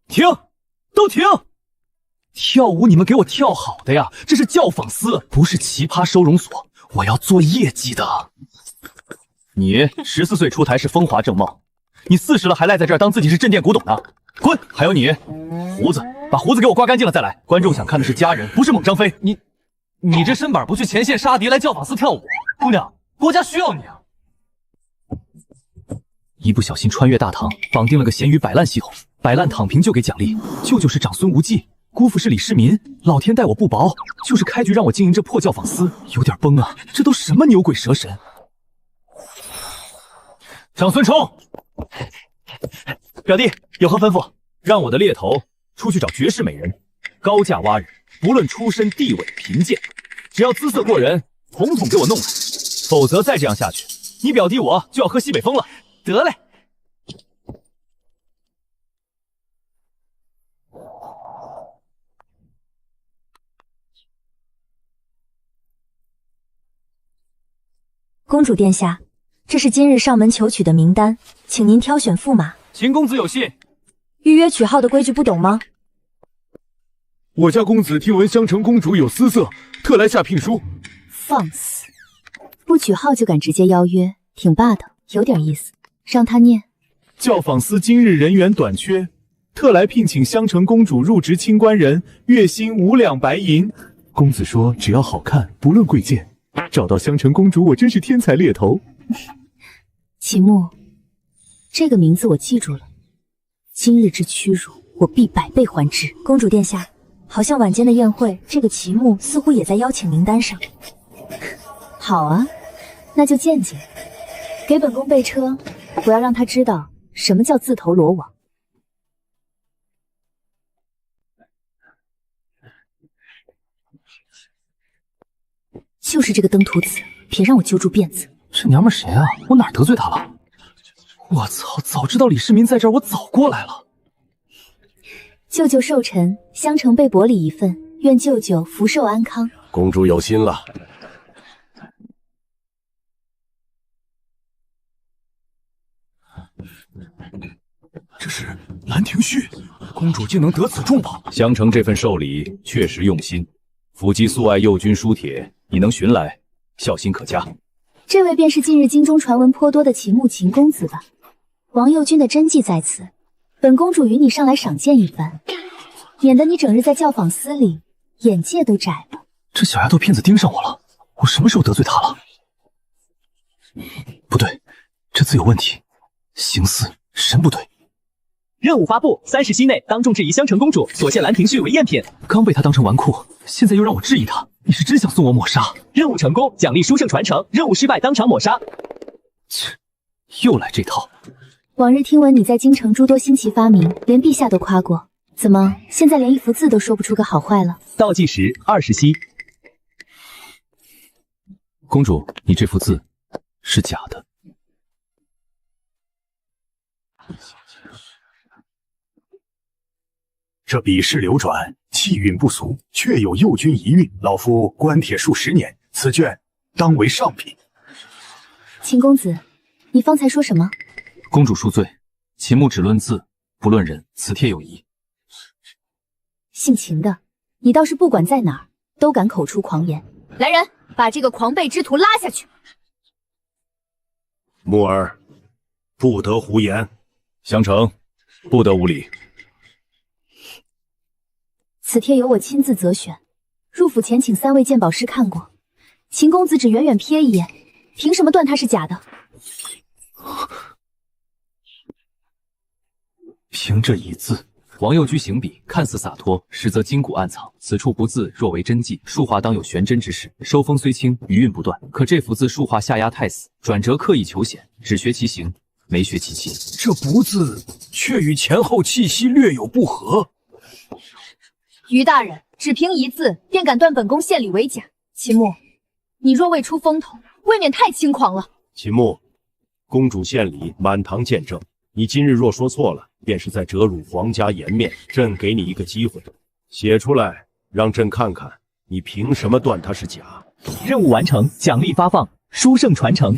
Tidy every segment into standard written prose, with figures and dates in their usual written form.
停，都停！跳舞你们给我跳好的呀，这是教坊司，不是奇葩收容所，我要做业绩的。你14岁出台是风华正茂，你40了还赖在这儿当自己是镇店古董呢，滚！还有你，胡子，把胡子给我刮干净了再来。观众想看的是家人，不是猛张飞。你这身板不去前线杀敌，来教坊司跳舞，姑娘，国家需要你啊！一不小心穿越大唐，绑定了个咸鱼摆烂系统，摆烂躺平就给奖励。舅舅是长孙无忌，姑父是李世民，老天待我不薄，就是开局让我经营这破教坊司，有点崩啊！这都什么牛鬼蛇神？长孙冲，表弟有何吩咐？让我的猎头出去找绝世美人，高价挖人，不论出身地位贫贱，只要姿色过人，统统给我弄来，否则再这样下去，你表弟我就要喝西北风了。得嘞。公主殿下，这是今日上门求娶的名单，请您挑选驸马。秦公子有信。预约取号的规矩不懂吗？我家公子听闻襄城公主有姿色，特来下聘书。放肆！不取号就敢直接邀约，挺霸道，有点意思。让他念。教坊司今日人员短缺，特来聘请襄城公主入职清官人，月薪5两白银。公子说只要好看，不论贵贱，找到襄城公主，我真是天才猎头。齐木，这个名字我记住了。今日之屈辱，我必100倍还之。公主殿下，好像晚间的宴会，这个齐木似乎也在邀请名单上。好啊，那就见见。给本宫备车，我要让他知道什么叫自投罗网。就是这个登徒子，别让我揪住辫子。这娘们谁啊？我哪儿得罪她了？我操！早知道李世民在这儿，我早过来了。舅舅寿辰，襄城备薄礼一份，愿舅舅福寿安康。公主有心了。这是《兰亭序》，公主竟能得此重宝。襄城这份寿礼确实用心，伏击素爱右军书帖，你能寻来，孝心可嘉。这位便是近日京中传闻颇多的秦牧秦公子吧？王右军的真迹在此，本公主与你上来赏鉴一番，免得你整日在教坊司里，眼界都窄了。这小丫头片子盯上我了，我什么时候得罪她了？不对，这字有问题，形似神不对。任务发布，30息内当众质疑襄城公主，所献《兰亭序》为赝品。刚被她当成纨绔，现在又让我质疑她，你是真想送我抹杀？任务成功，奖励书圣传承；任务失败，当场抹杀。切，又来这套。往日听闻你在京城诸多新奇发明，连陛下都夸过，怎么现在连一幅字都说不出个好坏了？倒计时20息。公主，你这幅字是假的。这笔势流转，气韵不俗，确有右军遗韵。老夫观帖数10年，此卷当为上品。秦公子，你方才说什么？公主恕罪，秦牧只论字，不论人，此帖有疑。姓秦的，你倒是不管在哪儿，都敢口出狂言。来人，把这个狂悖之徒拉下去。木儿，不得胡言。襄城，不得无礼。此帖由我亲自择选，入府前请3位鉴宝师看过。秦公子只远远瞥一眼，凭什么断它是假的？凭这一字，王右居行笔看似洒脱，实则筋骨暗藏。此处不字若为真迹，书画当有玄真之势。收风虽轻，余韵不断。可这幅字书画下压太死，转折刻意求显，只学其形，没学其气。这不字却与前后气息略有不合。于大人，只凭一字便敢断本宫献礼为假？秦牧，你若未出风头，未免太轻狂了。秦牧，公主献礼，满堂见证。你今日若说错了，便是在折辱皇家颜面。朕给你一个机会，写出来，让朕看看你凭什么断它是假。任务完成，奖励发放，书圣传承。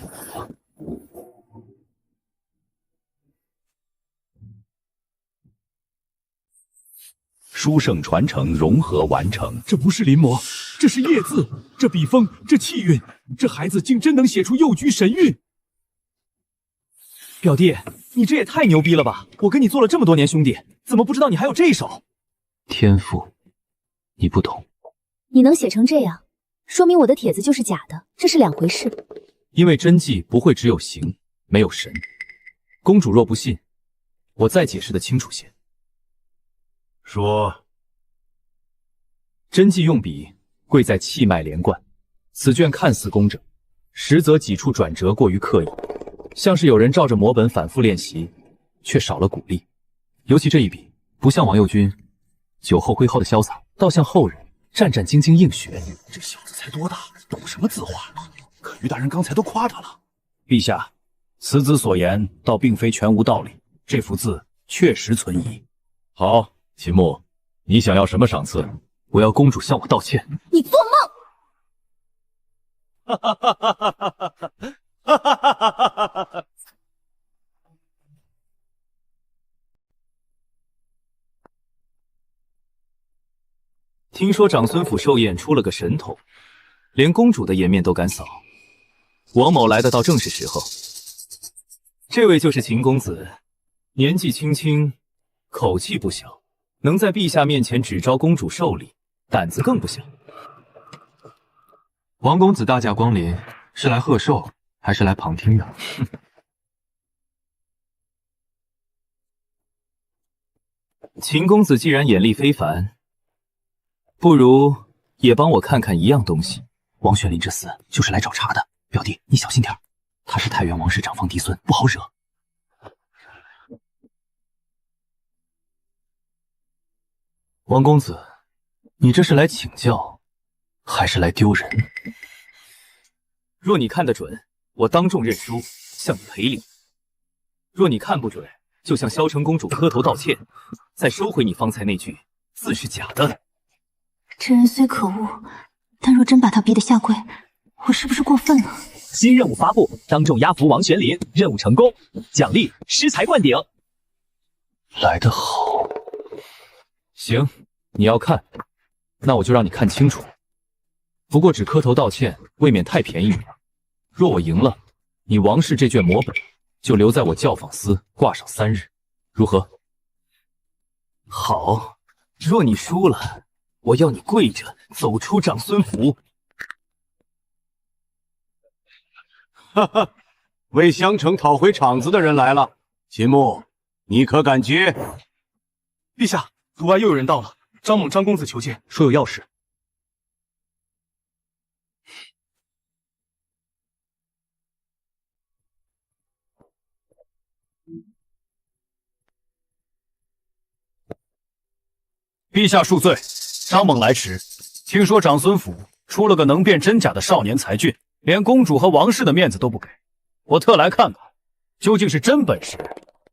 书圣传承融合完成。这不是临摹，这是叶字，这笔锋，这气韵，这孩子竟真能写出右居神韵。表弟，你这也太牛逼了吧！我跟你做了这么多年兄弟，怎么不知道你还有这一手？天赋，你不懂。你能写成这样，说明我的帖子就是假的，这是两回事。因为真迹不会只有形，没有神。公主若不信，我再解释的清楚些。说，真迹用笔贵在气脉连贯，此卷看似工整，实则几处转折过于刻意，像是有人照着摹本反复练习，却少了鼓励。尤其这一笔，不像王右军酒后挥毫的潇洒，倒像后人战战兢兢硬学。这小子才多大，懂什么字画？可于大人刚才都夸他了。陛下，此子所言倒并非全无道理，这幅字确实存疑。好，秦牧，你想要什么赏赐？我要公主向我道歉。你做梦！哈哈哈哈哈哈哈哈哈哈！听说长孙府寿宴出了个神童，连公主的颜面都敢扫。王某来的倒正是时候。这位就是秦公子，年纪轻轻，口气不小，能在陛下面前只招公主受礼，胆子更不小。王公子大驾光临，是来贺寿还是来旁听的？秦公子既然眼力非凡，不如也帮我看看一样东西。王玄林这厮就是来找茬的，表弟你小心点，他是太原王氏长房嫡孙，不好惹。王公子，你这是来请教，还是来丢人？若你看得准，我当众认输，向你赔礼；若你看不准，就向萧城公主磕头道歉，再收回你方才那句字是假的。这人虽可恶，但若真把他逼得下跪，我是不是过分了？新任务发布，当众压服王玄林，任务成功，奖励诗才灌顶。来得好。行，你要看，那我就让你看清楚。不过只磕头道歉，未免太便宜你了。若我赢了，你王氏这卷摹本就留在我教坊司挂上3日，如何？好。若你输了，我要你跪着走出长孙府。哈哈，为襄城讨回场子的人来了。秦牧，你可敢接？陛下，府外又有人到了，张猛张公子求见，说有要事。陛下恕罪，张猛来迟。听说长孙府出了个能辨真假的少年才俊，连公主和王氏的面子都不给。我特来看看，究竟是真本事，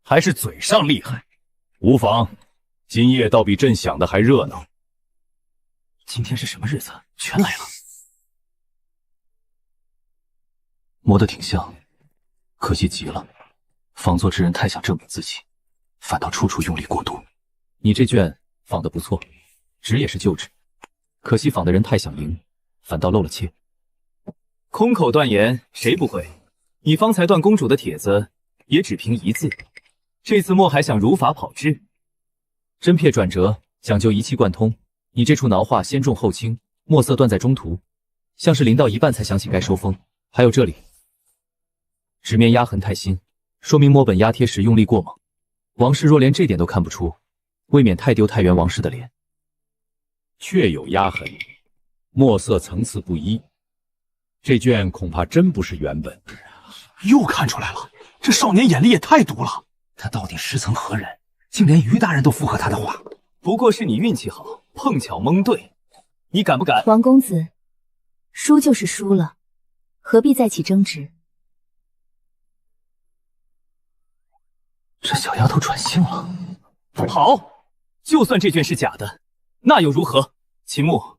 还是嘴上厉害。无妨，今夜倒比朕想的还热闹。今天是什么日子？全来了。磨得挺像，可惜极了。仿作之人太想证明自己，反倒处处用力过度。你这卷仿得不错，纸也是旧纸，可惜仿的人太想赢，反倒漏了切。空口断言，谁不会？你方才断公主的帖子，也只凭一字，这次莫还想如法炮制？真撇转折讲究一气贯通，你这处挠画先重后轻，墨色断在中途，像是临到一半才想起该收锋。还有这里，纸面压痕太新，说明摹本压贴时用力过猛。王氏若连这点都看不出，未免太丢太原王氏的脸。确有压痕，墨色层次不一，这卷恐怕真不是原本。又看出来了，这少年眼力也太毒了。他到底师曾何人？竟连于大人都附和他的话。不过是你运气好，碰巧蒙对。你敢不敢？王公子，输就是输了，何必再起争执？这小丫头转性了。好，就算这卷是假的，那又如何？秦牧，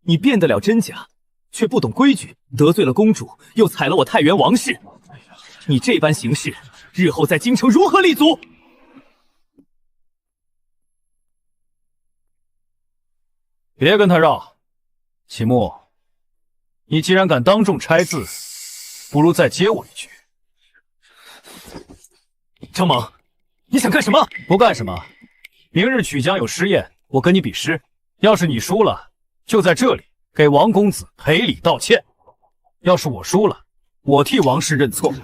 你辨得了真假，却不懂规矩，得罪了公主，又踩了我太原王氏。你这般行事，日后在京城如何立足？别跟他绕。启木，你既然敢当众拆字，不如再接我一句。张猛，你想干什么？不干什么。明日曲江有诗宴，我跟你比诗。要是你输了，就在这里给王公子赔礼道歉；要是我输了，我替王氏认错。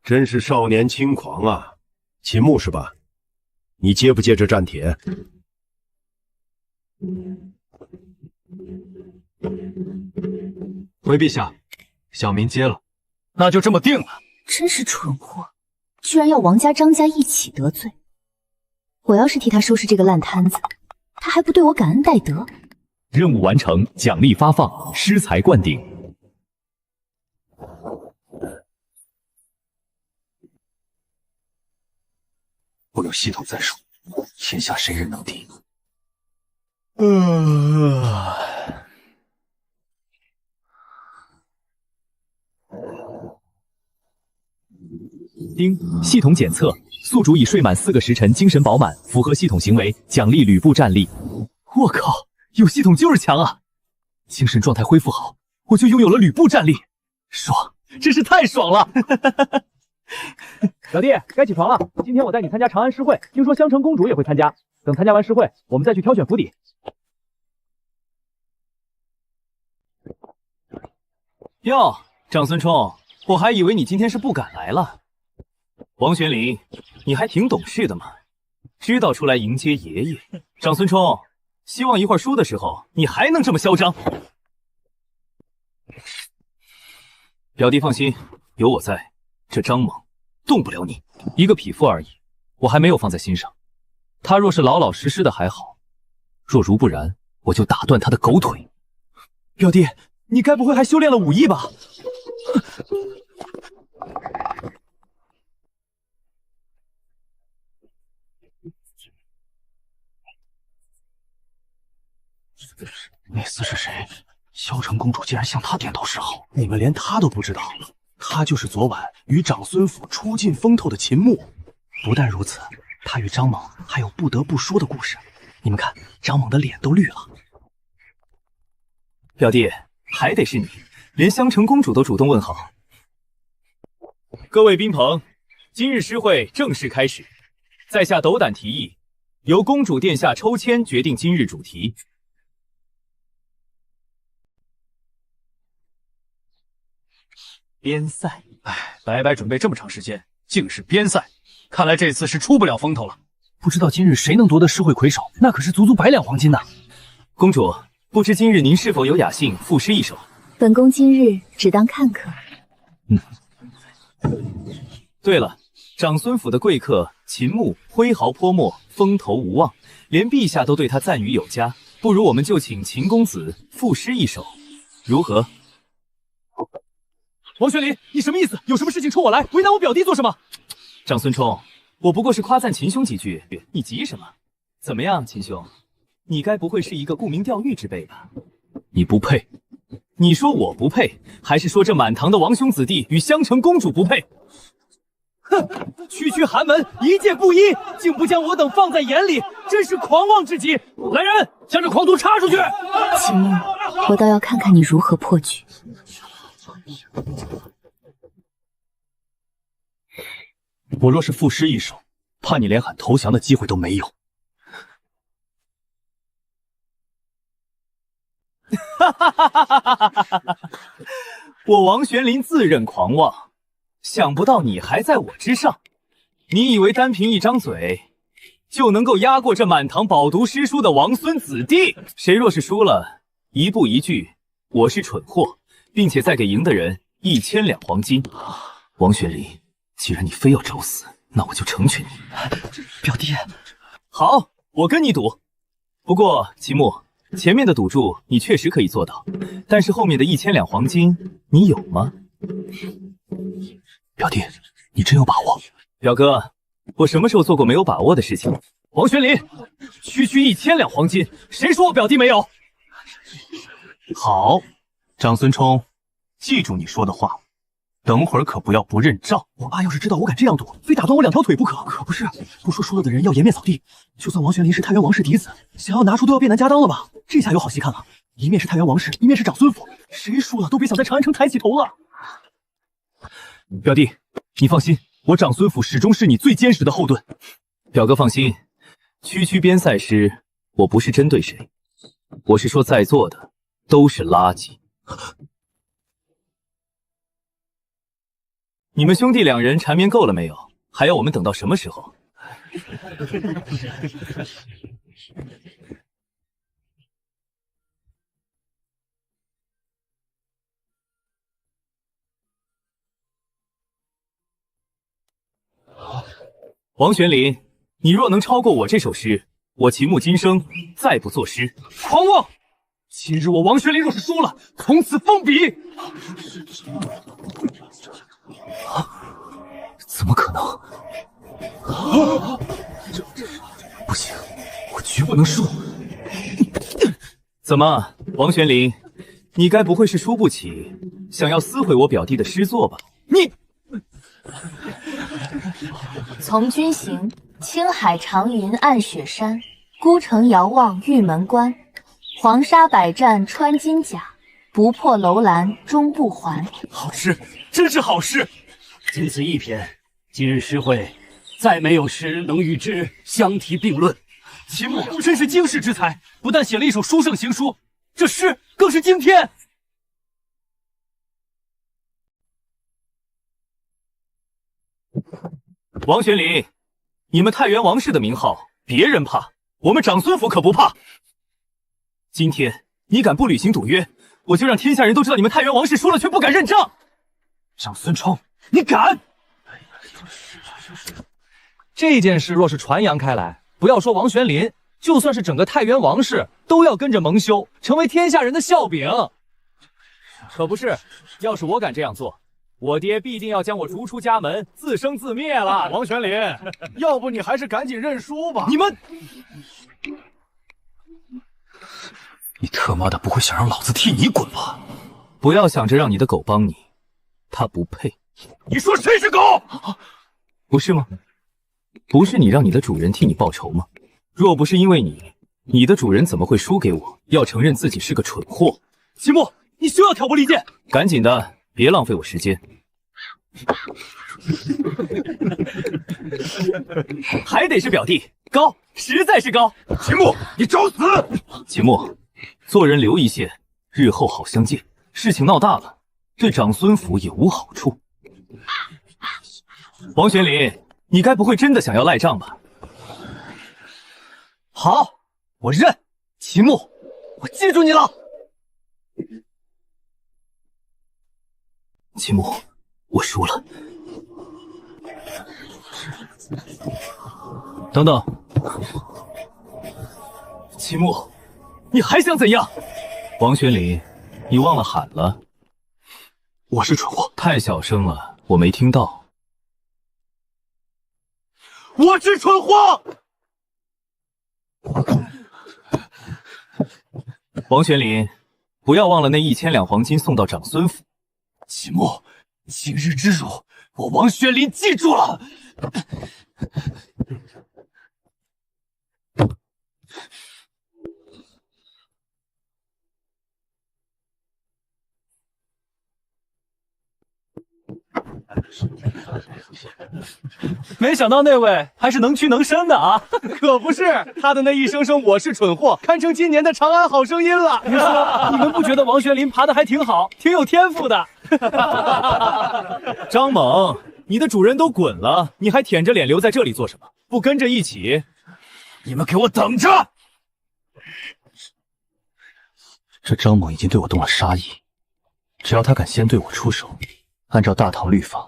真是少年轻狂啊！秦牧是吧？你接不接这战帖？回陛下，小民接了。那就这么定了。真是蠢货，居然要王家张家一起得罪。我要是替他收拾这个烂摊子，他还不对我感恩戴德？任务完成，奖励发放，诗才灌顶。我有系统在手，天下谁人能敌？丁，系统检测，宿主已睡满4个时辰，精神饱满，符合系统行为，奖励吕布战力。我靠，有系统就是强啊！精神状态恢复好，我就拥有了吕布战力，爽，真是太爽了！表弟，该起床了。今天我带你参加长安诗会，听说襄城公主也会参加。等参加完诗会，我们再去挑选府邸。哟，长孙冲，我还以为你今天是不敢来了。王玄林，你还挺懂事的嘛，知道出来迎接爷爷。长孙冲，希望一会儿输的时候，你还能这么嚣张。表弟放心，有我在，这张猛动不了你。一个匹夫而已，我还没有放在心上。他若是老老实实的还好，若如不然，我就打断他的狗腿。表弟，你该不会还修炼了武艺吧？那厮是谁？萧城公主竟然向他点头示好，你们连他都不知道？他就是昨晚与长孙府出尽风头的秦牧。不但如此，他与张猛还有不得不说的故事。你们看，张猛的脸都绿了。表弟，还得是你，连襄城公主都主动问好。各位宾朋，今日诗会正式开始。在下斗胆提议，由公主殿下抽签决定今日主题。边赛，白白准备这么长时间，竟是边赛，看来这次是出不了风头了。不知道今日谁能夺得诗会魁首，那可是足足100两黄金呐！公主，不知今日您是否有雅兴赋诗一首？本宫今日只当看客。对了，长孙府的贵客秦牧挥毫泼墨，风头无望，连陛下都对他赞誉有加。不如我们就请秦公子赋诗一首，如何？王玄林，你什么意思？有什么事情冲我来，为难我表弟做什么？长孙冲，我不过是夸赞秦兄几句，你急什么？怎么样，秦兄，你该不会是一个沽名钓誉之辈吧？你不配。你说我不配，还是说这满堂的王兄子弟与襄城公主不配？哼，区区寒门，一介布衣，竟不将我等放在眼里，真是狂妄至极！来人，将这狂徒插出去！秦牧，我倒要看看你如何破局。我若是赋诗一首，怕你连喊投降的机会都没有。我王玄林自认狂妄，想不到你还在我之上。你以为单凭一张嘴就能够压过这满堂饱读诗书的王孙子弟？谁若是输了，一步一句，我是蠢货，并且再给赢的人1000两黄金。王玄林，既然你非要找死，那我就成全你。表弟，好，我跟你赌。不过秦牧，前面的赌注你确实可以做到，但是后面的1000两黄金你有吗？表弟，你真有把握？表哥，我什么时候做过没有把握的事情？王玄林，区区1000两黄金，谁说我表弟没有？好，长孙冲，记住你说的话，等会儿可不要不认账。我爸要是知道我敢这样赌，非打断我2条腿不可。可不是，不说输了的人要颜面扫地。就算王玄林是太原王氏嫡子，想要拿出都要变难家当了吧？这下有好戏看了，一面是太原王氏，一面是长孙府，谁输了都别想在长安城抬起头了。表弟，你放心，我长孙府始终是你最坚实的后盾。表哥放心，区边赛时我不是针对谁，我是说在座的都是垃圾。你们兄弟2人缠绵够了没有？还要我们等到什么时候？王玄林，你若能超过我这首诗，我秦牧今生再不作诗。狂妄！今日我王玄林若是输了，从此封笔。怎么可能？不行，我绝不能输！怎么，王玄林，你该不会是输不起，想要撕毁我表弟的诗作吧？你。从军行，青海长云暗雪山，孤城遥望玉门关。黄沙百战穿金甲，不破楼兰终不还。好诗，真是好诗！仅此一篇，今日诗会再没有诗能与之相提并论。秦牧真是经世之才，不但写了一首书圣行书，这诗更是惊天。王玄林，你们太原王氏的名号别人怕，我们长孙府可不怕。今天你敢不履行赌约，我就让天下人都知道你们太原王氏输了却不敢认账。长孙冲，你敢！这件事若是传扬开来，不要说王玄林，就算是整个太原王氏都要跟着蒙羞，成为天下人的笑柄。可不是，要是我敢这样做，我爹必定要将我逐出家门，自生自灭了。王玄林，要不你还是赶紧认输吧。你们，你他妈的不会想让老子替你滚吧？不要想着让你的狗帮你，他不配。你说谁是狗？不是吗？不是你让你的主人替你报仇吗？若不是因为你，你的主人怎么会输给我？要承认自己是个蠢货。秦牧，你休要挑拨离间，赶紧的，别浪费我时间。还得是表弟，高，实在是高。秦牧，你找死！秦牧，做人留一线，日后好相见。事情闹大了，对长孙府也无好处。王玄林，你该不会真的想要赖账吧？好，我认。秦牧，我记住你了。秦牧，我输了。等等，秦牧，你还想怎样？王玄林，你忘了喊了？我是蠢货，太小声了，我没听到。我是蠢货。王玄林，不要忘了那1000两黄金送到长孙府。秦牧，今日之辱，我王玄林记住了。没想到那位还是能屈能伸的啊！可不是，他的那一声声我是蠢货，堪称今年的长安好声音了。你说，你们不觉得王玄林爬得还挺好，挺有天赋的？张猛，你的主人都滚了，你还舔着脸留在这里做什么？不跟着一起？你们给我等着！这张猛已经对我动了杀意，只要他敢先对我出手，按照大唐律法，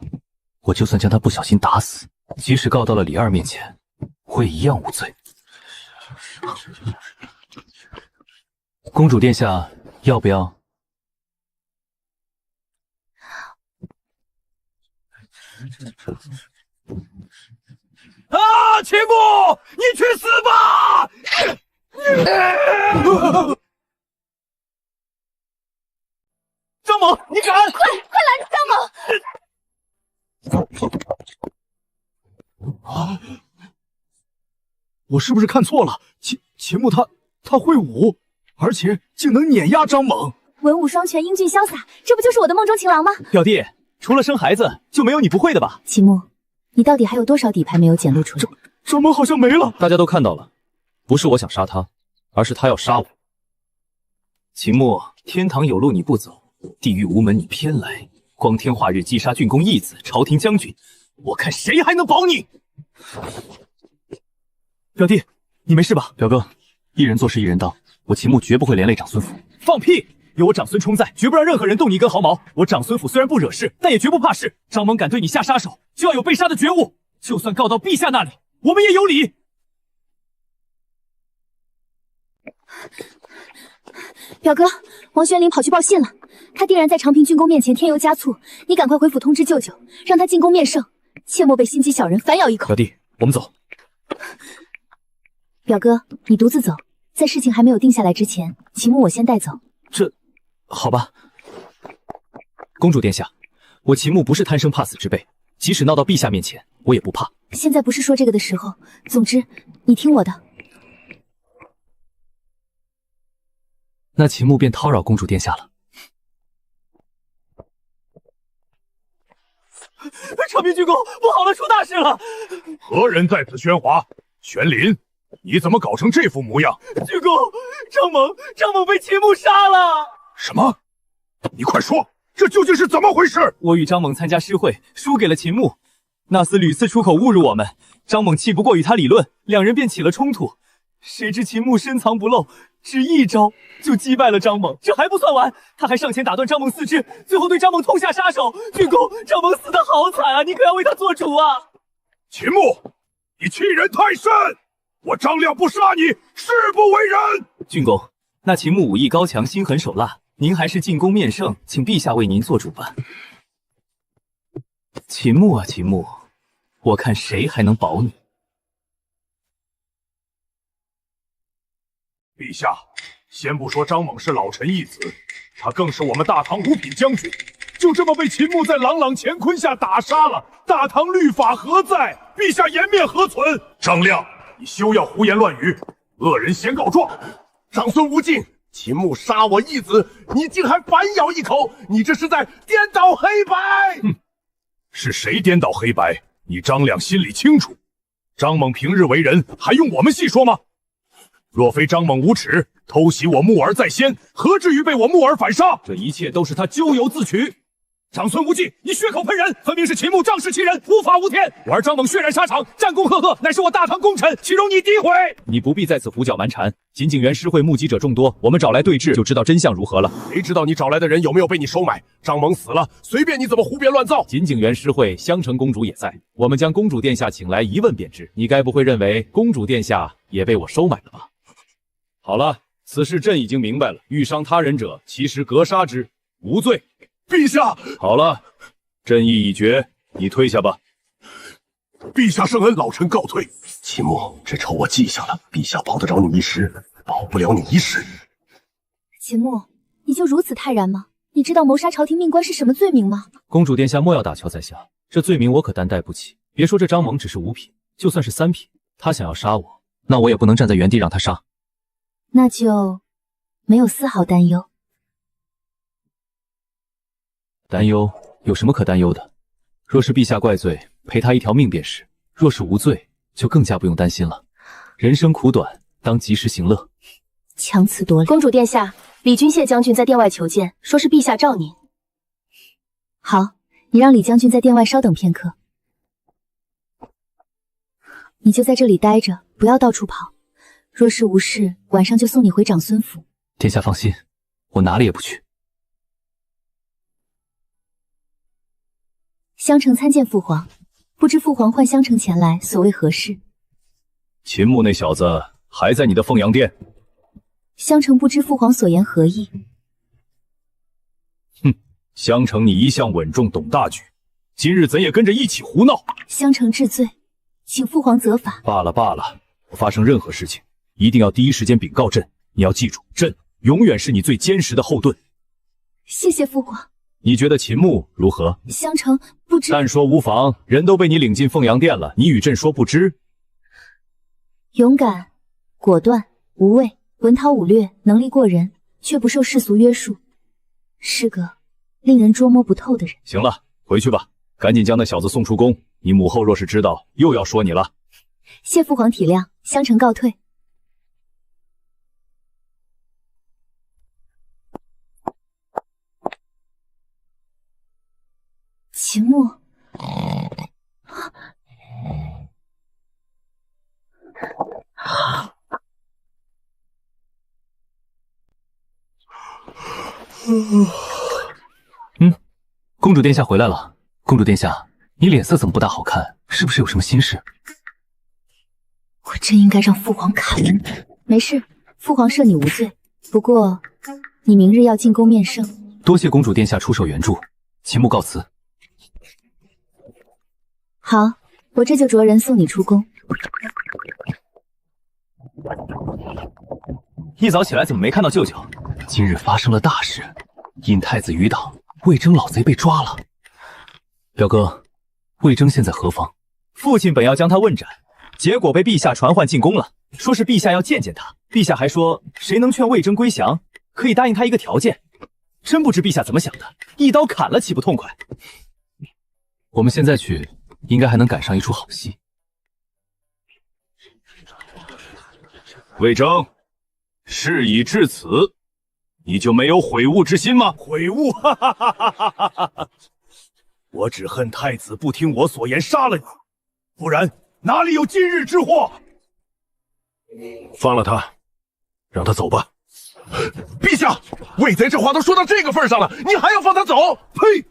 我就算将他不小心打死，即使告到了李二面前，我也一样无罪。公主殿下，要不要？啊！秦牧，你去死吧！张猛，你敢！快来，张猛！我是不是看错了？秦牧他会武，而且竟能碾压张猛。文武双全，英俊潇洒，这不就是我的梦中情郎吗？表弟，除了生孩子，就没有你不会的吧？秦牧，你到底还有多少底牌没有显露出来？张猛好像没了。大家都看到了，不是我想杀他，而是他要杀我。秦牧，天堂有路你不走，地狱无门你偏来。光天化日击杀郡公义子，朝廷将军，我看谁还能保你！表弟，你没事吧？表哥，一人做事一人当，我秦牧绝不会连累长孙府。放屁！有我长孙冲在，绝不让任何人动你一根毫毛。我长孙府虽然不惹事，但也绝不怕事。张猛敢对你下杀手，就要有被杀的觉悟。就算告到陛下那里，我们也有理。表哥，王玄林跑去报信了，他定然在长平郡公面前添油加醋。你赶快回府通知舅舅，让他进宫面圣，切莫被心机小人反咬一口。表弟，我们走。表哥，你独自走，在事情还没有定下来之前，秦牧我先带走。好吧，公主殿下，我秦牧不是贪生怕死之辈，即使闹到陛下面前，我也不怕。现在不是说这个的时候。总之，你听我的。那秦牧便叨扰公主殿下了。长平郡公，不好了，出大事了！何人在此喧哗？玄林，你怎么搞成这副模样？郡公，张猛被秦牧杀了！什么？你快说，这究竟是怎么回事？我与张猛参加诗会，输给了秦牧。那厮屡次出口侮辱我们，张猛气不过与他理论，两人便起了冲突。谁知秦牧深藏不露，只一招就击败了张猛。这还不算完，他还上前打断张猛四肢，最后对张猛痛下杀手。郡公，张猛死得好惨啊！你可要为他做主啊！秦牧，你欺人太甚！我张亮不杀你，誓不为人。郡公，那秦牧武艺高强，心狠手辣，您还是进宫面圣，请陛下为您做主吧。秦牧啊秦牧，我看谁还能保你？陛下，先不说张猛是老臣义子，他更是我们大唐五品将军，就这么被秦牧在朗朗乾坤下打杀了，大唐律法何在？陛下颜面何存？张亮，你休要胡言乱语，恶人先告状。长孙无忌，秦牧杀我义子，你竟还反咬一口，你这是在颠倒黑白！是谁颠倒黑白？你张亮心里清楚。张猛平日为人，还用我们细说吗？若非张猛无耻，偷袭我木儿在先，何至于被我木儿反杀？这一切都是他咎由自取。长孙无忌，你血口喷人，分明是秦牧仗势欺人，无法无天。我儿张猛血染沙场，战功赫赫，乃是我大唐功臣，岂容你诋毁？你不必在此胡搅蛮缠。锦景园诗会目击者众多，我们找来对质，就知道真相如何了。谁知道你找来的人有没有被你收买？张猛死了，随便你怎么胡编乱造。锦景园诗会，襄城公主也在，我们将公主殿下请来一问便知。你该不会认为公主殿下也被我收买了吧？好了，此事朕已经明白了，欲伤他人者，其实格杀之，无罪。陛下，好了，朕意已决，你退下吧。陛下圣恩，老臣告退。秦牧，这仇我记下了，陛下保得着你一时，保不了你一世。秦牧，你就如此泰然吗？你知道谋杀朝廷命官是什么罪名吗？公主殿下莫要打桥在下，这罪名我可担待不起。别说这张猛只是5品，就算是3品，他想要杀我，那我也不能站在原地让他杀。那就没有丝毫担忧。担忧有什么可担忧的？若是陛下怪罪，赔他一条命便是；若是无罪，就更加不用担心了。人生苦短，当及时行乐。强词夺理。公主殿下，李军谢将军在殿外求见，说是陛下召您。好，你让李将军在殿外稍等片刻。你就在这里待着，不要到处跑。若是无事，晚上就送你回长孙府。殿下放心，我哪里也不去。襄城参见父皇，不知父皇唤襄城前来，所谓何事？秦牧那小子还在你的凤阳殿。襄城不知父皇所言何意？哼，襄城你一向稳重懂大局，今日怎也跟着一起胡闹？襄城治罪，请父皇责罚。罢了罢了，发生任何事情一定要第一时间禀告朕。你要记住，朕永远是你最坚实的后盾。谢谢父皇。你觉得秦牧如何？香橙不知。但说无妨，人都被你领进凤阳殿了，你与朕说不知？勇敢、果断、无畏，文韬武略，能力过人，却不受世俗约束，是个令人捉摸不透的人。行了，回去吧，赶紧将那小子送出宫。你母后若是知道，又要说你了。谢父皇体谅，香橙告退。秦牧，公主殿下回来了。公主殿下，你脸色怎么不大好看？是不是有什么心事？我真应该让父皇砍了你。没事，父皇赦你无罪。不过，你明日要进宫面圣。多谢公主殿下出手援助，秦牧告辞。好，我这就着人送你出宫。一早起来怎么没看到舅舅？今日发生了大事，尹太子余党魏征老贼被抓了。表哥，魏征现在何方？父亲本要将他问斩，结果被陛下传唤进宫了，说是陛下要见见他。陛下还说，谁能劝魏征归降，可以答应他一个条件。真不知陛下怎么想的，一刀砍了岂不痛快？我们现在去，应该还能赶上一出好戏。魏征，事已至此，你就没有悔悟之心吗？悔悟，哈哈哈哈哈哈！我只恨太子不听我所言，杀了你，不然哪里有今日之祸？放了他，让他走吧。陛下，魏贼这话都说到这个份上了，你还要放他走？呸！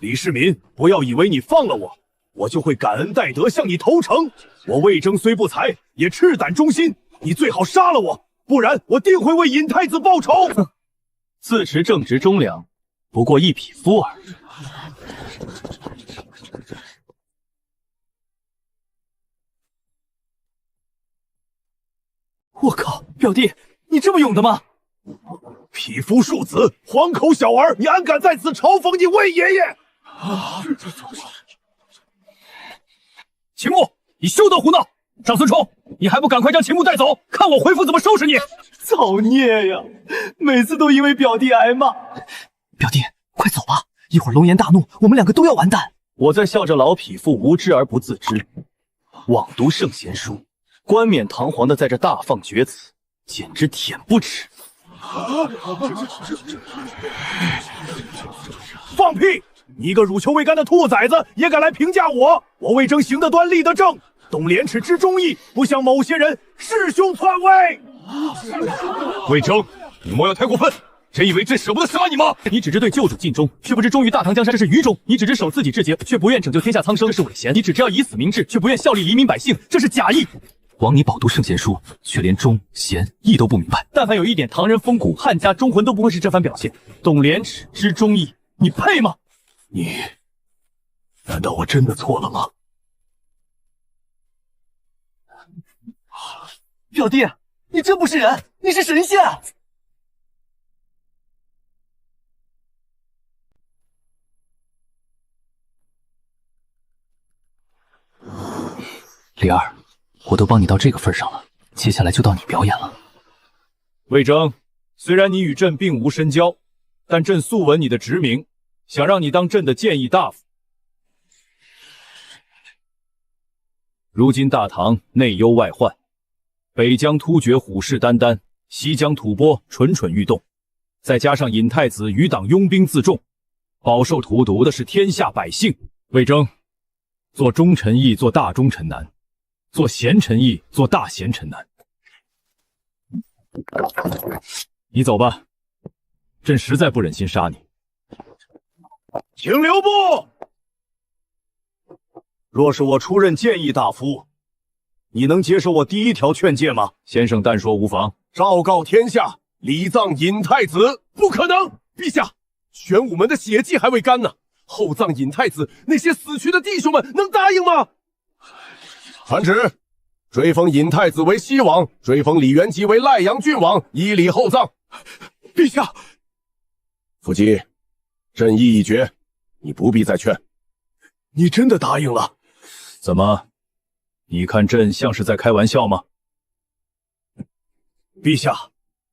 李世民，不要以为你放了我，我就会感恩戴德向你投诚。我魏征虽不才，也赤胆忠心。你最好杀了我，不然我定会为尹太子报仇。自持正直忠良，不过一匹夫耳。我靠，表弟，你这么勇的吗？匹夫庶子，黄口小儿，你安敢在此嘲讽你魏爷爷？秦牧，你休得胡闹！长孙冲，你还不赶快将秦牧带走，看我回府怎么收拾你！造孽呀！每次都因为表弟挨骂。表弟，快走吧，一会儿龙颜大怒，我们两个都要完蛋。我在笑着老匹夫无知而不自知，枉读圣贤书，冠冕堂皇的在这大放厥词，简直恬不耻。放屁！你个乳臭未干的兔崽子，也敢来评价我？我魏征行得端，立得正，懂廉耻知忠义，不像某些人弑兄篡位。魏征，你莫要太过分！真以为朕舍不得杀你吗？你只知对救主尽忠，却不知忠于大唐江山，这是愚忠；你只知守自己志节，却不愿拯救天下苍生，这是伪贤；你只知要以死明志，却不愿效力黎民百姓，这是假义。枉你饱读圣贤书，却连忠贤义都不明白。但凡有一点唐人风骨，汉家忠魂，都不会是这番表现。懂廉耻，知忠义，你配吗？你，难道我真的错了吗？表弟，你真不是人，你是神仙！李二，我都帮你到这个份上了，接下来就到你表演了。魏征，虽然你与朕并无深交，但朕素闻你的直名，想让你当朕的谏议大夫。如今大唐内忧外患，北疆突厥虎视眈眈，西疆吐蕃蠢蠢欲动，再加上尹太子余党拥兵自重，饱受荼毒的是天下百姓。魏征，做忠臣易，做大忠臣难；做贤臣易，做大贤臣难。你走吧，朕实在不忍心杀你。请留步。若是我出任谏议大夫，你能接受我第一条劝诫吗？先生但说无妨。昭告天下，礼葬尹太子。不可能！陛下，玄武门的血祭还未干呢，厚葬尹太子，那些死去的弟兄们能答应吗？传旨，追封尹太子为西王，追封李元吉为赖阳郡王，以礼厚葬。陛下，福晋，朕意已决，你不必再劝。你真的答应了？怎么？你看朕像是在开玩笑吗？陛下，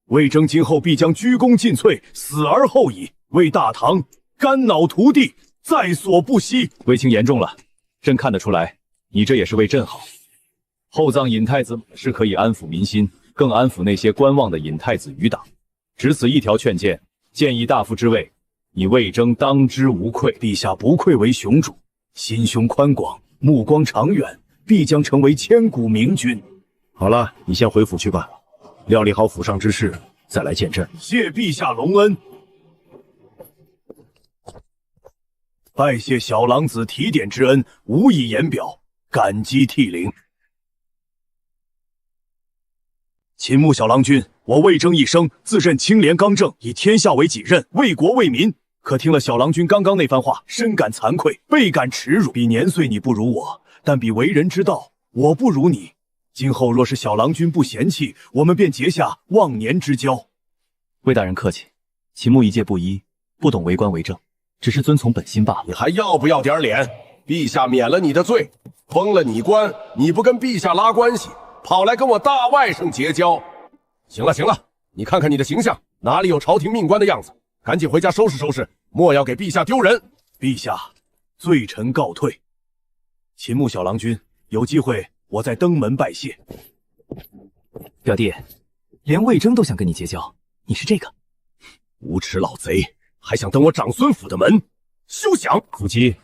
魏征今后必将鞠躬尽瘁，死而后已，为大唐肝脑涂地，在所不惜。魏青严重了，朕看得出来，你这也是为朕好。厚葬尹太子是可以安抚民心，更安抚那些观望的尹太子余党。只此一条劝谏，建议大夫之位，你魏征当之无愧。陛下不愧为雄主，心胸宽广，目光长远，必将成为千古明君。好了，你先回府去吧，料理好府上之事，再来见朕。谢陛下隆恩，拜谢小郎子提点之恩，无以言表，感激涕零。秦穆小郎君，我魏征一生自认清廉刚正，以天下为己任，为国为民。可听了小郎君刚刚那番话，深感惭愧，倍感耻辱。比年岁你不如我，但比为人之道，我不如你。今后若是小郎君不嫌弃，我们便结下忘年之交。魏大人客气，秦穆一介布衣，不懂为官为政，只是遵从本心罢了。你还要不要点脸？陛下免了你的罪，封了你官，你不跟陛下拉关系，跑来跟我大外甥结交。行了行了，你看看你的形象，哪里有朝廷命官的样子？赶紧回家收拾收拾，莫要给陛下丢人。陛下，罪臣告退。秦穆小郎君，有机会我再登门拜谢。表弟，连魏征都想跟你结交，你是这个无耻老贼，还想登我长孙府的门，休想！福姬，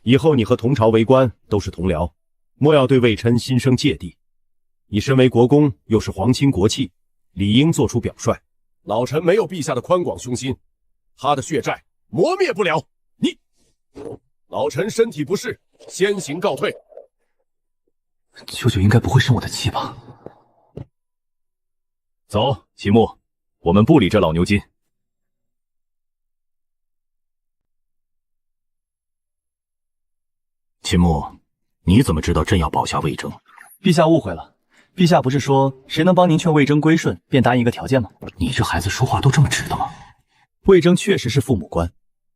以后你和同朝为官都是同僚，莫要对魏琛心生芥蒂。你身为国公，又是皇亲国戚，理应做出表率。老臣没有陛下的宽广胸心，他的血债磨灭不了。你，老臣身体不适，先行告退。舅舅应该不会生我的气吧？走，秦穆，我们不理这老牛筋。秦穆，你怎么知道朕要保下魏征？陛下误会了。陛下不是说谁能帮您劝魏征归顺，便答应一个条件吗？你这孩子说话都这么直的吗？魏征确实是父母官，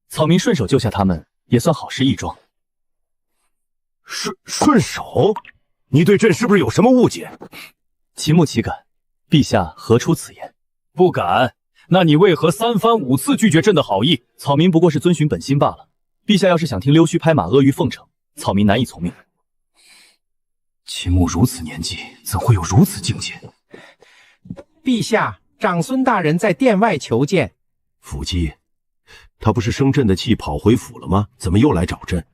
草民顺手救下他们，也算好事一桩。顺手？你对朕是不是有什么误解？秦穆岂敢？陛下何出此言？不敢？那你为何3番5次拒绝朕的好意？草民不过是遵循本心罢了。陛下要是想听溜须拍马、阿谀奉承，草民难以从命。秦穆如此年纪，怎会有如此境界？陛下，长孙大人在殿外求见。福姬，他不是生朕的气跑回府了吗？怎么又来找朕？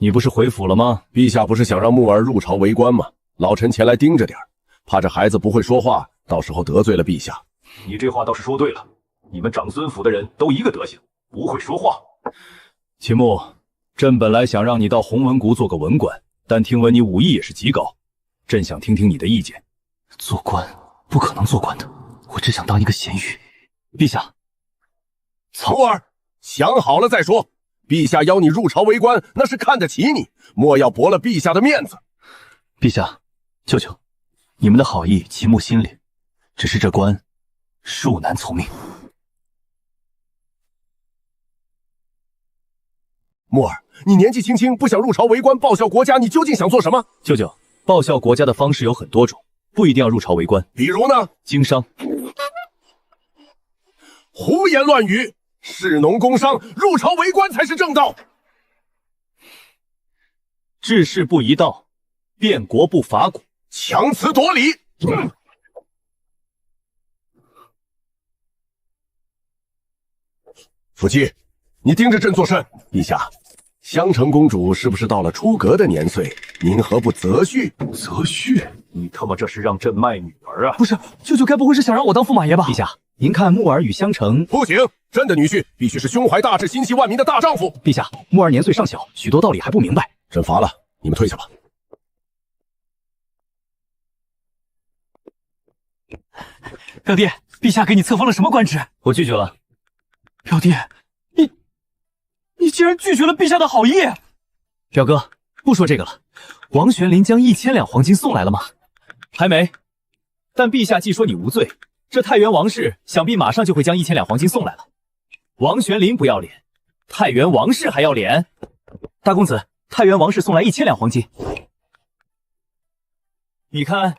你不是回府了吗？陛下不是想让穆儿入朝为官吗？老臣前来盯着点，怕这孩子不会说话，到时候得罪了陛下。你这话倒是说对了，你们长孙府的人都一个德行，不会说话。秦穆，朕本来想让你到弘文谷做个文官，但听闻你武艺也是极高，朕想听听你的意见。做官不可能做官的，我只想当一个咸鱼。陛下，穆儿，想好了再说。陛下邀你入朝为官，那是看得起你，莫要驳了陛下的面子。陛下，舅舅，你们的好意秦穆心领，只是这官恕难从命。穆儿，你年纪轻轻不想入朝为官，报效国家，你究竟想做什么？舅舅，报效国家的方式有很多种，不一定要入朝为官。比如呢？经商。胡言乱语！士农工商，入朝为官才是正道。治世不一道，变国不伐古，强词夺理。福姬，你盯着朕做甚？陛下，襄城公主是不是到了出阁的年岁？您何不择婿？择婿？你他妈这是让朕卖女儿啊！不是，舅舅该不会是想让我当驸马爷吧？陛下，您看穆儿与襄城……不行，朕的女婿必须是胸怀大志、心系万民的大丈夫。陛下，穆儿年岁尚小，许多道理还不明白。朕罚了，你们退下吧。表弟，陛下给你册封了什么官职？我拒绝了。表弟，你竟然拒绝了陛下的好意！表哥，不说这个了。王玄林将1000两黄金送来了吗？还没。但陛下既说你无罪，这太原王氏想必马上就会将1000两黄金送来了。王玄林不要脸，太原王氏还要脸？大公子，太原王氏送来1000两黄金。你看，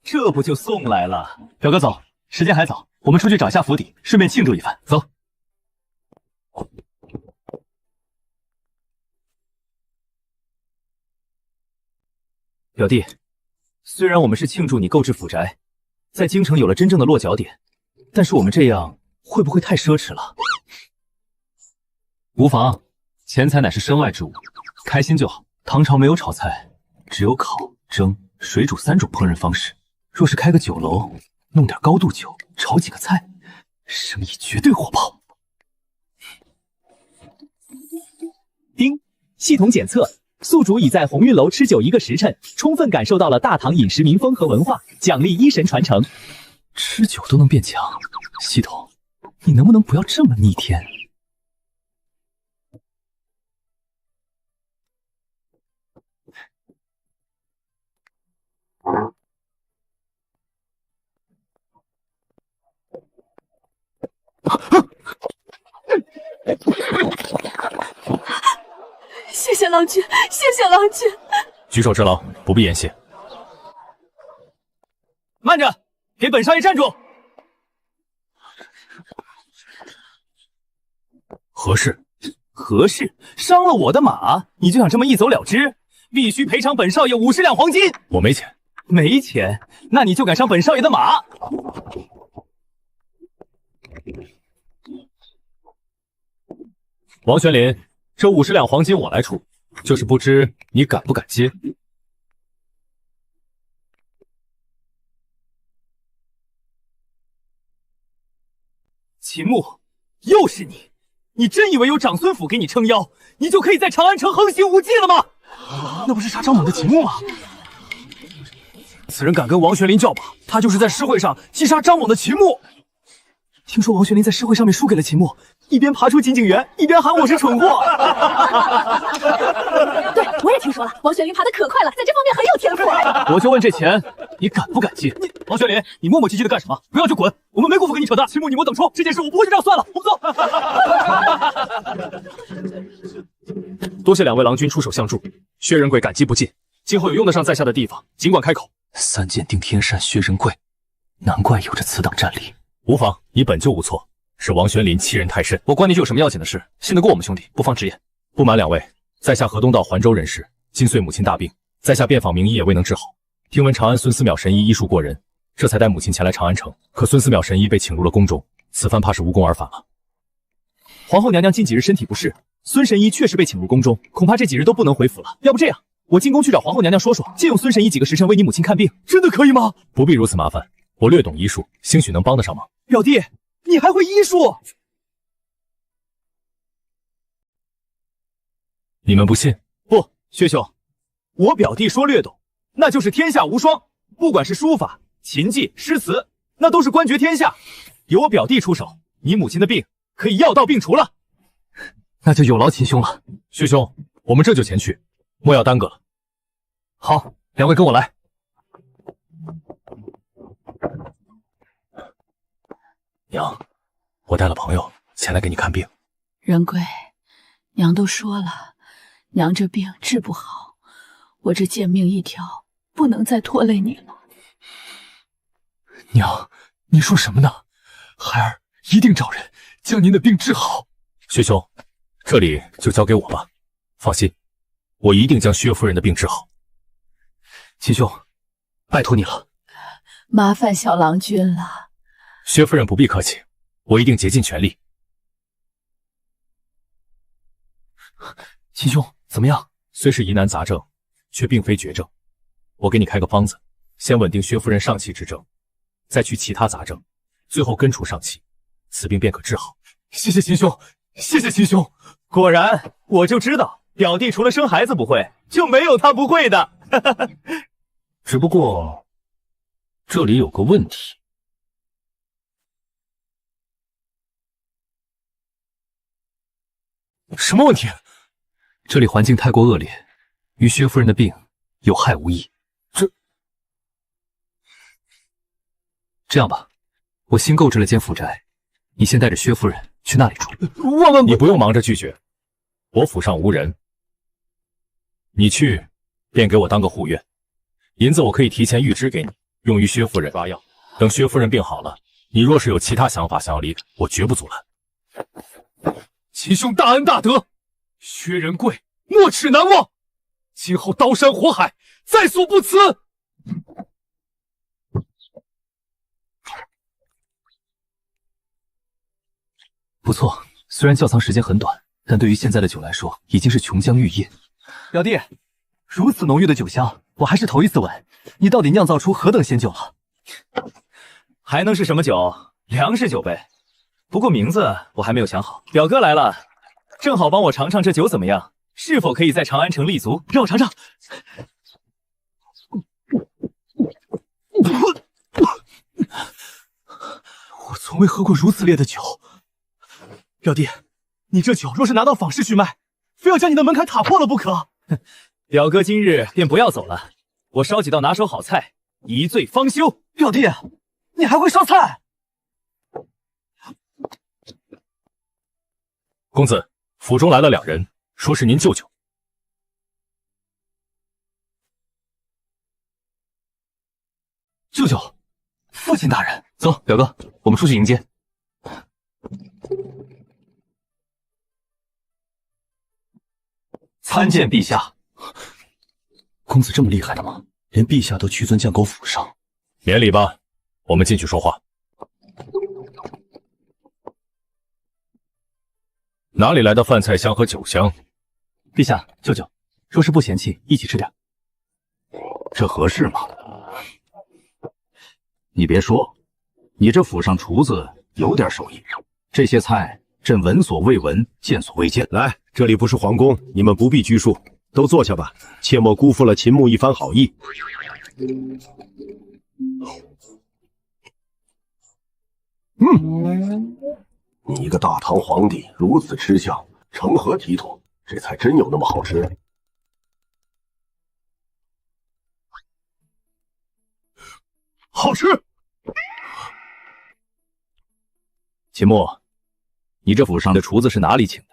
这不就送来了？表哥走，时间还早，我们出去找下府邸，顺便庆祝一番。走。表弟，虽然我们是庆祝你购置府宅，在京城有了真正的落脚点，但是我们这样会不会太奢侈了？无妨，钱财乃是身外之物，开心就好。唐朝没有炒菜，只有烤、蒸、水煮3种烹饪方式。若是开个酒楼，弄点高度酒，炒几个菜，生意绝对火爆。丁，系统检测。宿主已在鸿运楼吃酒1个时辰，充分感受到了大唐饮食民风和文化，奖励医神传承。吃酒都能变强，系统，你能不能不要这么逆天？谢谢郎君，谢谢郎君。举手之劳，不必言谢。慢着，给本少爷站住！何事？何事？伤了我的马，你就想这么一走了之？必须赔偿本少爷50两黄金。我没钱。没钱？那你就敢伤本少爷的马？王玄林，这50两黄金我来出，就是不知你敢不敢接？秦牧，又是你！你真以为有长孙府给你撑腰，你就可以在长安城横行无忌了吗？那不是杀张猛的秦牧吗？此人敢跟王玄林叫板，他就是在诗会上击杀张猛的秦牧。听说王玄林在诗会上面输给了秦牧，一边爬出锦景园，一边喊我是蠢货。对，我也听说了，王玄林爬得可快了，在这方面很有天赋。我就问这钱，你敢不敢接？王玄林，你磨磨唧唧的干什么？不要就滚！我们没工夫跟你扯淡。秦牧，你们等说，这件事我不会就这样算了。我们走。多谢2位郎君出手相助，薛仁贵感激不尽。今后有用得上在下的地方，尽管开口。3剑定天山薛仁贵，难怪有着此等战力。无妨，你本就无错，是王玄林欺人太甚。我管你是有什么要紧的事，信得过我们兄弟，不妨直言。不瞒2位，在下河东道环州人士，今岁母亲大病，在下遍访名医也未能治好。听闻长安孙思邈神医医术过人，这才带母亲前来长安城。可孙思邈神医被请入了宫中，此番怕是无功而返了。皇后娘娘近几日身体不适，孙神医确实被请入宫中，恐怕这几日都不能回府了。要不这样，我进宫去找皇后娘娘说说，借用孙神医几个时辰为你母亲看病，真的可以吗？不必如此麻烦，我略懂医术，兴许能帮得上忙。表弟，你还会医术？你们不信？不，薛兄，我表弟说略懂，那就是天下无双。不管是书法、琴技、诗词，那都是官绝天下。有我表弟出手，你母亲的病可以药到病除了。那就有劳秦兄了。薛兄，我们这就前去，莫要耽搁了。好，2位跟我来。娘，我带了朋友前来给你看病。仁贵，娘都说了，娘这病治不好，我这贱命一条，不能再拖累你了。娘，你说什么呢？孩儿一定找人将您的病治好。薛兄，这里就交给我吧，放心，我一定将薛夫人的病治好。秦兄，拜托你了。麻烦小郎君了。薛夫人不必客气，我一定竭尽全力。秦兄，怎么样？虽是疑难杂症，却并非绝症。我给你开个方子，先稳定薛夫人上气之症，再去其他杂症，最后根除上气，此病便可治好。谢谢秦兄，谢谢秦兄。果然，我就知道表弟除了生孩子不会，就没有他不会的。只不过这里有个问题。什么问题？这里环境太过恶劣，与薛夫人的病有害无益。这样吧，我新购置了间府宅，你先带着薛夫人去那里住。你不用忙着拒绝，我府上无人，你去便给我当个护院，银子我可以提前预支给你，用于薛夫人抓药。等薛夫人病好了，你若是有其他想法想要离开，我绝不阻拦。秦兄大恩大德，薛仁贵没齿难忘，今后刀山火海，在所不辞。不错，虽然窖藏时间很短，但对于现在的酒来说，已经是琼浆玉液。表弟，如此浓郁的酒香，我还是头一次闻。你到底酿造出何等仙酒了？还能是什么酒？粮食酒呗。不过名字我还没有想好。表哥来了，正好帮我尝尝这酒怎么样，是否可以在长安城立足？让我尝尝。我从未喝过如此烈的酒。表弟，你这酒若是拿到坊市去卖，非要将你的门槛打破了不可。表哥今日便不要走了，我烧几道拿手好菜，一醉方休。表弟，你还会烧菜？公子，府中来了2人，说是您舅舅。舅舅，父亲大人，走，表哥，我们出去迎接。参见陛下。公子这么厉害的吗？连陛下都屈尊降狗府上。免礼吧，我们进去说话。哪里来的饭菜香和酒香？陛下，舅舅，若是不嫌弃，一起吃点。这合适吗？你别说，你这府上厨子有点手艺，这些菜朕闻所未闻，见所未见。来，这里不是皇宫，你们不必拘束，都坐下吧，切莫辜负了秦牧一番好意。你个大唐皇帝如此吃相，成何体统？这菜真有那么好吃？好吃。秦牧，你这府上的厨子是哪里请的？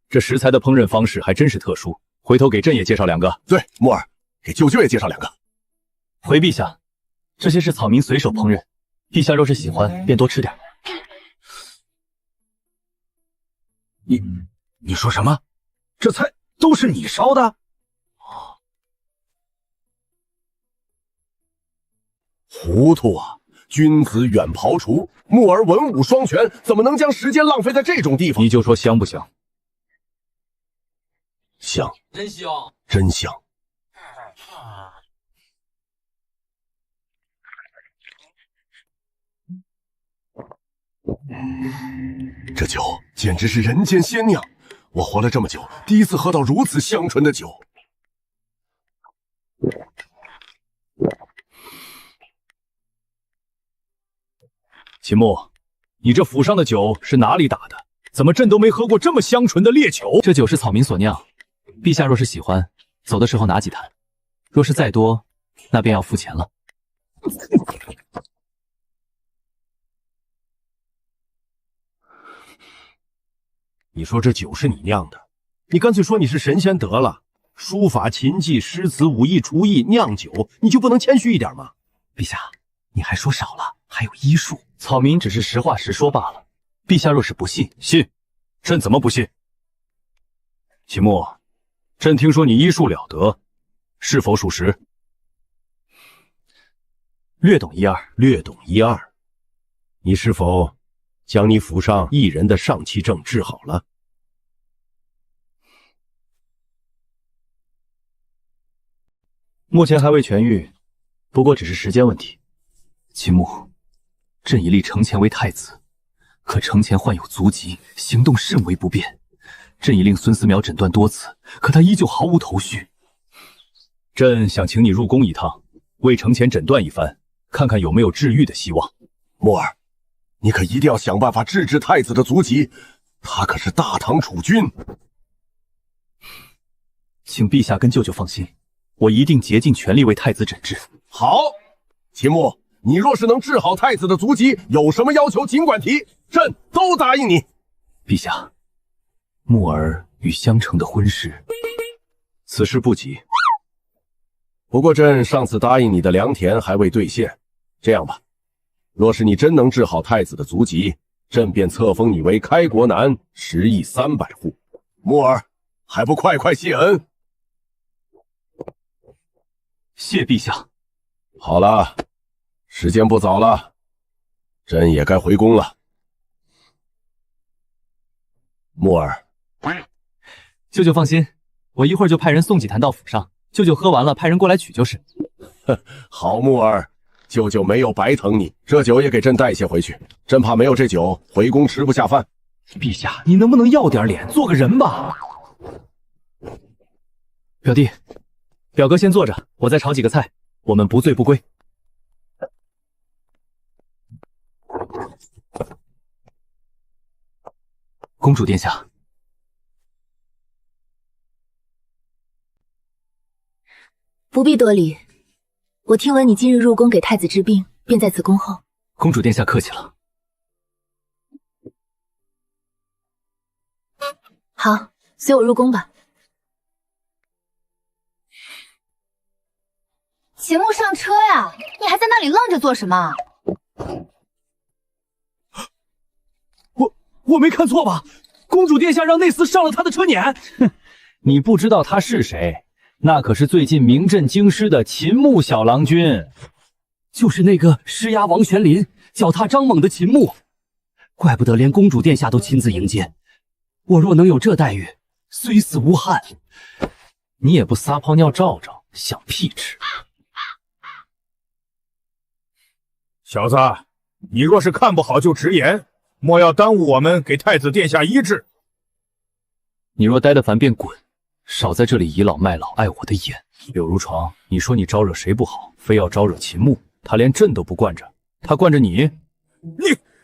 这食材的烹饪方式还真是特殊，回头给朕也介绍2个。对，木儿，给舅舅也介绍2个。回陛下，这些是草民随手烹饪，陛下若是喜欢，便多吃点。你说什么？这菜都是你烧的？糊涂啊！君子远庖厨，木儿文武双全，怎么能将时间浪费在这种地方？你就说香不香？香，真香，真香。这酒简直是人间仙酿，我活了这么久，第一次喝到如此香醇的酒。秦牧，你这府上的酒是哪里打的？怎么朕都没喝过这么香醇的烈酒？这酒是草民所酿，陛下若是喜欢，走的时候拿几坛；若是再多，那便要付钱了。你说这酒是你酿的，你干脆说你是神仙得了。书法、琴技、诗词、武艺、厨艺、酿酒，你就不能谦虚一点吗？陛下，你还说少了，还有医术。草民只是实话实说罢了。陛下若是不信，信，朕怎么不信？秦牧，朕听说你医术了得，是否属实？略懂一二，略懂一二。你是否将你府上1人的上气症治好了？目前还未痊愈，不过只是时间问题。秦牧，朕已立程前为太子，可程前患有足疾，行动甚为不便。朕已令孙思邈诊断多次，可他依旧毫无头绪。朕想请你入宫一趟，为程前诊断一番，看看有没有治愈的希望。木儿，你可一定要想办法治治太子的足疾，他可是大唐储君。请陛下跟舅舅放心，我一定竭尽全力为太子诊治。好，秦牧，你若是能治好太子的足疾，有什么要求尽管提，朕都答应你。陛下，木儿与襄城的婚事，此事不急。不过朕上次答应你的良田还未兑现，这样吧，若是你真能治好太子的足疾，朕便册封你为开国男，10亿300户。木儿，还不快快谢恩！谢陛下。好了，时间不早了，朕也该回宫了。木儿，舅舅放心，我一会儿就派人送几坛到府上，舅舅喝完了派人过来取就是。好木儿，舅舅没有白疼你，这酒也给朕带些回去，朕怕没有这酒，回宫吃不下饭。陛下，你能不能要点脸，做个人吧？表弟，表哥先坐着，我再炒几个菜，我们不醉不归。公主殿下，不必多礼。我听闻你今日入宫给太子治病，便在此恭候。公主殿下客气了。好，随我入宫吧。秦牧上车呀！你还在那里愣着做什么？我没看错吧？公主殿下让内司上了他的车辇。哼，你不知道他是谁？那可是最近名震京师的秦牧小郎君，就是那个施压王玄林、脚踏张猛的秦牧。怪不得连公主殿下都亲自迎接。我若能有这待遇，虽死无憾。你也不撒泡尿照照，想屁吃！小子，你若是看不好就直言，莫要耽误我们给太子殿下医治。你若待得烦便滚，少在这里倚老卖老，碍我的眼。柳如床，你说你招惹谁不好，非要招惹秦牧，他连朕都不惯着，他惯着你？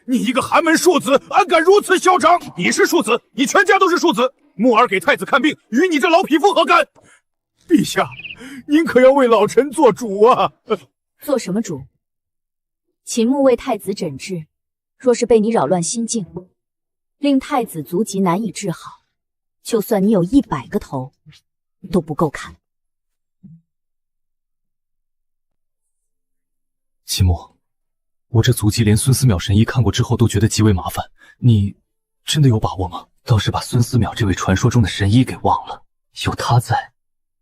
你一个寒门庶子，安敢如此嚣张？你是庶子，你全家都是庶子。木儿给太子看病，与你这老匹夫何干？陛下，您可要为老臣做主啊！做什么主？秦牧为太子诊治，若是被你扰乱心境，令太子足疾难以治好，就算你有100个头，都不够看。秦牧，我这足疾连孙思邈神医看过之后都觉得极为麻烦，你真的有把握吗？倒是把孙思邈这位传说中的神医给忘了，有他在，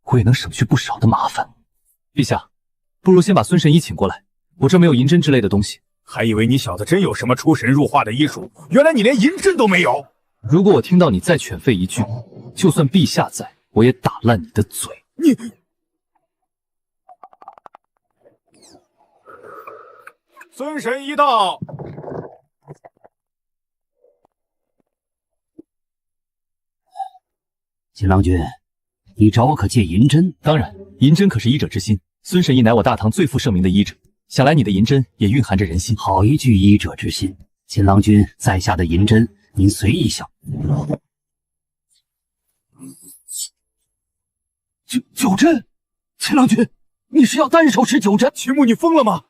我也能省去不少的麻烦。陛下，不如先把孙神医请过来，我这没有银针之类的东西。还以为你小子真有什么出神入化的医术，原来你连银针都没有。如果我听到你再犬吠一句，就算陛下在，我也打烂你的嘴。你孙神医到。秦郎君，你找我可借银针？当然，银针可是医者之心。孙神医乃我大唐最负盛名的医者，想来你的银针也蕴含着人心。好一句医者之心！秦郎君在下的银针，您随意享。九针，秦郎君，你是要单手持9针？秦牧，你疯了吗？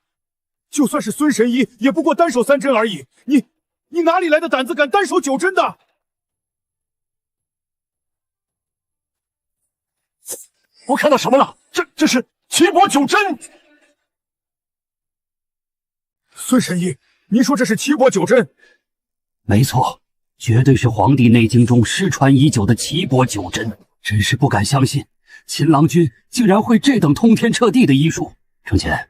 就算是孙神医，也不过单手3针而已。你哪里来的胆子敢单手9针的？我看到什么了？这是齐伯9针。孙神医，您说这是齐伯9针？没错，绝对是《黄帝内经》中失传已久的齐伯9针。真是不敢相信，秦郎君竟然会这等通天彻地的医术。程前，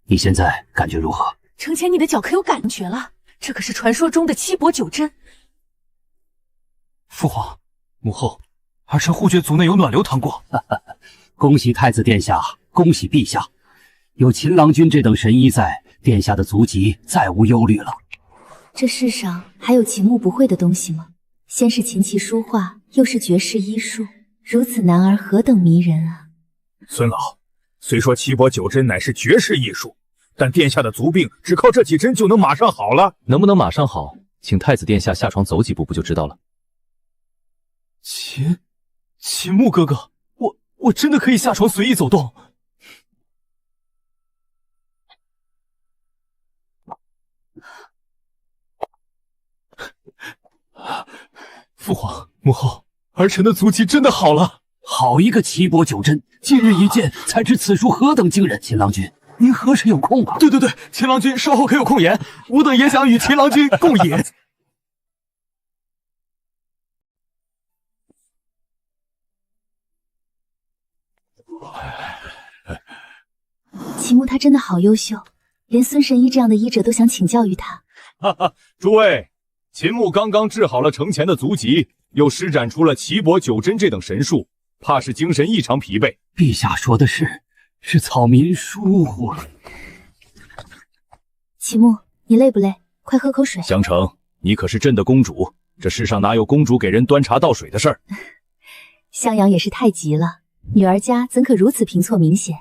你现在感觉如何？程前，你的脚可有感觉了？这可是传说中的齐伯9针。父皇、母后，儿臣忽觉足内有暖流淌过。恭喜太子殿下，恭喜陛下，有秦郎君这等神医在，殿下的足疾再无忧虑了。这世上还有秦牧不会的东西吗？先是琴棋书画，又是绝世医术，如此男儿何等迷人啊！孙老，虽说齐伯9针乃是绝世艺术，但殿下的足病只靠这几针就能马上好了。能不能马上好，请太子殿下下床走几步不就知道了。秦牧哥哥，我真的可以下床随意走动？父皇母后，儿臣的足疾真的好了。好一个奇伯九真！今日一见，才知此术何等惊人。秦郎君，您何时有空啊？对，秦郎君稍后可有空言，吾等也想与秦郎君共饮。齐木他真的好优秀，连孙神医这样的医者都想请教于他。哈哈，诸位，秦牧刚刚治好了程前的足疾，又施展出了奇伯九真这等神术，怕是精神异常疲惫。陛下说的是草民疏忽了。齐木，你累不累？快喝口水。香橙，你可是朕的公主，这世上哪有公主给人端茶倒水的事儿？襄阳也是太急了，女儿家怎可如此平错明显？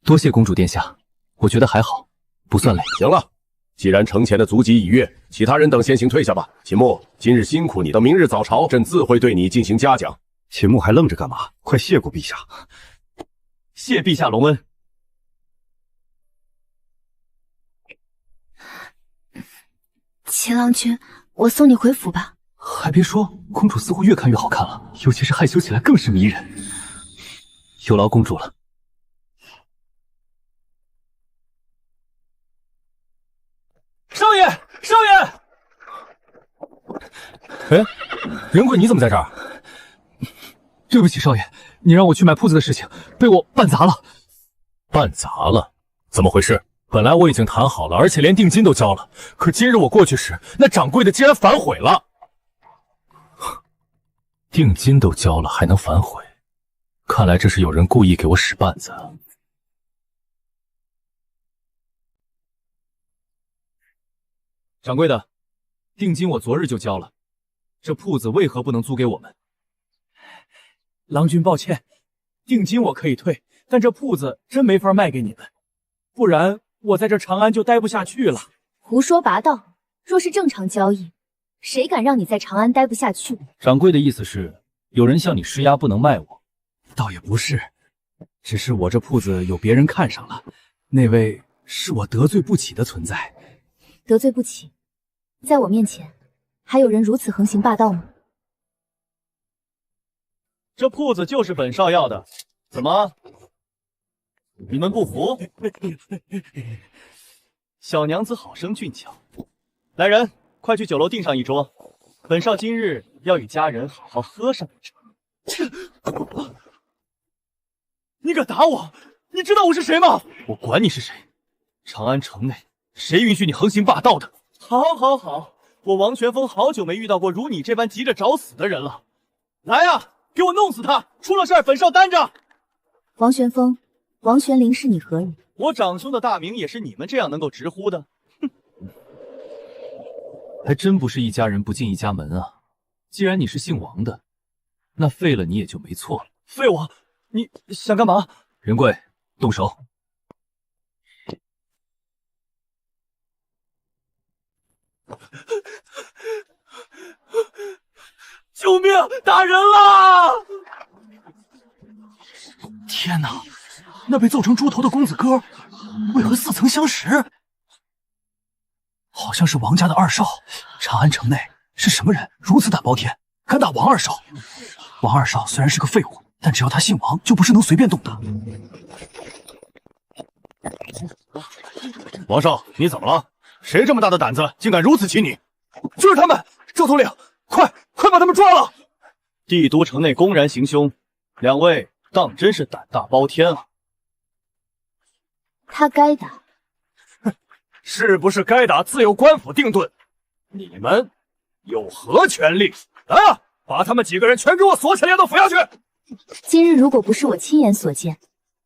多谢公主殿下，我觉得还好，不算累。行了，既然程前的足疾已愈，其他人等先行退下吧。秦牧，今日辛苦你了，明日早朝朕自会对你进行嘉奖。秦牧还愣着干嘛？快谢过陛下！谢陛下隆恩。秦郎君，我送你回府吧。还别说，公主似乎越看越好看了，尤其是害羞起来更是迷人。有劳公主了。少爷，少爷！哎，仁贵，你怎么在这儿？对不起，少爷，你让我去买铺子的事情被我办砸了。办砸了？怎么回事？本来我已经谈好了，而且连定金都交了，可今日我过去时，那掌柜的竟然反悔了。定金都交了，还能反悔？看来这是有人故意给我使绊子。掌柜的，定金我昨日就交了，这铺子为何不能租给我们？郎君抱歉，定金我可以退，但这铺子真没法卖给你们，不然我在这长安就待不下去了。胡说八道！若是正常交易，谁敢让你在长安待不下去？掌柜的意思是，有人向你施压，不能卖我？倒也不是，只是我这铺子有别人看上了，那位是我得罪不起的存在。得罪不起？在我面前，还有人如此横行霸道吗？这铺子就是本少要的，怎么？你们不服？小娘子好生俊俏，来人，快去酒楼订上一桌，本少今日要与家人好好喝上一场。你敢打我？你知道我是谁吗？我管你是谁，长安城内谁允许你横行霸道的？好，好，好，我王玄风好久没遇到过如你这般急着找死的人了。来呀，给我弄死他！出了事儿，本少担着。王玄风，王玄龄是你何人？我长兄的大名也是你们这样能够直呼的。哼，还真不是一家人不进一家门啊！既然你是姓王的，那废了你也就没错了。废我？你想干嘛？仁贵，动手！救命！打人了！天哪，那被揍成猪头的公子哥，为何似曾相识？好像是王家的二少。长安城内是什么人如此胆包天，敢打王二少？王二少虽然是个废物，但只要他姓王，就不是能随便动的。王少，你怎么了？谁这么大的胆子，竟敢如此欺你？就是他们！赵统领，快把他们抓了！帝都城内公然行凶，两位当真是胆大包天啊！他该打。是不是该打，自有官府定夺。你们有何权利？啊！把他们几个人全给我锁起来，押到府衙去！今日如果不是我亲眼所见，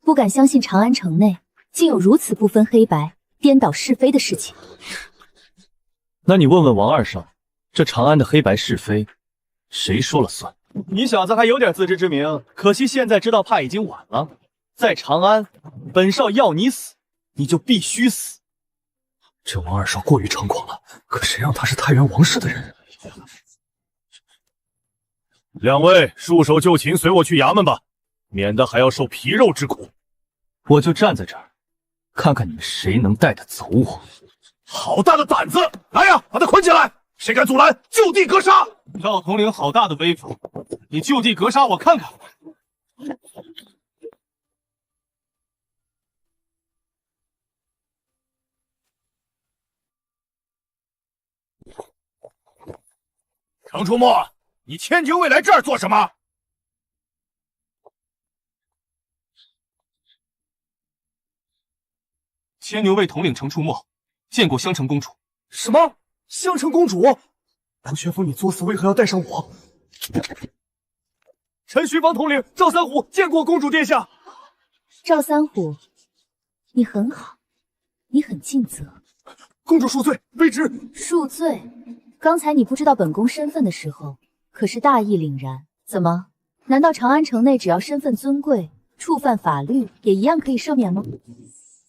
不敢相信长安城内竟有如此不分黑白、颠倒是非的事情。那你问问王二少，这长安的黑白是非，谁说了算？你小子还有点自知之明，可惜现在知道怕已经晚了。在长安，本少要你死，你就必须死。这王二少过于猖狂了，可谁让他是太原王氏的人？两位束手就擒，随我去衙门吧，免得还要受皮肉之苦。我就站在这儿，看看你们谁能带得走我。好大的胆子！来呀，把他捆起来！谁敢阻拦，就地格杀！赵统领好大的威风，你就地格杀我看看。程初墨，你千军卫来这儿做什么？牵牛卫统领程初墨见过襄城公主。什么？襄城公主？王玄风，你作死，为何要带上我？陈寻芳统领赵三虎见过公主殿下。赵三虎，你很好，你很尽责。公主恕罪，卑职恕罪。刚才你不知道本宫身份的时候，可是大义凛然。怎么？难道长安城内只要身份尊贵，触犯法律也一样可以赦免吗？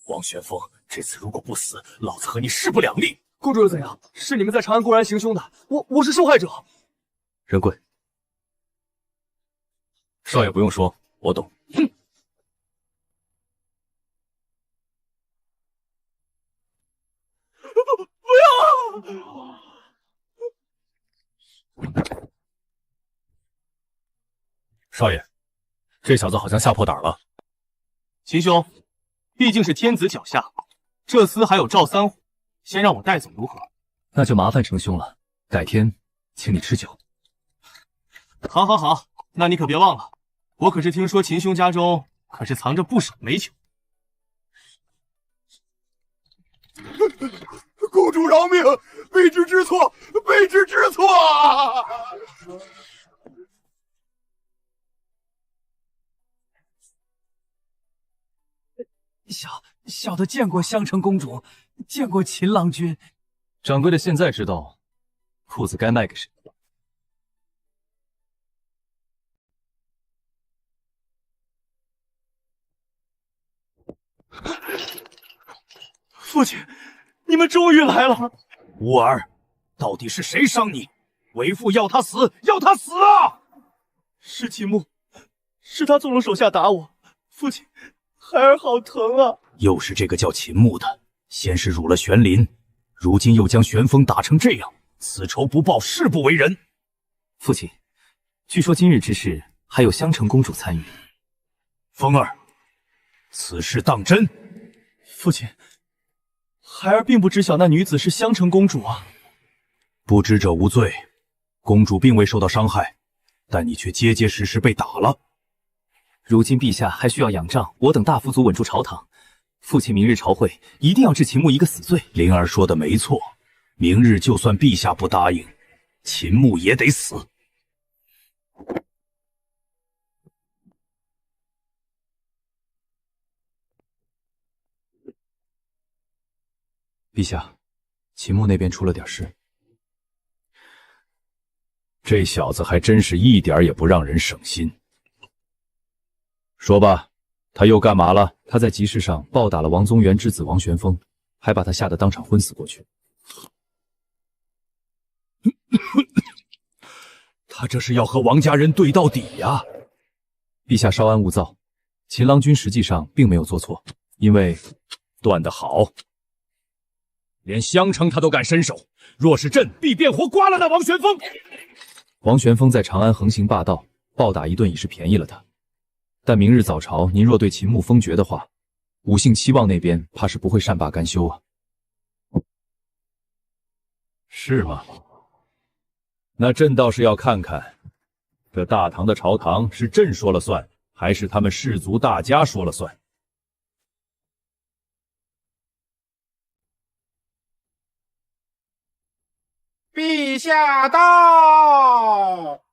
王玄风，这次如果不死，老子和你势不两立。公主又怎样？是你们在长安公然行凶的，我是受害者。仁贵，少爷不用说，我懂。哼！不要！少爷，这小子好像吓破胆了。秦兄，毕竟是天子脚下，这厮还有赵三虎，先让我带走如何？那就麻烦程兄了，改天请你吃酒。好，好，好，那你可别忘了，我可是听说秦兄家中可是藏着不少美酒。公主饶命，卑职知错，卑职知错。小的见过襄城公主，见过秦郎君。掌柜的现在知道裤子该卖给谁了。父亲，你们终于来了。乌儿，到底是谁伤你？为父要他死，要他死啊！是秦牧，是他纵容手下打我。父亲，孩儿好疼啊！又是这个叫秦牧的，先是辱了玄林，如今又将玄风打成这样，此仇不报，誓不为人。父亲，据说今日之事还有襄城公主参与。风儿，此事当真？父亲，孩儿并不知晓那女子是襄城公主啊。不知者无罪，公主并未受到伤害，但你却结结实实被打了。如今陛下还需要仰仗我等大夫族稳住朝堂。父亲明日朝会一定要治秦牧一个死罪。灵儿说的没错，明日就算陛下不答应，秦牧也得死。陛下，秦牧那边出了点事。这小子还真是一点也不让人省心。说吧，他又干嘛了？他在集市上暴打了王宗元之子王玄风，还把他吓得当场昏死过去。他这是要和王家人对到底呀！陛下稍安勿躁，秦郎君实际上并没有做错，因为断得好，连襄城他都敢伸手，若是朕，必变活刮了那王玄风。王玄风在长安横行霸道，暴打一顿已是便宜了他。但明日早朝，您若对秦牧封爵的话，武姓七望那边怕是不会善罢甘休啊。是吗？那朕倒是要看看，这大唐的朝堂是朕说了算，还是他们氏族大家说了算？陛下到！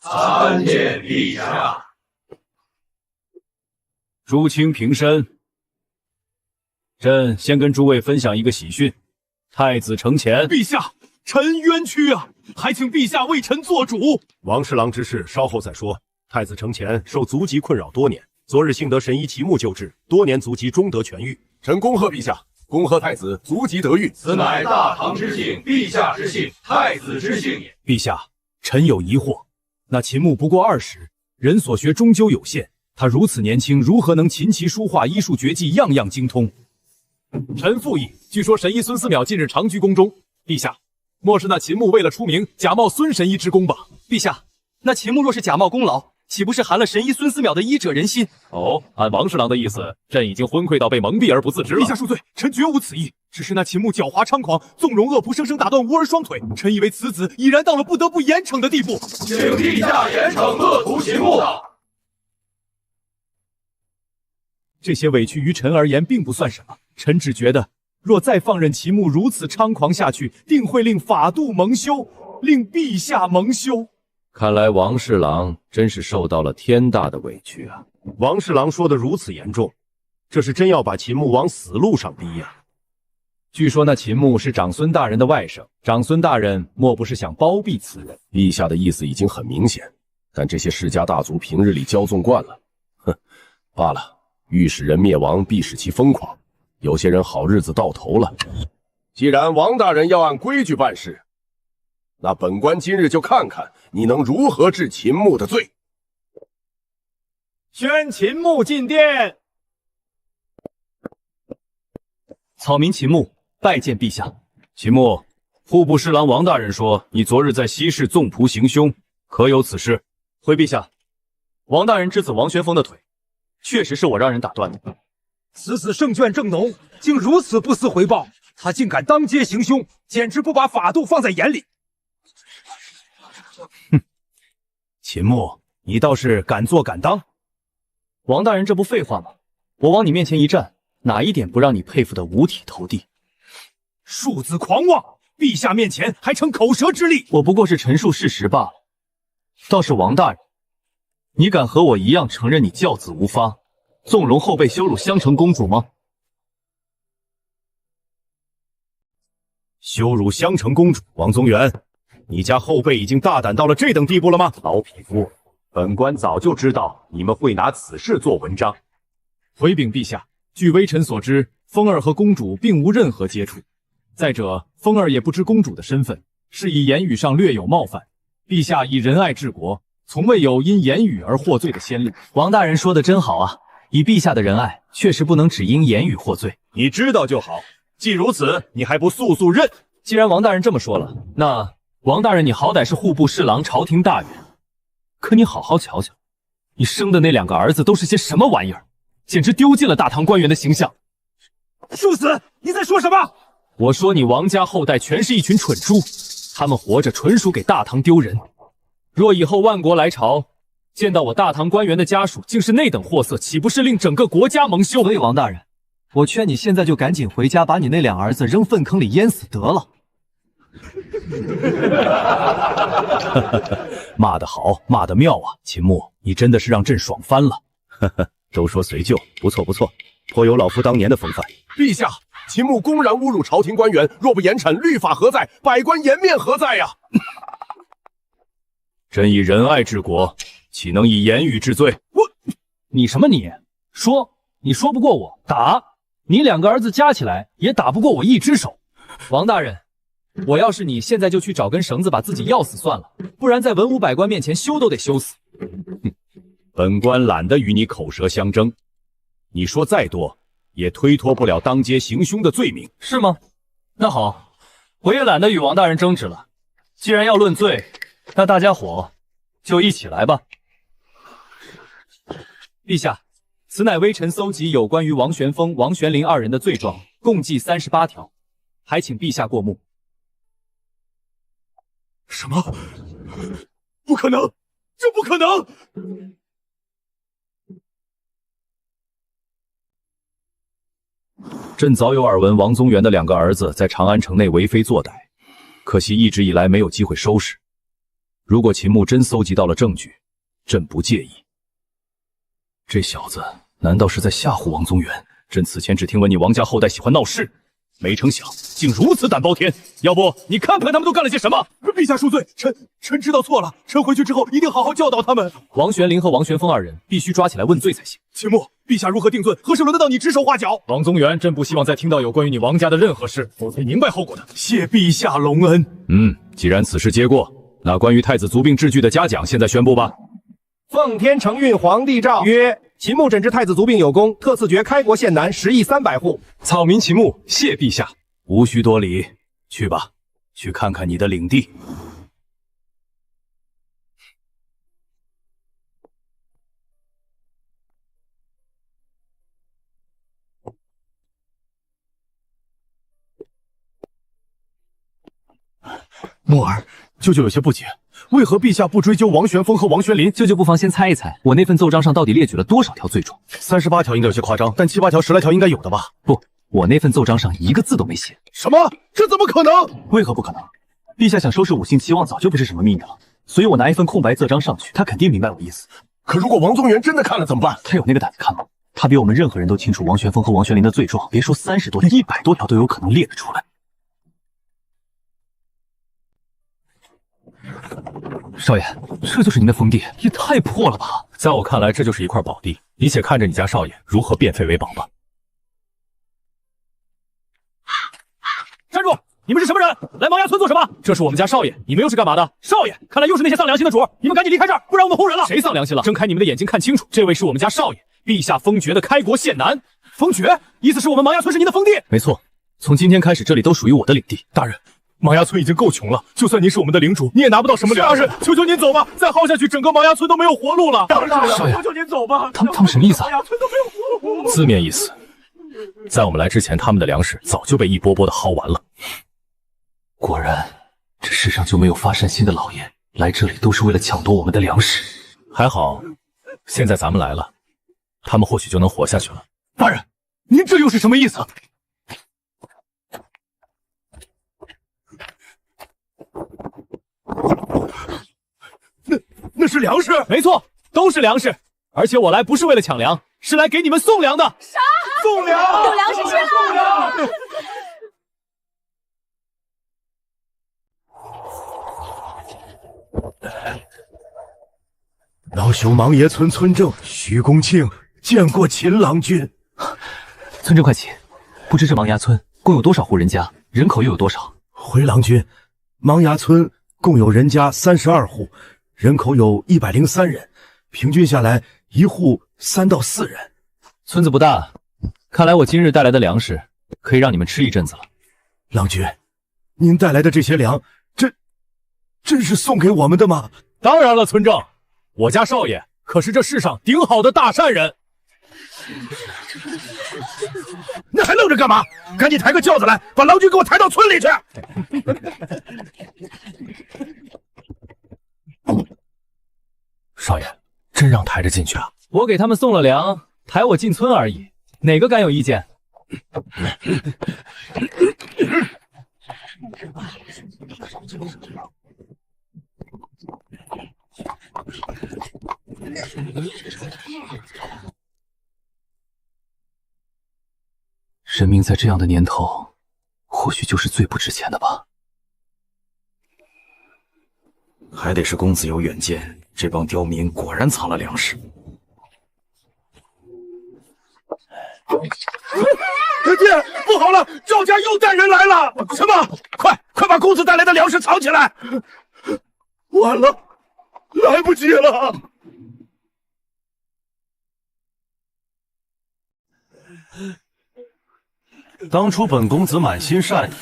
参见陛下。诸卿平身。朕先跟诸位分享一个喜讯，太子承前。陛下，臣冤屈啊，还请陛下为臣做主。王侍郎之事稍后再说。太子承前受足疾困扰多年，昨日幸得神医齐木救治，多年足疾终得痊愈。臣恭贺陛下，恭贺太子足疾得愈。此乃大唐之幸，陛下之幸，太子之幸也。陛下，臣有疑惑，那秦牧不过20，人所学终究有限。他如此年轻，如何能琴棋书画医术绝技样样精通？臣附议，据说神医孙思邈近日长居宫中，陛下，莫是那秦牧为了出名，假冒孙神医之功吧？陛下，那秦牧若是假冒功劳，岂不是寒了神医孙思邈的医者仁心？哦，按王侍郎的意思，朕已经昏聩到被蒙蔽而不自知了。陛下恕罪，臣绝无此意。只是那秦牧狡猾猖狂，纵容恶仆生生打断吾儿双腿，臣以为此子已然到了不得不严惩的地步。请陛下严惩恶徒秦牧。这些委屈于臣而言并不算什么，臣只觉得，若再放任秦牧如此猖狂下去，定会令法度蒙羞，令陛下蒙羞。看来王侍郎真是受到了天大的委屈啊！王侍郎说的如此严重，这是真要把秦牧往死路上逼呀！据说那秦牧是长孙大人的外甥，长孙大人莫不是想包庇此人？陛下的意思已经很明显，但这些世家大族平日里骄纵惯了，哼，罢了。欲使人灭亡，必使其疯狂。有些人好日子到头了。既然王大人要按规矩办事，那本官今日就看看你能如何治秦牧的罪。宣秦牧进殿。草民秦牧拜见陛下。秦牧，户部侍郎王大人说你昨日在西市纵仆行凶，可有此事？回陛下，王大人之子王玄风的腿，确实是我让人打断的。此子胜券正浓，竟如此不思回报，他竟敢当街行凶，简直不把法度放在眼里。哼，秦牧，你倒是敢做敢当。王大人，这不废话吗？我往你面前一站，哪一点不让你佩服得五体投地？庶子狂妄，陛下面前还逞口舌之力。我不过是陈述事实罢了。倒是王大人，你敢和我一样承认你教子无方，纵容后辈羞辱襄城公主吗？羞辱襄城公主，王宗元，你家后辈已经大胆到了这等地步了吗？老匹夫，本官早就知道你们会拿此事做文章。回禀陛下，据微臣所知，风儿和公主并无任何接触。再者，风儿也不知公主的身份，是以言语上略有冒犯。陛下以仁爱治国，从未有因言语而获罪的先例。王大人说的真好啊！以陛下的仁爱，确实不能只因言语获罪。你知道就好。既如此，你还不速速认？既然王大人这么说了，那王大人你好歹是户部侍郎、朝廷大员，可你好好瞧瞧，你生的那2个儿子都是些什么玩意儿，简直丢尽了大唐官员的形象。庶子，你在说什么？我说你王家后代全是一群蠢猪，他们活着纯属给大唐丢人。若以后万国来朝，见到我大唐官员的家属竟是那等货色，岂不是令整个国家蒙羞？所以王大人，我劝你现在就赶紧回家，把你那2儿子扔粪坑里淹死得了。骂得好，骂得妙啊！秦牧，你真的是让朕爽翻了。都说随旧，不错不错，颇有老夫当年的风范。陛下，秦牧公然侮辱朝廷官员，若不严惩，律法何在？百官颜面何在呀？朕以仁爱治国，岂能以言语治罪？你什么你？说你说不过我，打你2个儿子加起来也打不过我1只手。王大人，我要是你，现在就去找根绳子把自己药死算了，不然在文武百官面前羞都得羞死。本官懒得与你口舌相争，你说再多也推脱不了当街行凶的罪名，是吗？那好，我也懒得与王大人争执了。既然要论罪，那大家伙就一起来吧。陛下，此乃微臣搜集有关于王玄风、王玄龄2人的罪状，共计38条，还请陛下过目。什么？不可能！这不可能！朕早有耳闻王宗元的2个儿子在长安城内为非作歹，可惜一直以来没有机会收拾。如果秦牧真搜集到了证据，朕不介意。这小子难道是在吓唬王宗元？朕此前只听闻你王家后代喜欢闹事，没成想竟如此胆包天。要不你看看他们都干了些什么？陛下恕罪，臣知道错了，臣回去之后一定好好教导他们。王玄龄和王玄风2人必须抓起来问罪才行。秦牧，陛下如何定罪？何时轮得到你指手画脚？王宗元，朕不希望再听到有关于你王家的任何事，否则明白后果的。谢陛下隆恩。既然此事皆过，那关于太子卒病治具的嘉奖，现在宣布吧。奉天承运皇帝诏曰：秦牧诊治太子族病有功，特赐爵开国县男10亿300户。草民秦牧谢陛下。无需多礼，去吧，去看看你的领地。木儿，舅舅有些不解，为何陛下不追究王玄风和王玄林？舅舅不妨先猜一猜，我那份奏章上到底列举了多少条罪状？38条应该有些夸张，但7、8条、10来条应该有的吧？不，我那份奏章上一个字都没写。什么？这怎么可能？为何不可能？陛下想收拾5姓齐王早就不是什么秘密了，所以我拿一份空白奏章上去，他肯定明白我意思。可如果王宗元真的看了怎么办？他有那个胆子看吗？他比我们任何人都清楚王玄风和王玄林的罪状，别说30多条，100多条都有可能列得出来。少爷，这就是您的封地，也太破了吧！在我看来，这就是一块宝地，你且看着你家少爷如何变废为宝吧。站住！你们是什么人？来毛崖村做什么？这是我们家少爷，你们又是干嘛的？少爷，看来又是那些丧良心的主儿，你们赶紧离开这儿，不然我们轰人了。谁丧良心了？睁开你们的眼睛看清楚，这位是我们家少爷，陛下封爵的开国县男。封爵，意思是我们毛崖村是您的封地？没错，从今天开始，这里都属于我的领地。大人。毛崖村已经够穷了，就算您是我们的领主，你也拿不到什么粮食。求求您走吧，再耗下去，整个毛崖村都没有活路了。少爷，求求您走吧。他们什么意思啊？毛崖村都没有活路。字面意思，在我们来之前，他们的粮食早就被一波波的薅完了。果然，这世上就没有发善心的老爷，来这里都是为了抢夺我们的粮食。还好，现在咱们来了，他们或许就能活下去了。大人，您这又是什么意思？那是粮食？没错，都是粮食。而且我来不是为了抢粮，是来给你们送粮的。啥？送粮？有粮食吃了？送粮！老朽芒爷村村正徐公庆见过秦郎君。村正快起，不知这芒崖村共有多少户人家，人口又有多少？回郎君，芒崖村共有人家32户，人口有103人，平均下来一户3到4人。村子不大，看来我今日带来的粮食可以让你们吃一阵子了。郎君，您带来的这些粮，真是送给我们的吗？当然了，村正，我家少爷可是这世上顶好的大善人。那还愣着干嘛？赶紧抬个轿子来，把郎君给我抬到村里去。少爷，真让抬着进去啊？我给他们送了粮，抬我进村而已，哪个敢有意见？人命在这样的年头，或许就是最不值钱的吧。还得是公子有远见，这帮刁民果然藏了粮食。爹，不好了，赵家又带人来了！什么？快把公子带来的粮食藏起来！完了，来不及了。当初本公子满心善意，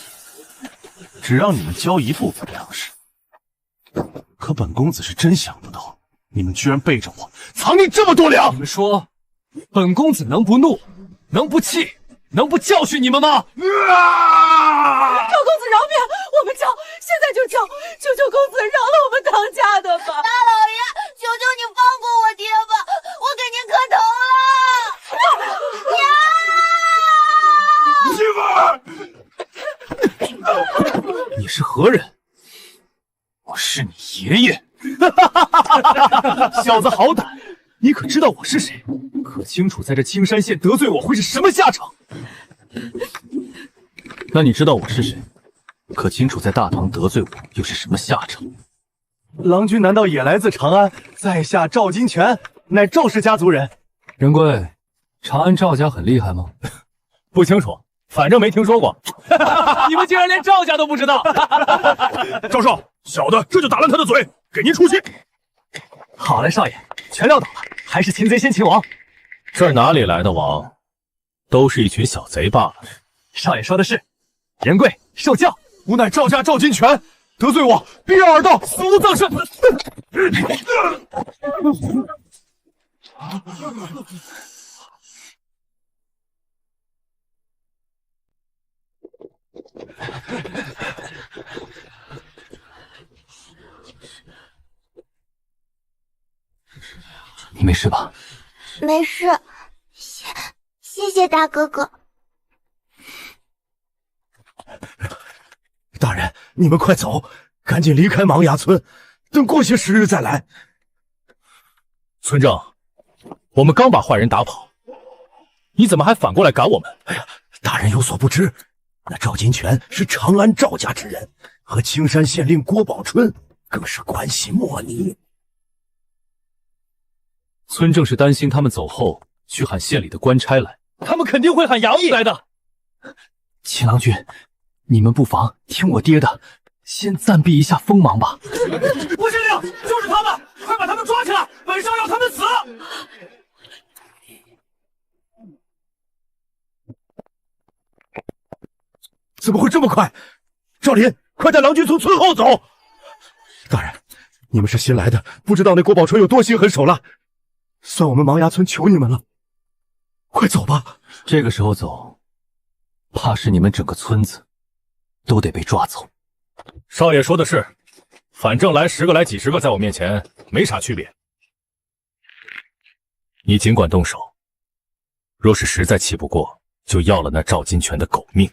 只让你们交一部分粮食，可本公子是真想不到，你们居然背着我藏匿这么多粮。你们说，本公子能不怒，能不气，能不教训你们吗？赵公子饶命！我们叫，现在就叫！求求公子饶了我们唐家的吧！大老爷，求求你放过我爹吧，我给您磕头了！媳妇儿，你是何人？我是你爷爷。小子好胆，你可知道我是谁？可清楚在这青山县得罪我会是什么下场？那你知道我是谁？可清楚在大唐得罪我又是什么下场？郎君难道也来自长安？在下赵金泉，乃赵氏家族人。仁贵，长安赵家很厉害吗？不清楚，反正没听说过。你们竟然连赵家都不知道！赵少，小的这就打烂他的嘴，给您出气。好嘞，少爷，全撂倒了，还是擒贼先擒王。这儿哪里来的王？都是一群小贼罢了。少爷说的是，仁贵受教。吾乃赵家赵金泉，得罪我，必要尔道死无葬身。你没事吧？没事，谢谢大哥哥。大人，你们快走，赶紧离开芒崖村，等过些时日再来。村正，我们刚把坏人打跑，你怎么还反过来赶我们？哎呀，大人有所不知，那赵金泉是长安赵家之人，和青山县令郭宝春更是关系莫逆。村正是担心他们走后去喊县里的官差来，他们肯定会喊衙役来的。秦郎君，你们不妨听我爹的，先暂避一下锋芒吧。郭县令，就是他们，快把他们抓起来，本少要他们死。怎么会这么快？赵林，快带郎君从村后走。大人，你们是新来的，不知道那郭宝春有多心狠手辣，算我们芒崖村求你们了，快走吧。这个时候走，怕是你们整个村子都得被抓走。少爷说的是，反正来10个来几10个，在我面前没啥区别。你尽管动手，若是实在气不过，就要了那赵金泉的狗命。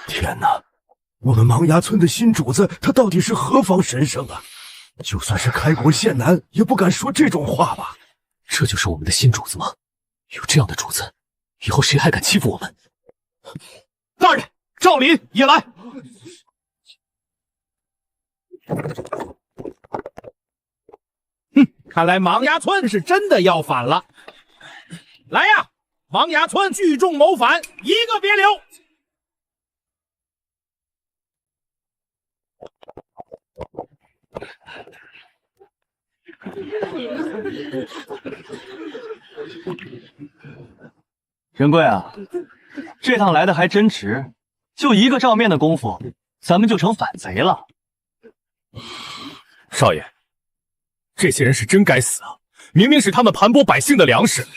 天哪，我们芒崖村的新主子，他到底是何方神圣啊？就算是开国县男，也不敢说这种话吧？这就是我们的新主子吗？有这样的主子，以后谁还敢欺负我们？大人，赵林也来。看来芒崖村是真的要反了。来呀，芒崖村聚众谋反，一个别留。仁贵啊，这趟来的还真值，就一个照面的功夫，咱们就成反贼了。少爷，这些人是真该死啊！明明是他们盘剥百姓的粮食，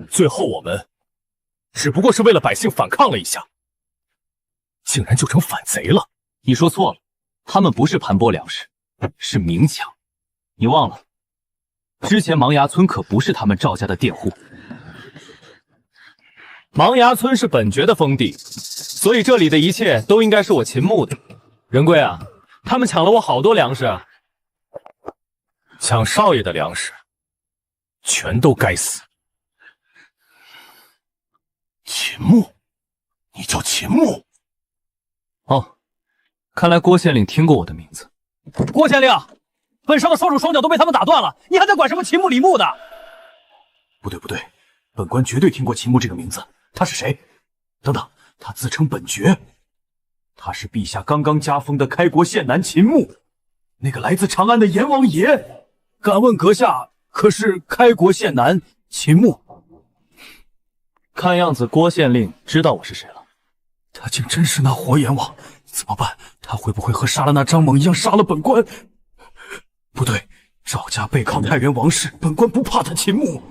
最后我们只不过是为了百姓反抗了一下，竟然就成反贼了。你说错了，他们不是盘剥粮食，是明抢。你忘了，之前芒崖村可不是他们赵家的佃户。芒崖村是本爵的封地，所以这里的一切都应该是我秦牧的。仁贵啊，他们抢了我好多粮食啊！抢少爷的粮食，全都该死。秦牧，你叫秦牧？哦，看来郭县令听过我的名字。郭县令，本少的双手双脚都被他们打断了，你还在管什么秦牧李牧的？不对不对，本官绝对听过秦牧这个名字。他是谁？等等，他自称本爵，他是陛下刚刚加封的开国县男秦牧，那个来自长安的阎王爷。敢问阁下，可是开国县男秦牧？看样子郭县令知道我是谁了。他竟真是那活阎王，怎么办？他会不会和杀了那张猛一样杀了本官？不对，赵家背靠太原王室，本官不怕他秦牧。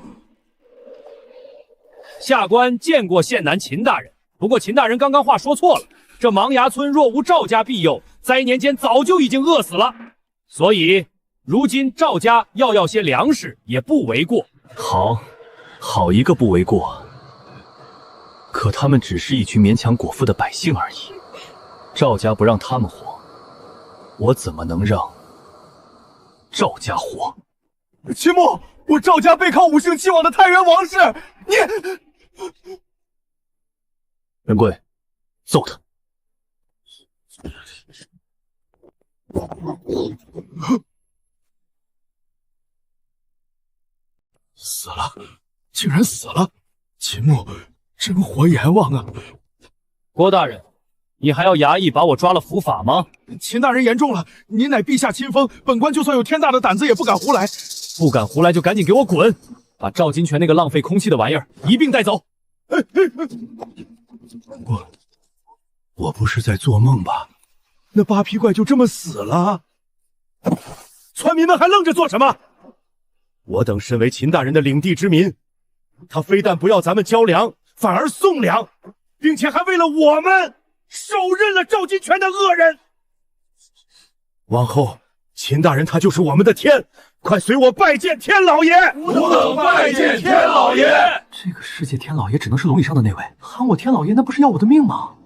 下官见过县男秦大人，不过秦大人刚刚话说错了，这芒崖村若无赵家庇佑，灾年间早就已经饿死了，所以如今赵家要些粮食也不为过。好一个不为过！可他们只是一群勉强果腹的百姓而已，赵家不让他们活，我怎么能让赵家活？秦牧，我赵家背靠5姓7王的太原王氏，你……仁贵，揍他！死了，竟然死了！秦牧真活阎王啊！郭大人，你还要衙役把我抓了伏法吗？秦大人言重了，您乃陛下亲封，本官就算有天大的胆子也不敢胡来。不敢胡来就赶紧给我滚！把赵金泉那个浪费空气的玩意儿一并带走。我不是在做梦吧？那八皮怪就这么死了？村民们还愣着做什么？我等身为秦大人的领地之民，他非但不要咱们交粮，反而送粮，并且还为了我们手刃了赵金泉的恶人。往后，秦大人他就是我们的天，快随我拜见天老爷！吾等拜见天老爷。这个世界天老爷只能是龙椅上的那位，喊我天老爷那不是要我的命吗？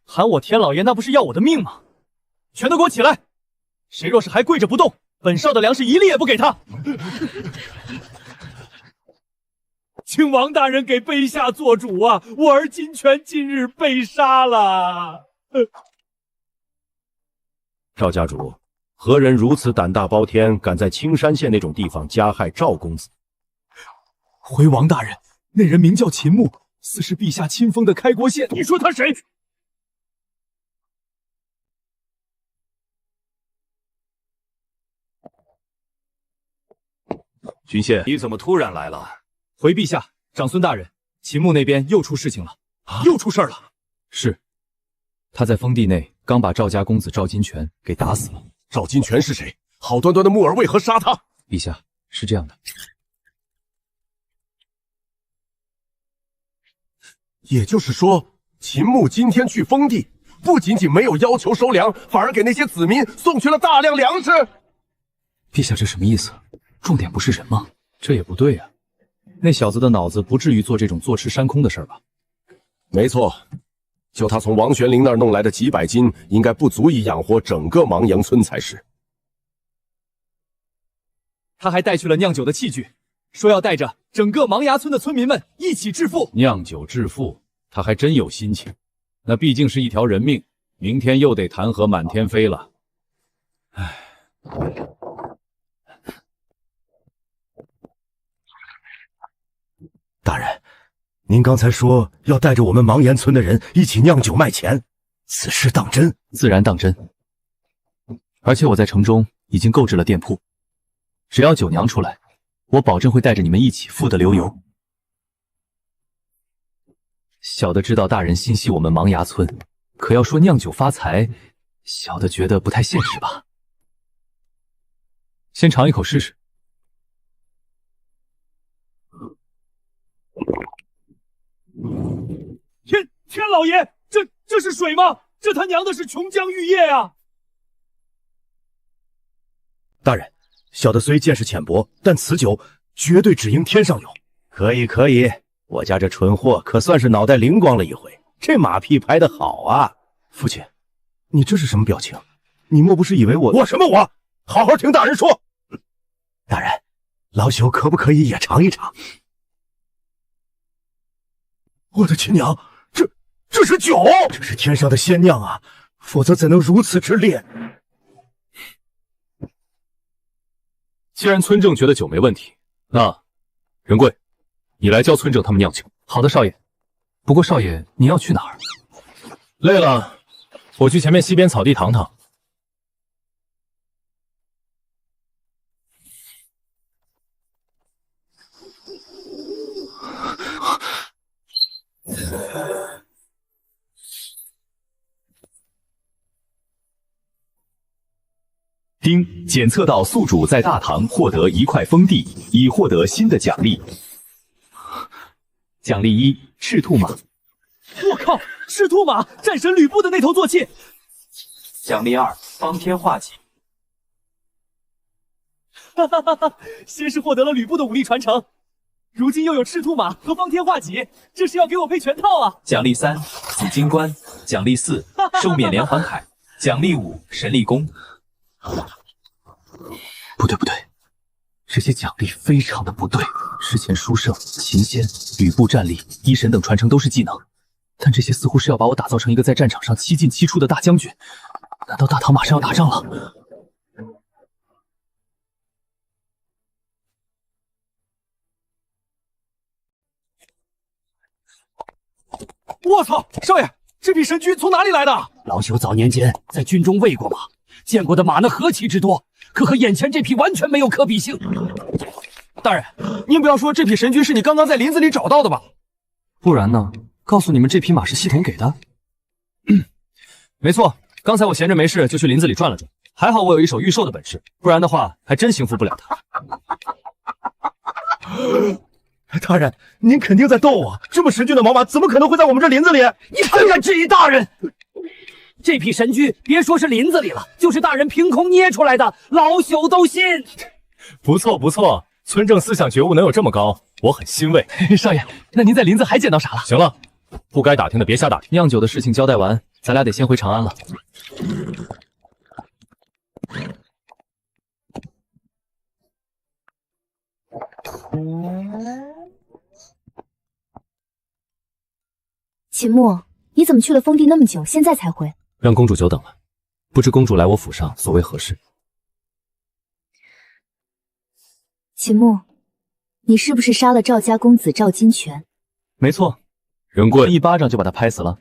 喊我天老爷那不是要我的命吗？全都给我起来！谁若是还跪着不动，本少的粮食一粒也不给他。请王大人给卑下做主啊！我儿金泉近日被杀了。赵家主，何人如此胆大包天，敢在青山县那种地方加害赵公子？回王大人，那人名叫秦牧，似是陛下亲封的开国县。你说他谁？君献，你怎么突然来了？回陛下，长孙大人，秦牧那边又出事情了。又出事了？是，他在封地内刚把赵家公子赵金泉给打死了。赵金泉是谁？好端端的木耳为何杀他？陛下，是这样的。也就是说，秦牧今天去封地，不仅仅没有要求收粮，反而给那些子民送去了大量粮食。陛下，这什么意思？重点不是人吗？这也不对啊，那小子的脑子不至于做这种坐吃山空的事儿吧？没错，就他从王玄龄那儿弄来的几百斤，应该不足以养活整个芒阳村才是。他还带去了酿酒的器具，说要带着整个芒崖村的村民们一起致富。酿酒致富，他还真有心情。那毕竟是一条人命，明天又得弹劾满天飞了。唉。大人，您刚才说要带着我们芒岩村的人一起酿酒卖钱，此事当真？自然当真。而且我在城中已经购置了店铺，只要酒酿出来，我保证会带着你们一起富得流油。小的知道大人心系我们芒崖村，可要说酿酒发财，小的觉得不太现实吧。先尝一口试试。天老爷，这是水吗？这他娘的是琼浆玉液啊！大人，小的虽见识浅薄，但此酒绝对只应天上有。可以可以，我家这蠢货可算是脑袋灵光了一回，这马屁拍得好啊！父亲，你这是什么表情？你莫不是以为我什么我？好好听大人说。大人，老朽可不可以也尝一尝？我的亲娘，这是酒，这是天上的仙酿啊，否则怎能如此之烈？既然村正觉得酒没问题，那仁贵，你来教村正他们酿酒。好的，少爷。不过少爷，您要去哪儿？累了，我去前面西边草地躺躺。丁检测到宿主在大唐获得1块封地，已获得新的奖励。奖励1：赤兔马。我靠，赤兔马，战神吕布的那头坐骑。奖励2：方天画戟。哈哈哈哈！先是获得了吕布的武力传承，如今又有赤兔马和方天画戟，这是要给我配全套啊！奖励3：紫金冠。奖励4：寿冕连环铠。奖励5：神力弓。不对，这些奖励非常的不对。之前书圣、秦仙、吕布战力、医神等传承都是技能，但这些似乎是要把我打造成一个在战场上7进7出的大将军。难道大唐马上要打仗了？我操，少爷，这匹神驹从哪里来的？老朽早年间在军中喂过马，见过的马呢何其之多，可和眼前这匹完全没有可比性。大人，您不要说这匹神驹是你刚刚在林子里找到的吧？不然呢？告诉你们，这匹马是系统给的。没错，刚才我闲着没事就去林子里转了转，还好我有一手御兽的本事，不然的话还真驯服不了他。大人，您肯定在逗我！这么神骏的毛马，怎么可能会在我们这林子里？你胆敢质疑大人？这匹神驹，别说是林子里了，就是大人凭空捏出来的，老朽都信。不错不错，村正思想觉悟能有这么高，我很欣慰。少爷，那您在林子还捡到啥了？行了，不该打听的别瞎打听。酿酒的事情交代完，咱俩得先回长安了。秦牧，你怎么去了封地那么久，现在才回？让公主久等了，不知公主来我府上所为何事？秦牧，你是不是杀了赵家公子赵金泉？没错，人棍一巴掌就把他拍死了。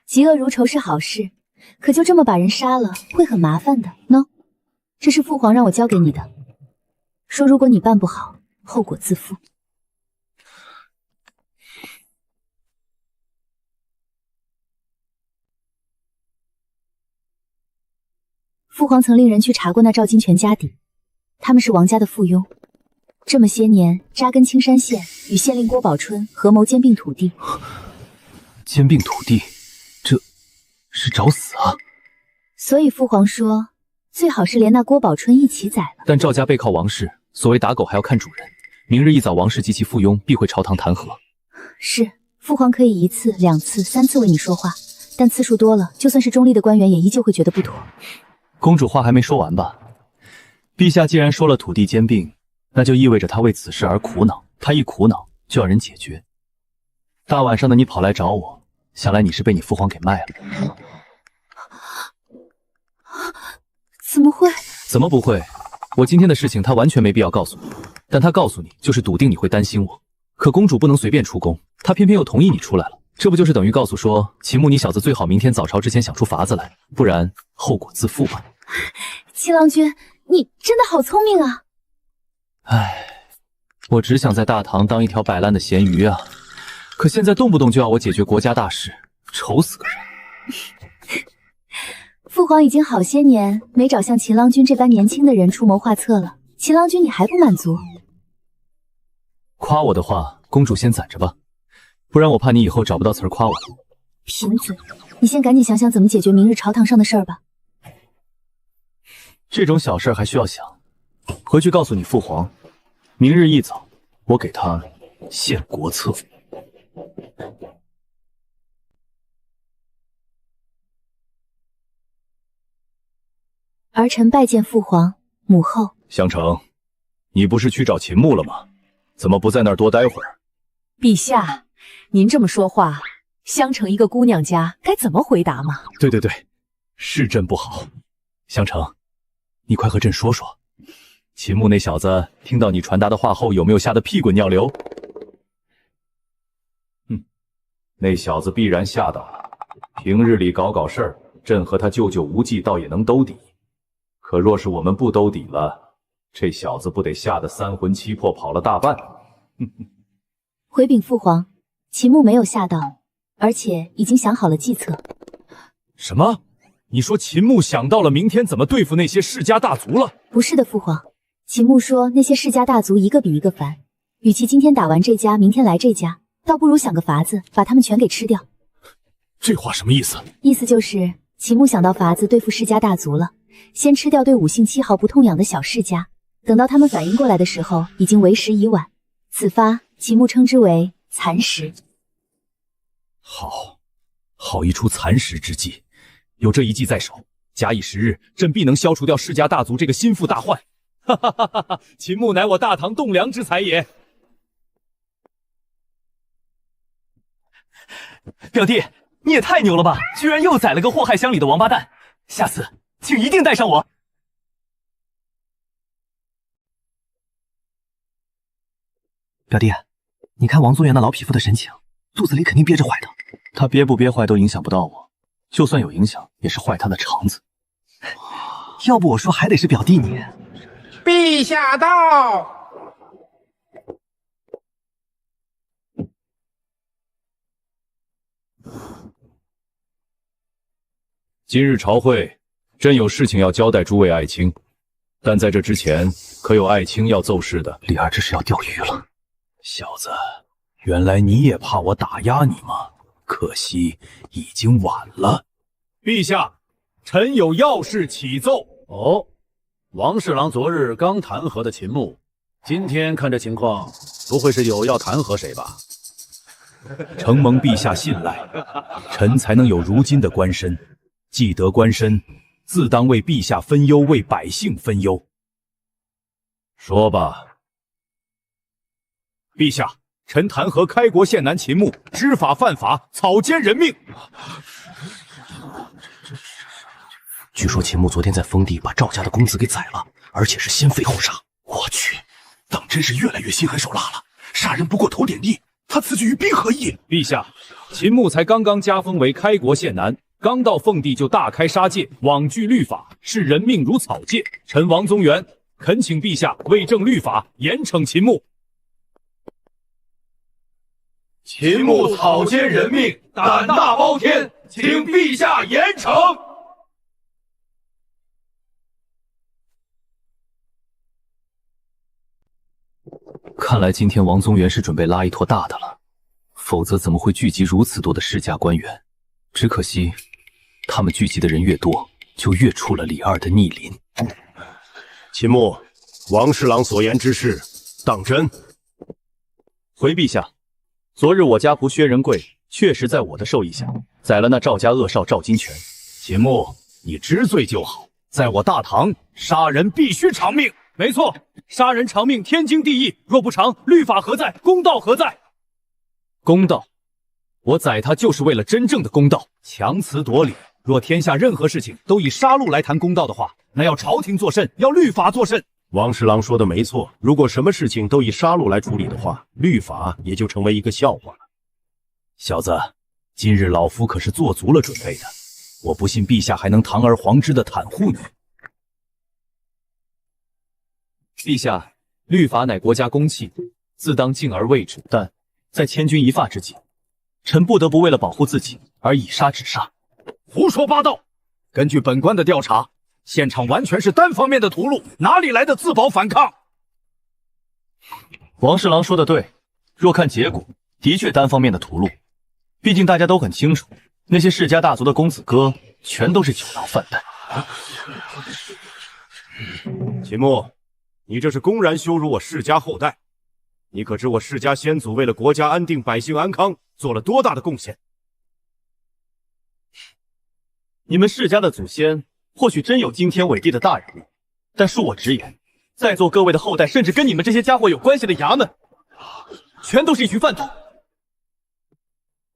嫉恶如仇是好事，可就这么把人杀了，会很麻烦的。喏，这是父皇让我交给你的，说如果你办不好，后果自负。父皇曾令人去查过那赵金泉家底，他们是王家的附庸，这么些年扎根青山县，与县令郭宝春合谋兼并土地。兼并土地，这是找死啊！所以父皇说，最好是连那郭宝春一起宰了。但赵家背靠王氏，所谓打狗还要看主人。明日一早，王氏及其附庸必会朝堂弹劾。是，父皇可以1次、2次、3次为你说话，但次数多了，就算是中立的官员也依旧会觉得不妥。公主话还没说完吧？陛下既然说了土地兼并，那就意味着他为此事而苦恼。他一苦恼，就要人解决。大晚上的你跑来找我，想来你是被你父皇给卖了。怎么会？怎么不会？我今天的事情他完全没必要告诉你，但他告诉你就是笃定你会担心我。可公主不能随便出宫，她偏偏又同意你出来了，这不就是等于告诉说，秦牧你小子最好明天早朝之前想出法子来，不然后果自负吧。七郎君，你真的好聪明啊！唉，我只想在大唐当一条摆烂的咸鱼啊，可现在动不动就要我解决国家大事，愁死个人。父皇已经好些年没找像秦郎君这般年轻的人出谋划策了，秦郎君你还不满足？夸我的话，公主先攒着吧，不然我怕你以后找不到词儿夸我了。贫嘴，你先赶紧想想怎么解决明日朝堂上的事儿吧。这种小事还需要想？回去告诉你父皇，明日一早，我给他献国策。儿臣拜见父皇母后。襄城，你不是去找秦牧了吗？怎么不在那儿多待会儿？陛下，您这么说话，襄城一个姑娘家该怎么回答嘛？对，是朕不好。襄城，你快和朕说说，秦牧那小子听到你传达的话后，有没有吓得屁滚尿流？那小子必然吓到了。平日里搞事儿，朕和他舅舅无忌倒也能兜底。可若是我们不兜底了，这小子不得吓得三魂七魄跑了大半？回禀父皇，秦牧没有吓到，而且已经想好了计策。什么？你说秦牧想到了明天怎么对付那些世家大族了？不是的，父皇，秦牧说那些世家大族一个比一个烦，与其今天打完这家，明天来这家，倒不如想个法子把他们全给吃掉。这话什么意思？意思就是秦牧想到法子对付世家大族了，先吃掉对5姓7毫不痛痒的小世家，等到他们反应过来的时候，已经为时已晚。此发秦牧称之为蚕食。好一出蚕食之计。有这一计在手，假以时日，朕必能消除掉世家大族这个心腹大患。哈哈哈哈！秦牧乃我大唐栋梁之才也。表弟，你也太牛了吧！居然又宰了个祸害乡里的王八蛋，下次请一定带上我。表弟，你看王宗元那老匹夫的神情，肚子里肯定憋着坏的。他憋不憋坏都影响不到我，就算有影响，也是坏他的肠子。要不我说还得是表弟你。陛下到。今日朝会，朕有事情要交代诸位爱卿，但在这之前，可有爱卿要奏事的？李二这是要钓鱼了。小子，原来你也怕我打压你吗？可惜已经晚了。陛下，臣有要事启奏。哦，王侍郎昨日刚弹劾的秦牧，今天看这情况，不会是有要弹劾谁吧？承蒙陛下信赖，臣才能有如今的官身。既得官身，自当为陛下分忧，为百姓分忧。说吧。陛下，臣弹劾开国县男秦牧，知法犯法，草菅人命。据说秦牧昨天在封地把赵家的公子给宰了，而且是先废后杀。我去，当真是越来越心狠手辣了。杀人不过头点地，他此举与兵何异？陛下，秦牧才刚刚加封为开国县男。刚到奉地就大开杀戒，罔惧律法，视人命如草芥。臣王宗元恳请陛下为正律法，严惩秦牧。秦牧草菅人命，胆大包天，请陛下严惩。看来今天王宗元是准备拉一坨大的了，否则怎么会聚集如此多的世家官员？只可惜。他们聚集的人越多，就越出了李二的逆鳞。秦牧，王侍郎所言之事，当真？回陛下，昨日我家仆薛仁贵确实在我的授意下宰了那赵家恶少赵金泉。秦牧，你知罪就好，在我大唐，杀人必须偿命。没错，杀人偿命，天经地义。若不偿，律法何在？公道何在？公道，我宰他就是为了真正的公道。强词夺理。若天下任何事情都以杀戮来谈公道的话，那要朝廷作甚，要律法作甚。王侍郎说的没错，如果什么事情都以杀戮来处理的话，律法也就成为一个笑话了。小子，今日老夫可是做足了准备的，我不信陛下还能堂而皇之的袒护你。陛下，律法乃国家公器，自当敬而畏之。但在千钧一发之际，臣不得不为了保护自己而以杀止杀。胡说八道！根据本官的调查，现场完全是单方面的屠戮，哪里来的自保反抗？王侍郎说的对，若看结果，的确单方面的屠戮。毕竟大家都很清楚，那些世家大族的公子哥全都是酒囊饭袋。秦牧，你这是公然羞辱我世家后代！你可知我世家先祖为了国家安定、百姓安康，做了多大的贡献？你们世家的祖先或许真有惊天伟地的大人物，但恕我直言，在座各位的后代，甚至跟你们这些家伙有关系的衙门，全都是一群饭桶。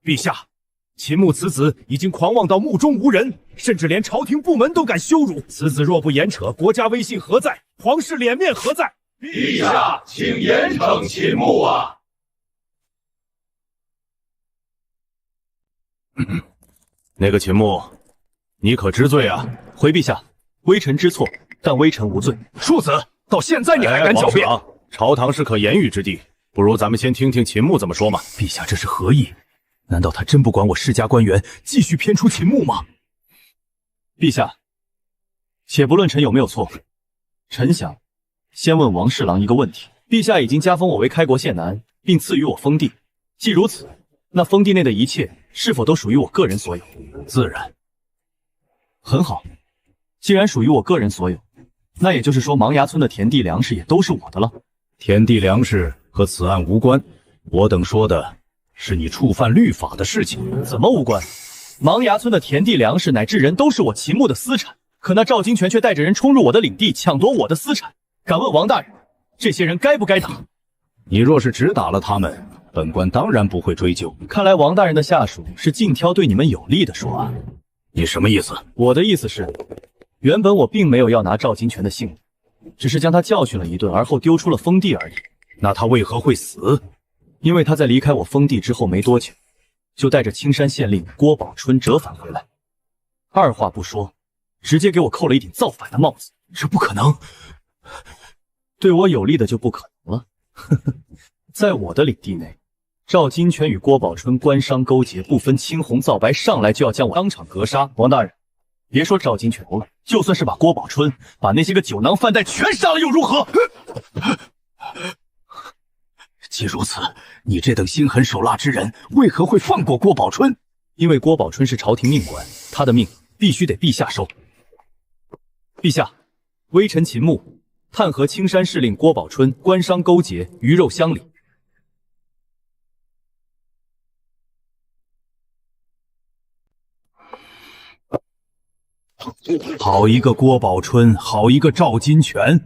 陛下，秦牧此子已经狂妄到目中无人，甚至连朝廷部门都敢羞辱。此子若不严惩，国家威信何在？皇室脸面何在？陛下，请严惩秦牧啊！那个秦牧，你可知罪啊？回陛下，微臣知错，但微臣无罪。庶子，到现在你还敢狡辩？朝堂是可言语之地，不如咱们先听听秦牧怎么说嘛。陛下这是何意？难道他真不管我世家官员继续偏出秦牧吗？陛下，且不论臣有没有错，臣想先问王侍郎一个问题：陛下已经加封我为开国县男，并赐予我封地，既如此，那封地内的一切是否都属于我个人所有？自然。很好，既然属于我个人所有，那也就是说，芒崖村的田地粮食也都是我的了。田地粮食和此案无关，我等说的是你触犯律法的事情。怎么无关？芒崖村的田地粮食乃至人都是我秦牧的私产，可那赵金泉却带着人冲入我的领地，抢夺我的私产。敢问王大人，这些人该不该打？你若是只打了他们，本官当然不会追究。看来王大人的下属是尽挑对你们有利的说啊。你什么意思？我的意思是，原本我并没有要拿赵金泉的性命，只是将他教训了一顿，而后丢出了封地而已。那他为何会死？因为他在离开我封地之后没多久，就带着青山县令郭宝春折返回来。二话不说，直接给我扣了一顶造反的帽子。这不可能，对我有利的就不可能了。呵呵，在我的领地内，赵金泉与郭宝春官商勾结，不分青红皂白，上来就要将我当场格杀。王大人，别说赵金泉了，就算是把郭宝春、把那些个酒囊饭袋全杀了又如何？既如此，你这等心狠手辣之人，为何会放过郭宝春？因为郭宝春是朝廷命官，他的命必须得陛下收。陛下，微臣秦牧探核青山市令郭宝春官商勾结，鱼肉乡里。好一个郭宝春，好一个赵金泉，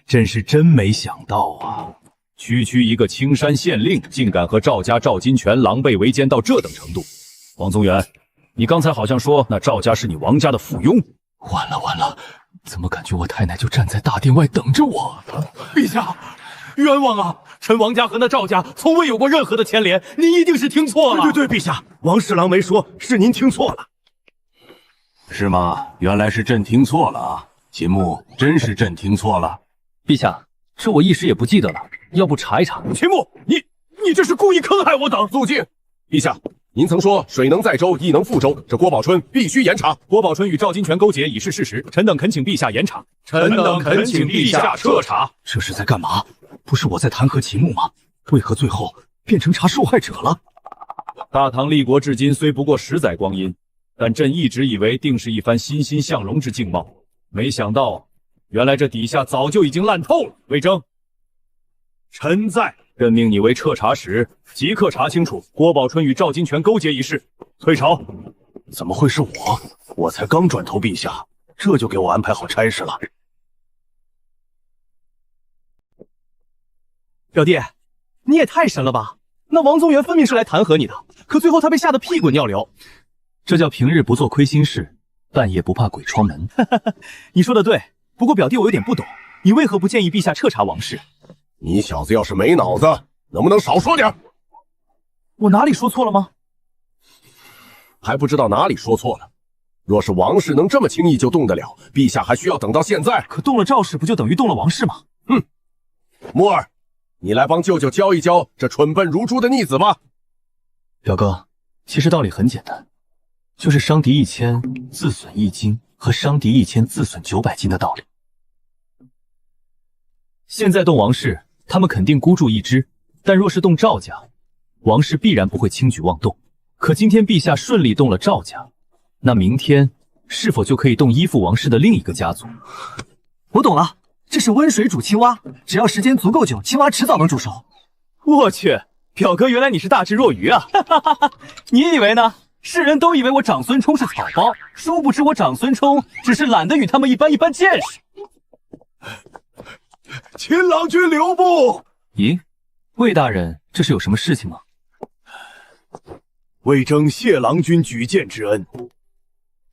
真是真没想到啊！区一个青山县令，竟敢和赵家赵金泉狼狈为奸到这等程度。王宗元，你刚才好像说那赵家是你王家的附庸。完了，怎么感觉我太奶就站在大殿外等着我？陛下，冤枉啊！臣王家和那赵家从未有过任何的牵连，您一定是听错了。对，陛下，王侍郎没说，是您听错了。是吗？原来是朕听错了啊！秦牧，真是朕听错了。陛下，这我一时也不记得了，要不查一查？秦牧，你这是故意坑害我等！肃静！陛下，您曾说水能载舟，亦能覆舟，这郭宝春必须严查。郭宝春与赵金泉勾结已是事实，臣等恳请陛下严查。臣等恳请陛下彻查。这是在干嘛？不是我在弹劾秦牧吗？为何最后变成查受害者了？大唐立国至今虽不过10载光阴，但朕一直以为定是一番欣欣向荣之境貌，没想到原来这底下早就已经烂透了。魏征，臣在。任命你为彻查使，即刻查清楚郭宝春与赵金泉勾结一事。退朝。怎么会是我？我才刚转投陛下，这就给我安排好差事了。表弟，你也太神了吧！那王宗元分明是来弹劾你的，可最后他被吓得屁滚尿流。这叫平日不做亏心事，半夜不怕鬼敲门。你说的对，不过表弟我有点不懂，你为何不建议陛下彻查王氏？你小子要是没脑子，能不能少说点？我哪里说错了吗？还不知道哪里说错了。若是王氏能这么轻易就动得了，陛下还需要等到现在？可动了赵氏，不就等于动了王氏吗？哼！木儿，你来帮舅舅教一教这蠢笨如猪的逆子吧。表哥，其实道理很简单，就是伤敌1000，自损1斤，和伤敌1000，自损900斤的道理。现在动王氏，他们肯定孤注一掷，但若是动赵家，王氏必然不会轻举妄动。可今天陛下顺利动了赵家，那明天是否就可以动依附王氏的另一个家族？我懂了，这是温水煮青蛙，只要时间足够久，青蛙迟早能煮熟。我去，表哥原来你是大智若愚啊！你以为呢？世人都以为我长孙冲是草包，殊不知我长孙冲只是懒得与他们一般见识。秦郎君留步！咦，魏大人，这是有什么事情吗？魏征谢郎君举荐之恩，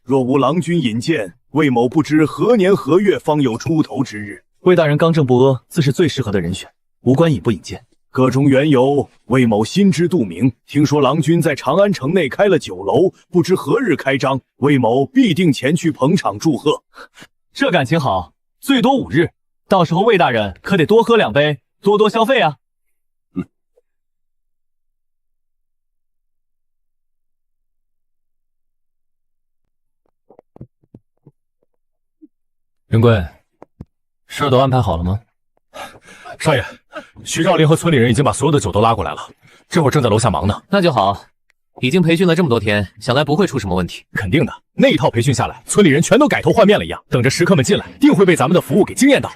若无郎君引荐，魏某不知何年何月方有出头之日。魏大人刚正不阿，自是最适合的人选，无关引不引荐。个中缘由，魏某心知肚明。听说郎君在长安城内开了酒楼，不知何日开张，魏某必定前去捧场祝贺。这感情好，最多5日。到时候魏大人可得多喝2杯，多多消费啊！仁贵，事都安排好了吗？少爷，徐少林和村里人已经把所有的酒都拉过来了，这会儿正在楼下忙呢。那就好，已经培训了这么多天，想来不会出什么问题。肯定的，那一套培训下来，村里人全都改头换面了一样，等着食客们进来，定会被咱们的服务给惊艳到。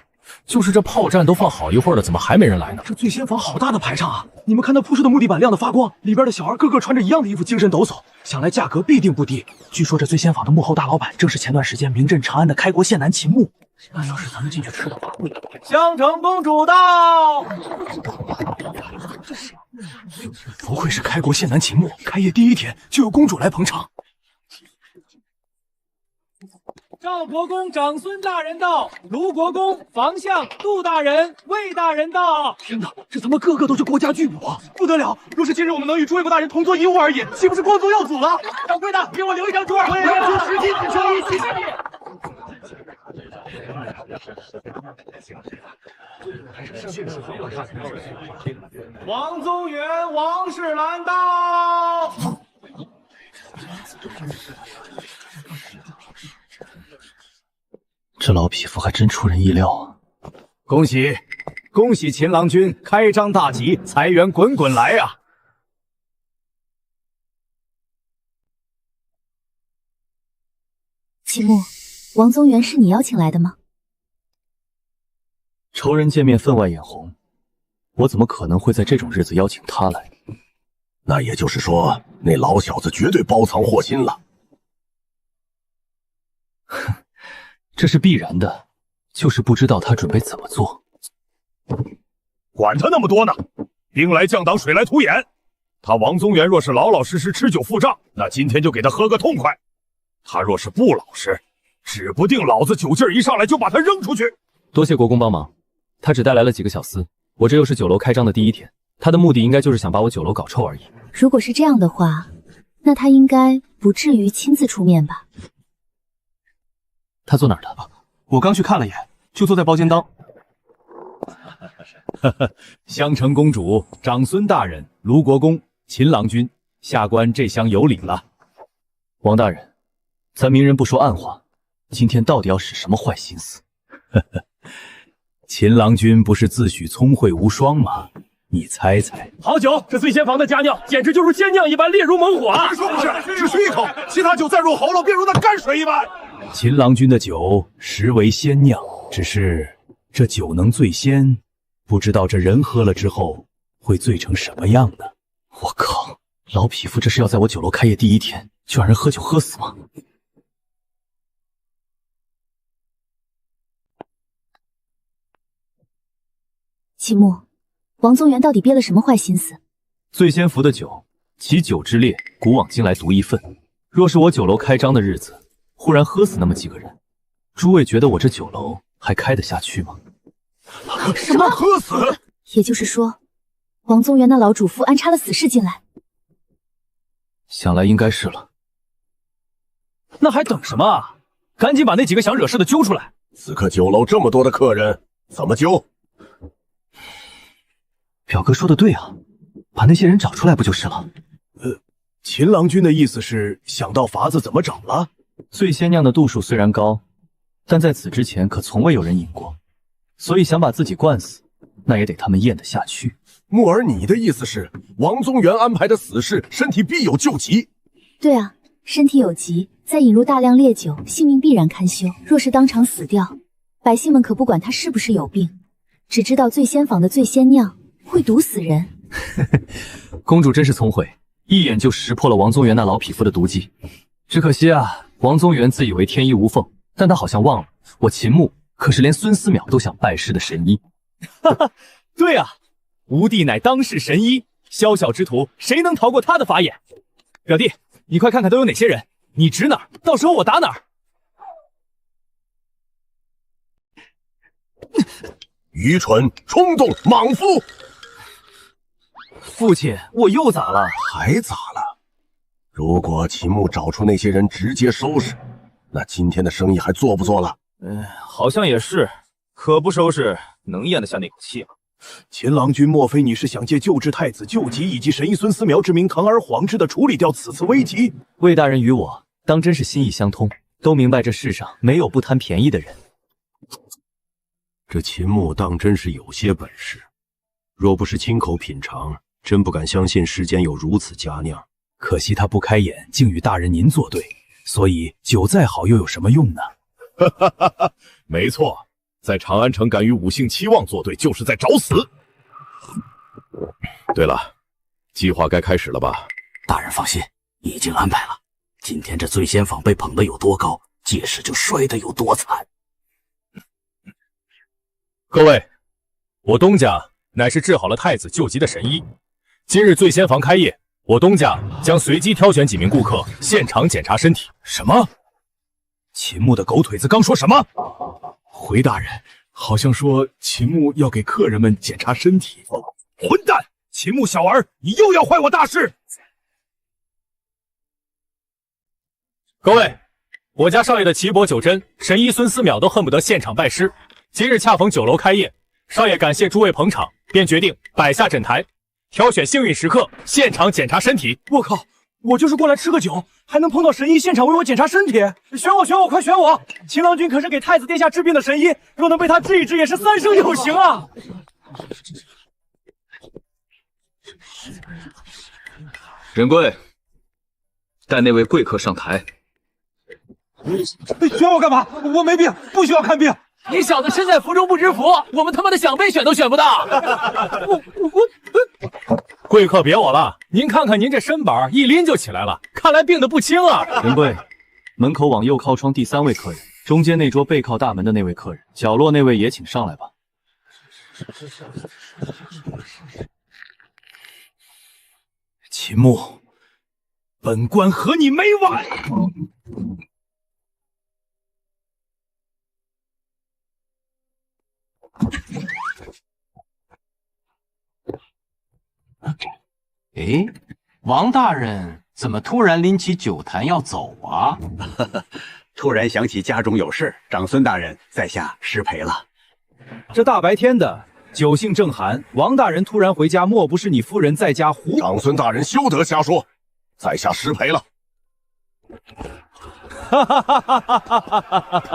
就是这炮战都放好一会儿了，怎么还没人来呢？这醉仙坊好大的排场啊！你们看那铺设的木地板亮得发光，里边的小孩个个穿着一样的衣服，精神抖擞，想来价格必定不低。据说这醉仙坊的幕后大老板正是前段时间名震长安的开国县男秦牧。那要是咱们进去吃的话，香城公主到！不愧是开国县男秦牧，开业第1天就有公主来捧场。赵国公长孙大人到，卢国公房相杜大人、魏大人到。天哪，这他妈个个都是国家巨捕啊！不得了，若是今日我们能与诸位国大人同坐一屋而饮，岂不是光宗耀祖了？掌柜的，给我留一张桌，我也要出10斤紫生一起给你。王宗元、王世兰到。这老匹夫还真出人意料啊！恭喜，恭喜秦郎君开张大吉，财源滚滚来啊！齐木，王宗元是你邀请来的吗？仇人见面分外眼红，我怎么可能会在这种日子邀请他来？那也就是说，那老小子绝对包藏祸心了。哼，这是必然的，就是不知道他准备怎么做。管他那么多呢，兵来将挡，水来土掩。他王宗元若是老老实实吃酒付账，那今天就给他喝个痛快；他若是不老实，指不定老子酒劲儿一上来就把他扔出去。多谢国公帮忙，他只带来了几个小厮，我这又是酒楼开张的第一天，他的目的应该就是想把我酒楼搞臭而已。如果是这样的话，那他应该不至于亲自出面吧？他坐哪儿的？我刚去看了眼，就坐在包间当。襄城公主、长孙大人、卢国公、秦郎君，下官这厢有礼了。王大人，咱明人不说暗话，今天到底要使什么坏心思？秦郎君不是自诩聪慧无双吗？你猜猜。好酒，这醉仙坊的佳酿，简直就是仙酿一般，烈如猛火啊！说不是，只需一口，其他酒再入喉咙，便如那泔水一般。秦郎君的酒实为仙酿，只是这酒能醉仙，不知道这人喝了之后会醉成什么样呢？我靠，老匹夫这是要在我酒楼开业第一天就让人喝酒喝死吗？齐木，王宗元到底憋了什么坏心思？醉仙符的酒，其酒之烈，古往今来独一份。若是我酒楼开张的日子，忽然喝死那么几个人，诸位觉得我这酒楼还开得下去吗？什么喝死？也就是说，王宗元那老主父安插了死士进来。想来应该是了。那还等什么啊？赶紧把那几个想惹事的揪出来！此刻酒楼这么多的客人，怎么揪？表哥说的对啊，把那些人找出来不就是了？秦郎君的意思是想到法子怎么找了？醉仙酿的度数虽然高，但在此之前可从未有人饮过，所以想把自己灌死，那也得他们咽得下去。木儿，你的意思是王宗元安排的死士身体必有救急？对啊，身体有疾，再引入大量烈酒，性命必然堪忧。若是当场死掉，百姓们可不管他是不是有病，只知道醉仙坊的醉仙酿会毒死人。公主真是聪慧，一眼就识破了王宗元那老匹夫的毒计。只可惜啊，王宗元自以为天衣无缝，但他好像忘了，我秦牧可是连孙思邈都想拜师的神医。哈哈，对啊，吾弟乃当世神医，宵小之徒谁能逃过他的法眼？表弟，你快看看都有哪些人，你指哪儿，到时候我打哪儿。愚蠢、冲动、莽夫！父亲，我又咋了？还咋了？如果秦牧找出那些人直接收拾，那今天的生意还做不做了？好像也是，可不收拾能咽得下那口气吗？秦郎君，莫非你是想借救治太子救急以及神医孙思邈之名，堂而皇之的处理掉此次危机？魏大人与我当真是心意相通，都明白这世上没有不贪便宜的人。这秦牧当真是有些本事，若不是亲口品尝，真不敢相信世间有如此佳酿。可惜他不开眼，竟与大人您作对，所以酒再好又有什么用呢？没错，在长安城敢与5姓7望作对，就是在找死。对了，计划该开始了吧？大人放心，已经安排了。今天这醉仙坊被捧得有多高，届时就摔得有多惨。各位，我东家乃是治好了太子救急的神医，今日醉仙坊开业，我东家将随机挑选几名顾客，现场检查身体。什么？秦牧的狗腿子刚说什么？回大人，好像说秦牧要给客人们检查身体。混蛋！秦牧小儿，你又要坏我大事！各位，我家少爷的奇伯九针，神医孙思邈都恨不得现场拜师。今日恰逢酒楼开业，少爷感谢诸位捧场，便决定摆下枕台，挑选幸运时刻，现场检查身体。我靠！我就是过来吃个酒，还能碰到神医现场为我检查身体？选我，选我，快选我！秦郎君可是给太子殿下治病的神医，若能被他治一治，也是三生有幸啊！仁贵，带那位贵客上台。选我干嘛？我没病，不需要看病。你小子身在福中不知福，我们他妈的想被选都选不到。贵客别我了，您看看您这身板，一拎就起来了，看来病得不轻啊。仁贵，门口往右靠窗第3位客人，中间那桌背靠大门的那位客人，角落那位也请上来吧。秦牧，本官和你没完！哎，王大人怎么突然拎起酒坛要走啊？突然想起家中有事，长孙大人在下失陪了。这大白天的，酒兴正酣，王大人突然回家，莫不是你夫人在家胡？长孙大人休得瞎说，在下失陪了。哈哈哈哈哈哈哈哈！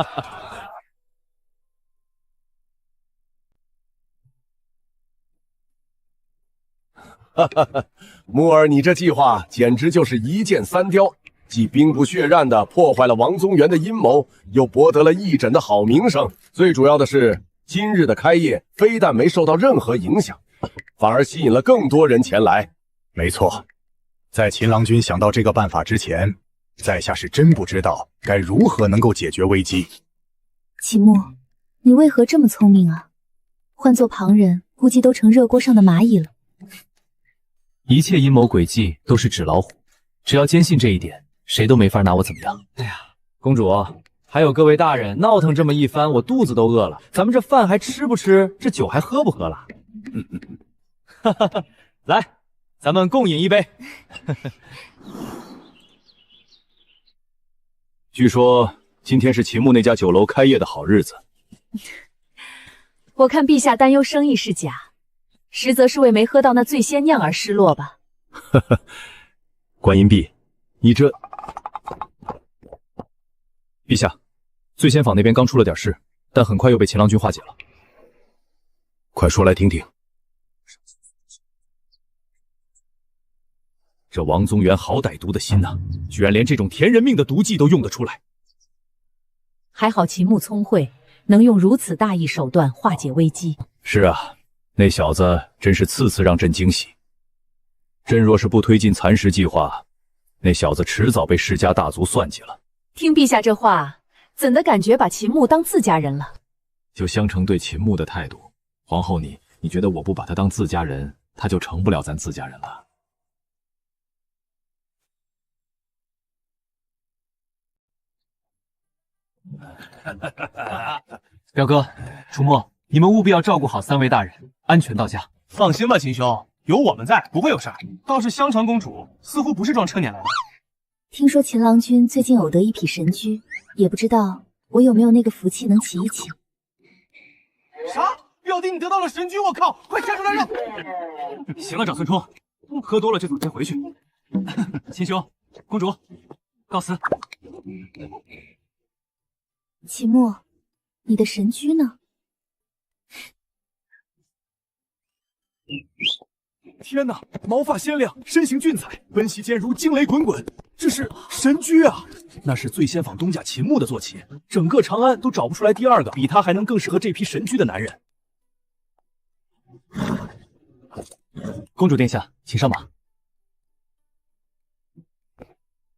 哈哈哈，木儿，你这计划简直就是一箭三雕，既兵不血刃的破坏了王宗元的阴谋，又博得了义诊的好名声。最主要的是，今日的开业非但没受到任何影响，反而吸引了更多人前来。没错，在秦郎君想到这个办法之前，在下是真不知道该如何能够解决危机。秦牧，你为何这么聪明啊？换做旁人，估计都成热锅上的蚂蚁了。一切阴谋诡计都是纸老虎，只要坚信这一点，谁都没法拿我怎么样。哎呀，公主，还有各位大人，闹腾这么一番，我肚子都饿了。咱们这饭还吃不吃？这酒还喝不喝了？哈哈哈，来，咱们共饮一杯。据说今天是秦牧那家酒楼开业的好日子。我看陛下担忧生意是假，实则是为没喝到那醉仙酿而失落吧。呵呵，观音碧，你这……陛下，醉仙坊那边刚出了点事，但很快又被秦郎君化解了。快说来听听。这王宗元好歹毒的心呐，居然连这种填人命的毒计都用得出来。还好秦牧聪慧，能用如此大义手段化解危机。是啊，那小子真是次次让朕惊喜。朕若是不推进蚕食计划，那小子迟早被世家大族算计了。听陛下这话，怎的感觉把秦牧当自家人了？就相承对秦牧的态度，皇后你觉得我不把他当自家人，他就成不了咱自家人了？表哥、楚墨，你们务必要照顾好3位大人，安全到家。放心吧，秦兄，有我们在，不会有事儿。倒是香长公主，似乎不是撞车撵来的。听说秦郎君最近偶得一匹神驹，也不知道我有没有那个福气能骑一骑。啥？表弟，你得到了神驹！我靠，快下出来让！行了，长孙冲，喝多了就早点回去。秦兄，公主，告辞。秦牧，你的神驹呢？天哪，毛发鲜亮，身形俊才，奔袭间如惊雷滚滚，这是神驹啊！那是醉仙坊东家秦牧的坐骑，整个长安都找不出来第2个比他还能更适合这匹神驹的男人。公主殿下，请上马。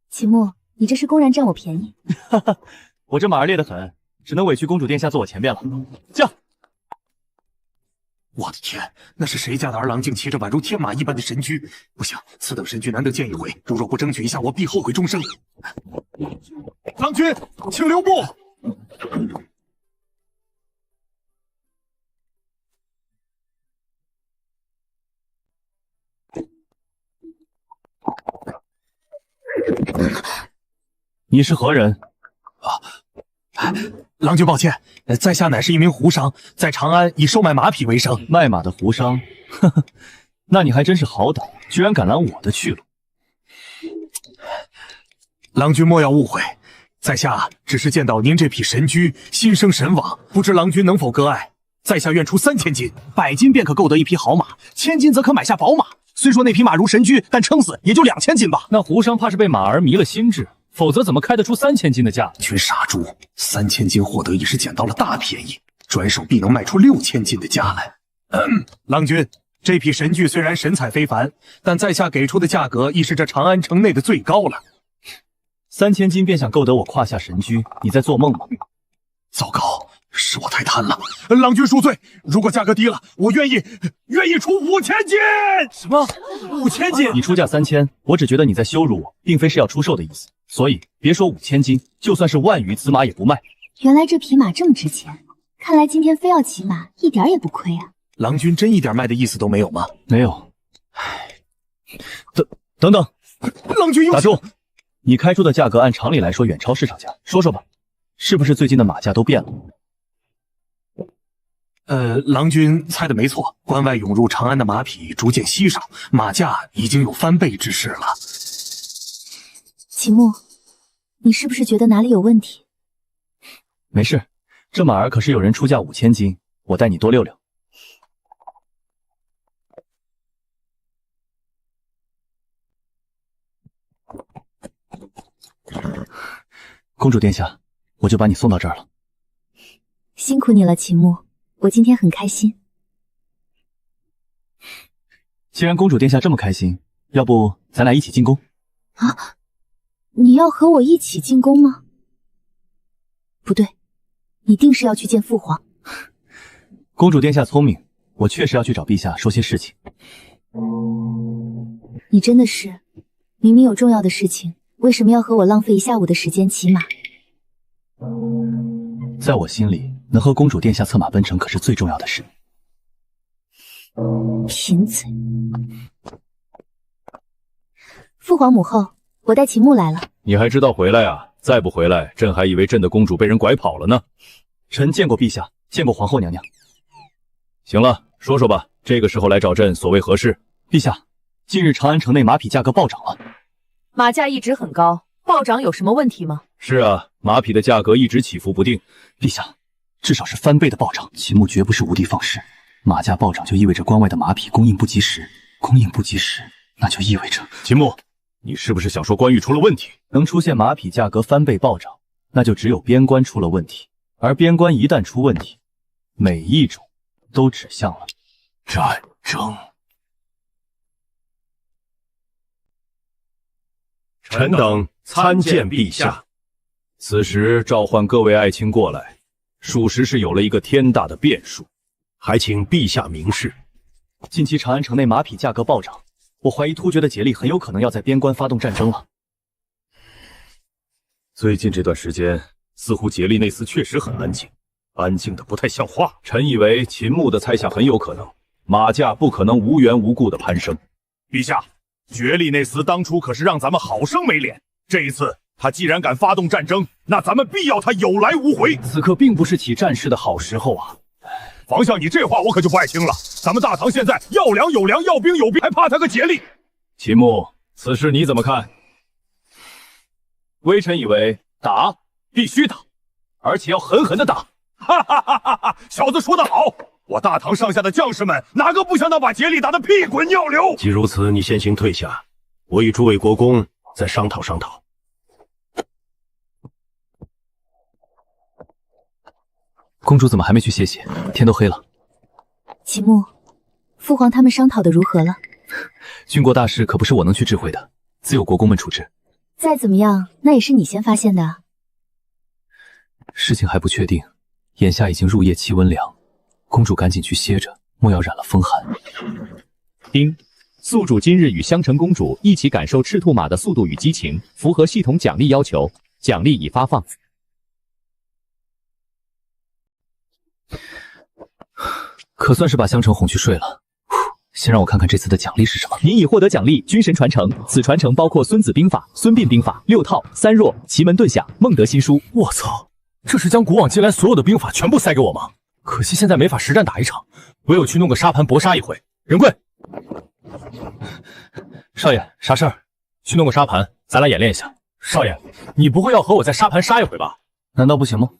秦牧，你这是公然占我便宜。哈哈，我这马儿烈得很，只能委屈公主殿下坐我前边了。驾！我的天，那是谁家的儿郎竟骑着宛如天马一般的神驹？不行，此等神驹难得见一回，如若不争取一下，我必后悔终生。郎君，请留步。你是何人？郎君抱歉，在下乃是一名胡商，在长安以售卖马匹为生。卖马的胡商，呵呵，那你还真是好歹，居然敢拦我的去路。郎君莫要误会，在下只是见到您这匹神驹，心生神往，不知郎君能否割爱？在下愿出3000金，100金便可购得一匹好马，1000金则可买下宝马。虽说那匹马如神驹，但撑死也就2000金吧。那胡商怕是被马儿迷了心智，否则怎么开得出3000金的价？群傻猪，3000金获得已是捡到了大便宜，转手必能卖出6000金的价来。郎君，这匹神驹虽然神采非凡，但在下给出的价格亦是这长安城内的最高了。3000金便想购得我胯下神驹，你在做梦吗？糟糕，是我太贪了。郎君恕罪，如果价格低了，我愿意出5000金。什么？5000金？你出价3000，我只觉得你在羞辱我，并非是要出售的意思。所以别说5000金，就算是万余子马也不卖。原来这匹马这么值钱，看来今天非要骑马，一点也不亏啊。郎君真一点卖的意思都没有吗？没有。等等，郎君打住！你开出的价格按常理来说远超市场价，说说吧，是不是最近的马价都变了？郎君猜的没错，关外涌入长安的马匹逐渐稀少，马价已经有翻倍之势了。秦牧，你是不是觉得哪里有问题？没事，这马儿可是有人出价5000金，我带你多溜溜。公主殿下，我就把你送到这儿了。辛苦你了，秦牧，我今天很开心。既然公主殿下这么开心，要不咱俩一起进宫？啊，你要和我一起进宫吗？不对，你定是要去见父皇。公主殿下聪明，我确实要去找陛下说些事情。你真的是，明明有重要的事情，为什么要和我浪费一下午的时间骑马？在我心里，能和公主殿下策马奔腾可是最重要的事。贫嘴！父皇母后，我带秦牧来了。你还知道回来啊？再不回来，朕还以为朕的公主被人拐跑了呢。臣见过陛下，见过皇后娘娘。行了，说说吧，这个时候来找朕，所谓何事？陛下，近日长安城内马匹价格暴涨了。马价一直很高，暴涨有什么问题吗？是啊，马匹的价格一直起伏不定。陛下，至少是翻倍的暴涨，秦牧绝不是无的放矢。马价暴涨就意味着关外的马匹供应不及时，供应不及时，那就意味着……秦牧，你是不是想说关羽出了问题？能出现马匹价格翻倍暴涨，那就只有边关出了问题。而边关一旦出问题，每一种都指向了战争。臣等参见陛下。此时召唤各位爱卿过来，属实是有了一个天大的变数，还请陛下明示。近期长安城内马匹价格暴涨，我怀疑突厥的竭力很有可能要在边关发动战争了。最近这段时间，似乎竭力内司确实很安静，安静的不太像话。臣以为秦牧的猜想很有可能，马价不可能无缘无故的攀升。陛下，厥利内司当初可是让咱们好生没脸，这一次他既然敢发动战争，那咱们必要他有来无回。此刻并不是起战事的好时候啊！皇上，你这话我可就不爱听了。咱们大唐现在要粮有粮，要兵有兵，还怕他个竭力？秦牧，此事你怎么看？微臣以为打必须打，而且要狠狠的打。哈哈哈哈哈！小子说得好，我大唐上下的将士们哪个不想那把竭力打得屁滚尿流？既如此，你先行退下，我与诸位国公再商讨商讨。公主怎么还没去歇歇？天都黑了。秦牧，父皇他们商讨的如何了？军国大事可不是我能去智慧的，自有国公们处置。再怎么样，那也是你先发现的啊。事情还不确定，眼下已经入夜，气温凉，公主赶紧去歇着，莫要染了风寒。丁，宿主今日与香橙公主一起感受赤兔马的速度与激情，符合系统奖励要求，奖励已发放。可算是把香橙哄去睡了。先让我看看这次的奖励是什么。您已获得奖励军神传承，此传承包括孙子兵法、孙膑兵法、6套、3弱、奇门遁甲、孟德新书。我操，这是将古往今来所有的兵法全部塞给我吗？可惜现在没法实战打一场，唯有去弄个沙盘搏杀一回。仁贵，少爷，啥事儿？去弄个沙盘，咱俩演练一下。少爷，你不会要和我在沙盘杀一回吧？难道不行吗？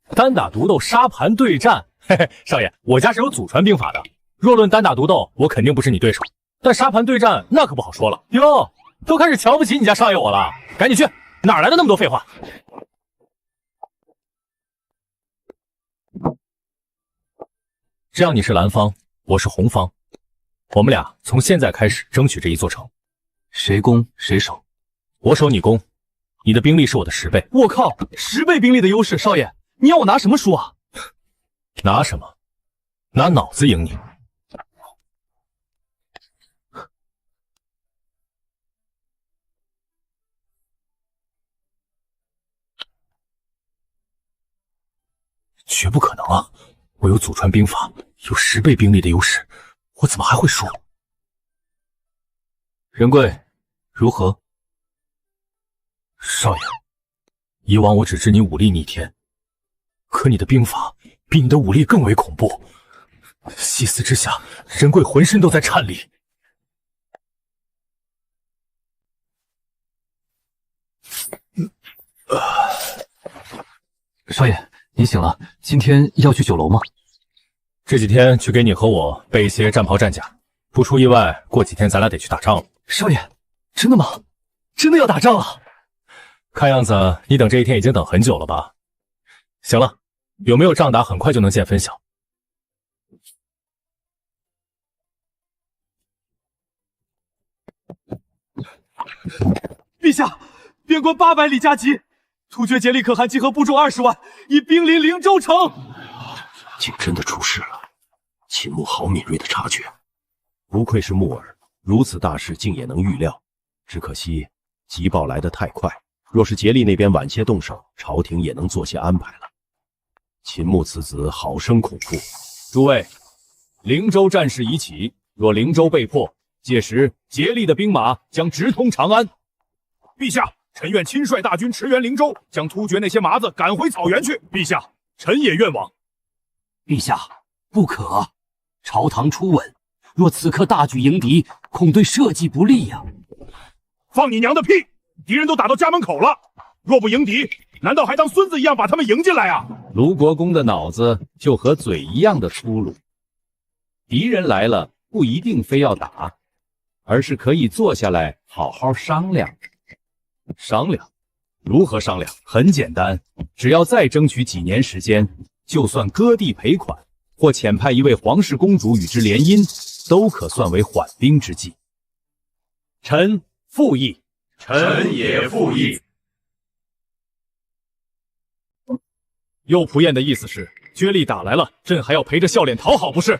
单打独斗，沙盘对战。嘿嘿，少爷，我家是有祖传兵法的。若论单打独斗，我肯定不是你对手，但沙盘对战那可不好说了。哟，都开始瞧不起你家少爷我了，赶紧去，哪来的那么多废话？这样你是蓝方，我是红方，我们俩从现在开始争取这一座城，谁攻谁守。我守你攻，你的兵力是我的10倍。我靠，10倍兵力的优势，少爷，你要我拿什么输啊？拿什么？拿脑子赢你。绝不可能啊！我有祖传兵法，有10倍兵力的优势，我怎么还会输？仁贵，如何？少爷，以往我只知你武力逆天，可你的兵法比你的武力更为恐怖。细思之下，仁贵浑身都在颤栗。少爷，您醒了，今天要去酒楼吗？这几天去给你和我备一些战袍战甲，不出意外，过几天咱俩得去打仗了。少爷，真的吗？真的要打仗了？看样子你等这一天已经等很久了吧？行了，有没有仗打很快就能见分晓。陛下，边关800里加急，突厥竭力可汗集合部众20万，已兵临灵州城。竟真的出事了！秦牧好敏锐的察觉，不愧是木耳，如此大事竟也能预料。只可惜急报来得太快，若是竭力那边晚些动手，朝廷也能做些安排了。秦牧此子好生恐怖。诸位，灵州战事已起，若灵州被破，届时竭力的兵马将直通长安。陛下，臣愿亲率大军驰援灵州，将突厥那些麻子赶回草原去。陛下，臣也愿往。陛下，不可！朝堂初稳，若此刻大举迎敌，恐对社稷不利呀。放你娘的屁！敌人都打到家门口了，若不迎敌，难道还当孙子一样把他们迎进来啊？卢国公的脑子就和嘴一样的粗鲁。敌人来了，不一定非要打，而是可以坐下来好好商量。商量？如何商量？很简单，只要再争取几年时间，就算割地赔款，或遣派一位皇室公主与之联姻，都可算为缓兵之计。臣附议。臣也附议。右仆堰的意思是，薛力打来了，朕还要陪着笑脸讨好，不是？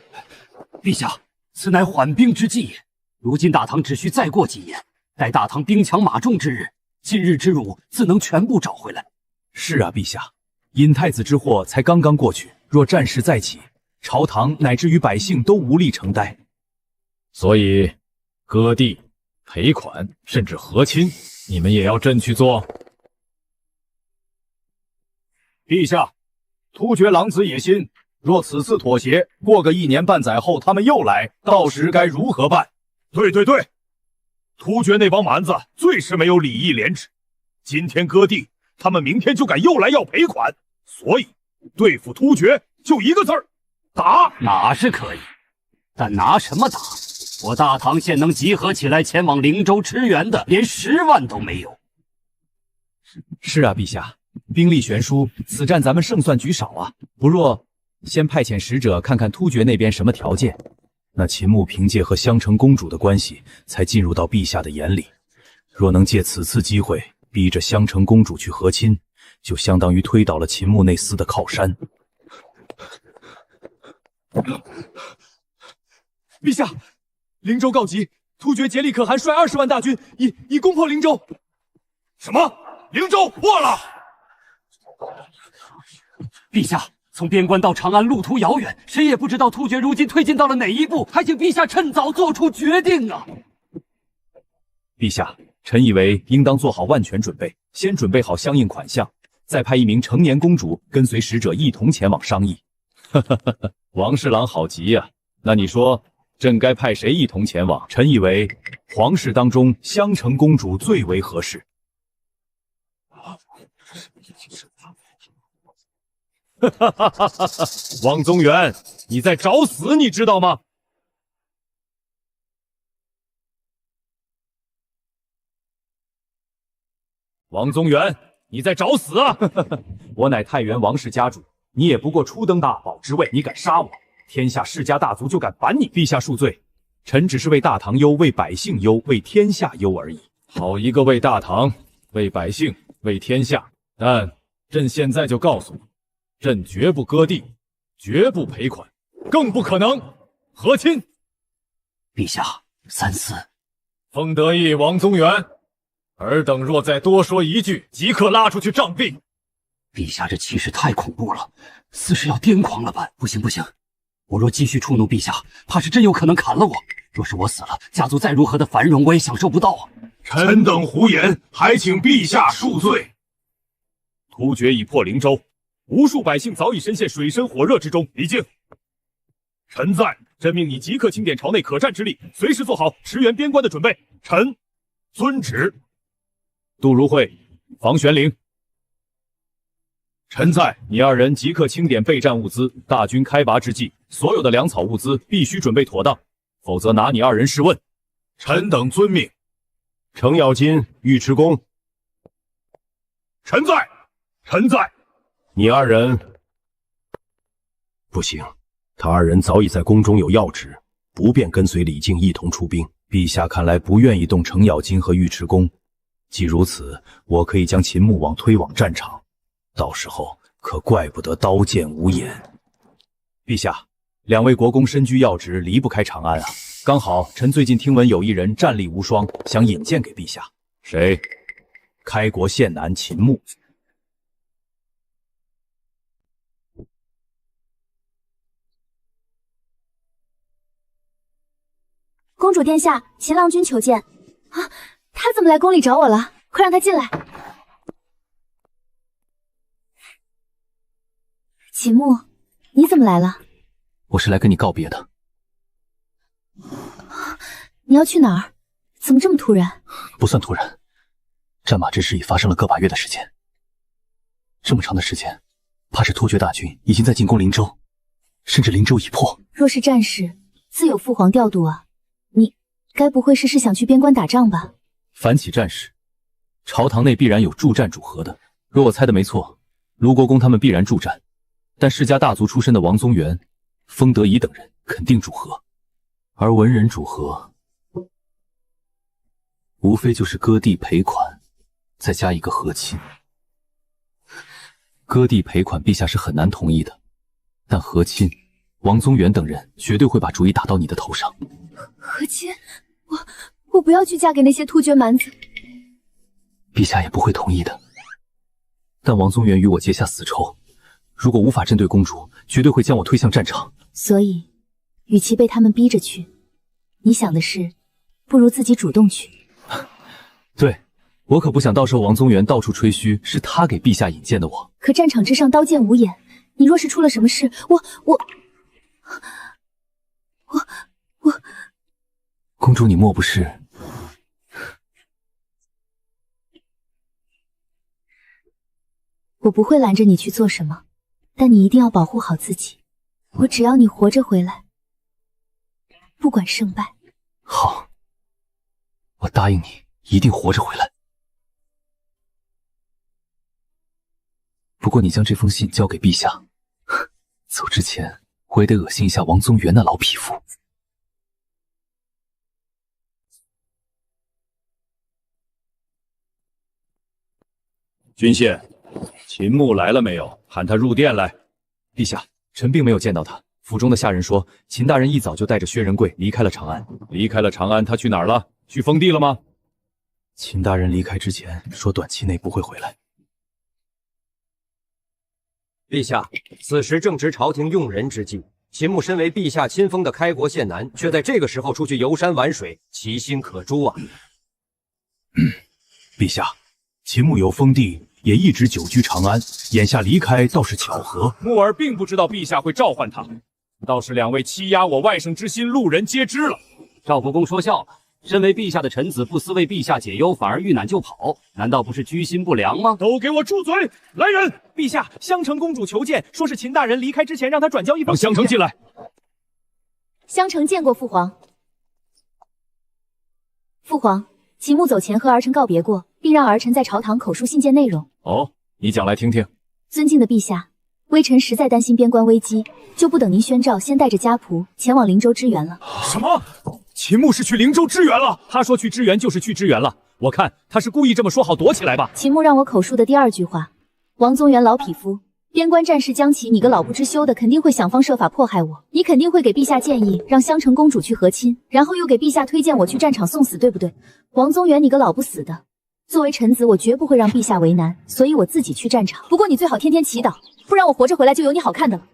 陛下，此乃缓兵之计也。如今大唐只需再过几年，待大唐兵强马壮之日，今日之辱自能全部找回来。是啊，陛下，尹太子之祸才刚刚过去，若战事再起，朝堂乃至于百姓都无力承担。所以，割地、赔款，甚至和亲，你们也要朕去做。陛下，突厥狼子野心，若此次妥协，过个1年半载后他们又来，到时该如何办？对，突厥那帮蛮子最是没有礼义廉耻，今天割地，他们明天就敢又来要赔款，所以对付突厥就一个字儿：打。打是可以，但拿什么打？我大唐现能集合起来前往灵州驰援的，连10万都没有。是啊，陛下，兵力悬殊，此战咱们胜算居少啊。不若先派遣使者看看突厥那边什么条件。那秦牧凭借和香城公主的关系，才进入到陛下的眼里。若能借此次机会，逼着香城公主去和亲，就相当于推倒了秦牧那厮的靠山。陛下，灵州告急，突厥竭力可汗率20万大军已攻破灵州。什么？灵州破了？陛下，从边关到长安路途遥远，谁也不知道突厥如今推进到了哪一步，还请陛下趁早做出决定啊！陛下，臣以为应当做好万全准备，先准备好相应款项，再派一名成年公主跟随使者一同前往商议。王侍郎好急呀！那你说，朕该派谁一同前往？臣以为皇室当中襄城公主最为合适。王宗元，你在找死，你知道吗？王宗元，你在找死啊！我乃太原王氏家主，你也不过初登大宝之位，你敢杀我，天下世家大族就敢反你。陛下恕罪，臣只是为大唐忧，为百姓忧，为天下忧而已。好一个为大唐、为百姓、为天下！但朕现在就告诉你，朕绝不割地，绝不赔款，更不可能和亲。陛下，三思。封得意王宗元，尔等若再多说一句，即刻拉出去杖毙。陛下这气势太恐怖了，似是要癫狂了般。不行不行，我若继续触怒陛下，怕是真有可能砍了我。若是我死了，家族再如何的繁荣，我也享受不到啊！臣等胡言，还请陛下恕罪。突厥已破灵州，无数百姓早已深陷水深火热之中。李靖，臣在，朕命你即刻清点朝内可战之力，随时做好驰援边关的准备。臣遵旨。杜如晦、房玄龄，臣在。你二人即刻清点备战物资，大军开拔之际，所有的粮草物资必须准备妥当，否则拿你二人试问。臣等遵命。程咬金、尉迟恭，臣在。臣在。你二人不行，他二人早已在宫中有要职，不便跟随李靖一同出兵。陛下看来不愿意动程咬金和尉迟恭，既如此，我可以将秦穆王推往战场，到时候可怪不得刀剑无眼。陛下，两位国公身居要职，离不开长安啊。刚好臣最近听闻有一人战力无双，想引荐给陛下。谁？开国县男秦穆。公主殿下，秦郎君求见。啊，他怎么来宫里找我了？快让他进来。秦穆，你怎么来了？我是来跟你告别的。你要去哪儿？怎么这么突然？不算突然，战马之事已发生了个把月的时间。这么长的时间，怕是突厥大军已经在进攻灵州，甚至灵州已破。若是战事，自有父皇调度啊。你该不会是想去边关打仗吧？凡起战事，朝堂内必然有助战主和的。若我猜的没错，卢国公他们必然助战，但世家大族出身的王宗元、封得已等人肯定主和，而文人主和，无非就是割地赔款，再加一个和亲。割地赔款，陛下是很难同意的，但和亲，王宗元等人绝对会把主意打到你的头上。和亲，我不要去嫁给那些突厥蛮子。陛下也不会同意的。但王宗元与我结下死仇，如果无法针对公主，绝对会将我推向战场。所以，与其被他们逼着去，你想的是，不如自己主动去。对，我可不想到时候王宗元到处吹嘘是他给陛下引荐的我。可战场之上刀剑无眼，你若是出了什么事，公主，你莫不是……我不会拦着你去做什么，但你一定要保护好自己。我只要你活着回来，不管胜败。好，我答应你，一定活着回来。不过你将这封信交给陛下，走之前我也得恶心一下王宗元那老匹夫。君谢，秦穆来了没有？喊他入殿来。陛下，臣并没有见到他，府中的下人说，秦大人一早就带着薛仁贵离开了长安。离开了长安，他去哪儿了？去封地了吗？秦大人离开之前说，短期内不会回来。陛下，此时正值朝廷用人之际，秦牧身为陛下亲封的开国县男，却在这个时候出去游山玩水，其心可诛啊！陛下，秦牧有封地，也一直久居长安，眼下离开倒是巧合。木儿并不知道陛下会召唤他，倒是两位欺压我外甥之心，路人皆知了。赵国公说笑了，身为陛下的臣子，不思为陛下解忧，反而遇难就跑，难道不是居心不良吗？都给我住嘴！来人！陛下，襄城公主求见，说是秦大人离开之前让他转交一封。让襄城进来。襄城见过父皇。父皇，秦牧走前和儿臣告别过，并让儿臣在朝堂口述信件内容。哦，你讲来听听。尊敬的陛下，微臣实在担心边关危机，就不等您宣召，先带着家仆前往灵州支援了。什么？秦牧是去灵州支援了？他说去支援就是去支援了，我看他是故意这么说好躲起来吧。秦牧让我口述的第二句话，王宗元老匹夫，边关战事将起，你个老不知羞的肯定会想方设法迫害我，你肯定会给陛下建议让襄城公主去和亲，然后又给陛下推荐我去战场送死，对不对？王宗元，你个老不死的，作为臣子，我绝不会让陛下为难，所以我自己去战场。不过你最好天天祈祷，不然我活着回来就有你好看的了。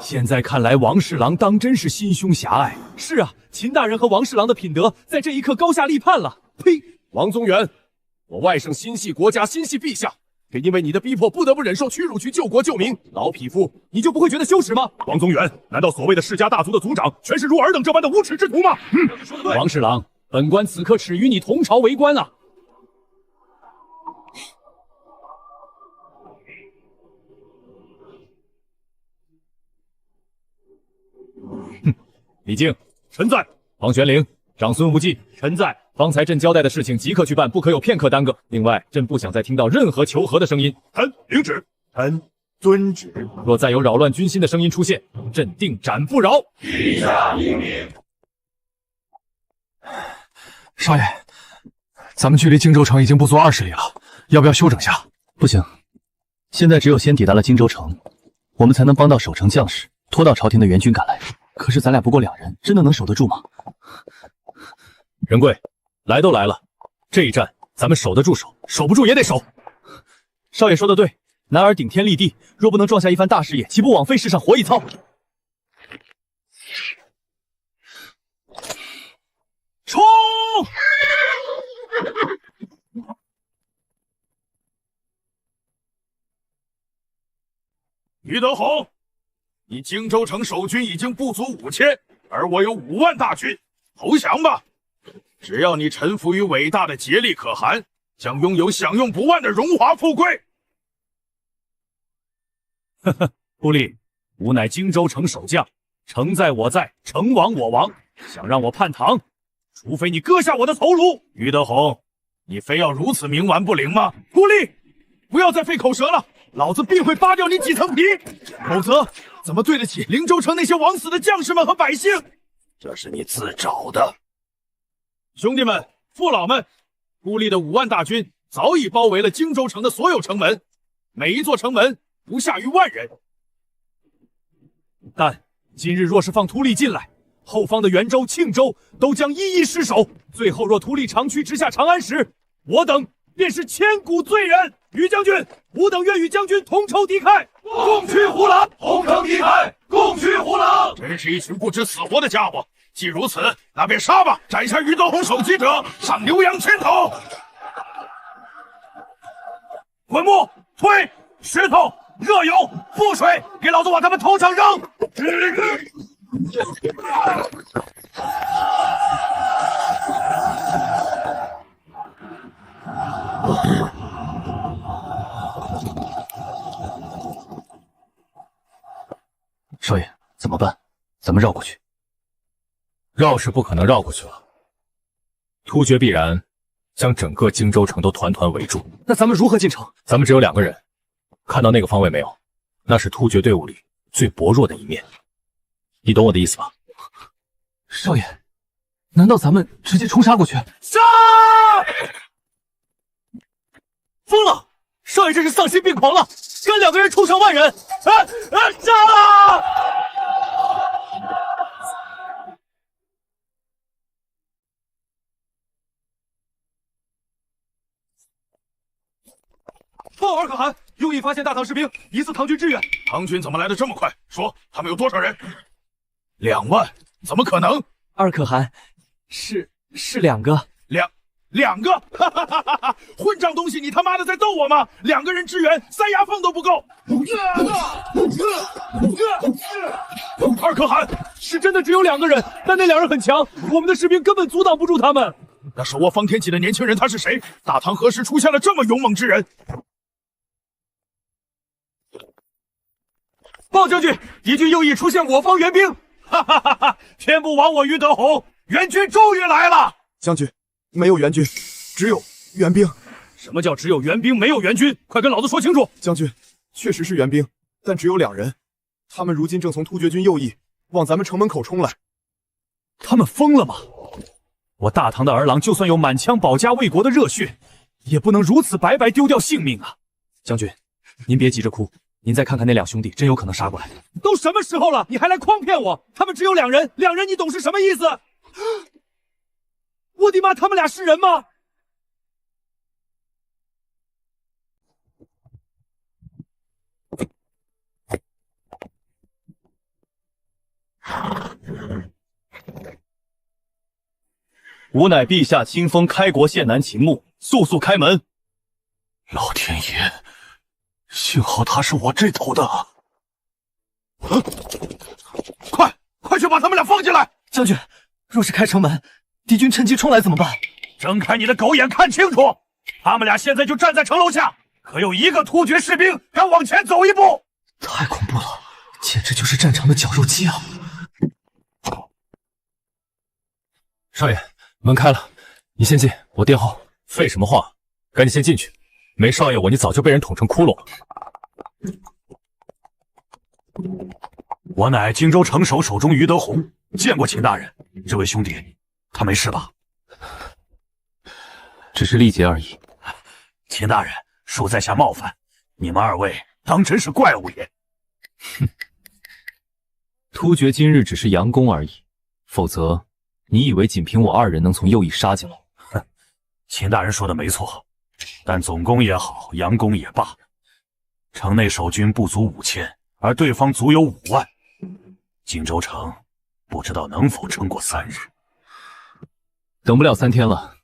现在看来，王侍郎当真是心胸狭隘。是啊，秦大人和王侍郎的品德在这一刻高下立判了。呸！王宗元，我外甥心系国家，心系陛下，却因为你的逼迫，不得不忍受屈辱去救国救民。老匹夫，你就不会觉得羞耻吗？王宗元，难道所谓的世家大族的族长，全是如尔等这般的无耻之徒吗？说得对。王侍郎，本官此刻耻与你同朝为官啊！李靖，臣在。王玄龄，长孙无忌，臣在。方才朕交代的事情即刻去办，不可有片刻耽搁。另外，朕不想再听到任何求和的声音。臣领旨。臣遵旨。若再有扰乱军心的声音出现，朕定斩不饶。陛下英明。少爷，咱们距离荆州城已经不足20里了，要不要休整下？不行，现在只有先抵达了荆州城，我们才能帮到守城将士，拖到朝廷的援军赶来。可是咱俩不过2人，真的能守得住吗？仁贵，来都来了，这一战咱们守得住守不住也得守。少爷说的对，男儿顶天立地，若不能创下一番大事业，岂不枉费世上活一遭？冲！于德宏，你荆州城守军已经不足5000，而我有5万大军，投降吧！只要你臣服于伟大的竭力可汗，将拥有享用不完的荣华富贵。呵呵，不利，吾乃荆州城守将，城在我在，城亡我亡。想让我叛唐，除非你割下我的头颅。于德宏，你非要如此冥顽不灵吗？孤立，不要再费口舌了，老子必会扒掉你几层皮，否则怎么对得起灵州城那些枉死的将士们和百姓？这是你自找的。兄弟们，父老们，孤立的5万大军早已包围了荆州城的所有城门，每一座城门不下于10000人。但今日若是放突利进来，后方的袁州、庆州都将一一失守。最后若突利长驱直下长安时，我等便是千古罪人。于将军，吾等愿与将军同仇敌忾，共驱虎狼，同城敌忾，共驱虎狼。真是一群不知死活的家伙！既如此，那便杀吧！斩下于德宏首级者，上牛羊千头。滚木、推、石头、热油、覆水，给老子往他们头上扔！少爷，怎么办？咱们绕过去。绕是不可能绕过去了，突厥必然将整个荆州城都团团围住。那咱们如何进城？咱们只有2个人，看到那个方位没有？那是突厥队伍里最薄弱的一面，你懂我的意思吧？少爷，难道咱们直接冲杀过去？杀！疯了！少爷这是丧心病狂了，跟2个人冲上万人！杀了！报尔可汗，右翼发现大唐士兵，疑似唐军支援。唐军怎么来的这么快？说他们有多少人？2万？怎么可能？二可汗，是2个。两个？哈哈哈哈！混账东西，你他妈的在逗我吗？2个人支援，塞牙缝都不够。二可汗，是真的只有2个人，但那2人很强，我们的士兵根本阻挡不住他们。那手握方天戟的年轻人他是谁？大唐何时出现了这么勇猛之人？报将军，敌军右翼出现我方援兵！哈哈哈哈！天不亡我于德宏，援军终于来了。将军，没有援军，只有援兵。什么叫只有援兵没有援军？快跟老子说清楚！将军，确实是援兵，但只有2人，他们如今正从突厥军右翼往咱们城门口冲来。他们疯了吗？我大唐的儿郎就算有满腔保家卫国的热血，也不能如此白白丢掉性命啊！将军，您别急着哭，您再看看那2兄弟，真有可能杀过来。都什么时候了，你还来诓骗我？他们只有2人，2人你懂是什么意思？我的妈，他们俩是人吗？吾乃陛下亲封开国县男秦牧，速速开门！老天爷，幸好他是我这头的。快去把他们俩放进来！将军，若是开城门，敌军趁机冲来怎么办？睁开你的狗眼看清楚，他们俩现在就站在城楼下，可有一个突厥士兵敢往前走一步？太恐怖了，简直就是战场的绞肉机啊！少爷，门开了，你先进，我殿后。废什么话，赶紧先进去。没少爷我，你早就被人捅成窟窿了。我乃荆州城守守中于德宏，见过秦大人。这位兄弟，他没事吧？只是力竭而已。秦大人，恕在下冒犯，你们2位当真是怪物也。哼，突厥今日只是佯攻而已，否则你以为仅凭我2人能从右翼杀进来？哼，秦大人说的没错，但总攻也好，佯攻也罢，城内守军不足5000，而对方足有5万，荆州城不知道能否撑过3日。等不了3天了，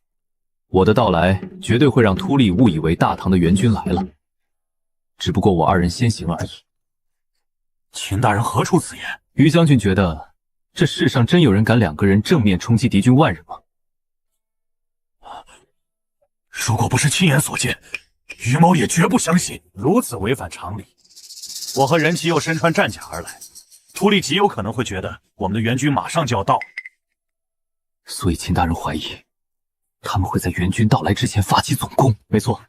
我的到来绝对会让突利误以为大唐的援军来了，只不过我2人先行而已。秦大人何出此言？于将军觉得这世上真有人敢2个人正面冲击敌军1万人吗？如果不是亲眼所见，于某也绝不相信。如此违反常理，我和任琦又身穿战甲而来，突利极有可能会觉得我们的援军马上就要到。所以秦大人怀疑他们会在援军到来之前发起总攻。没错，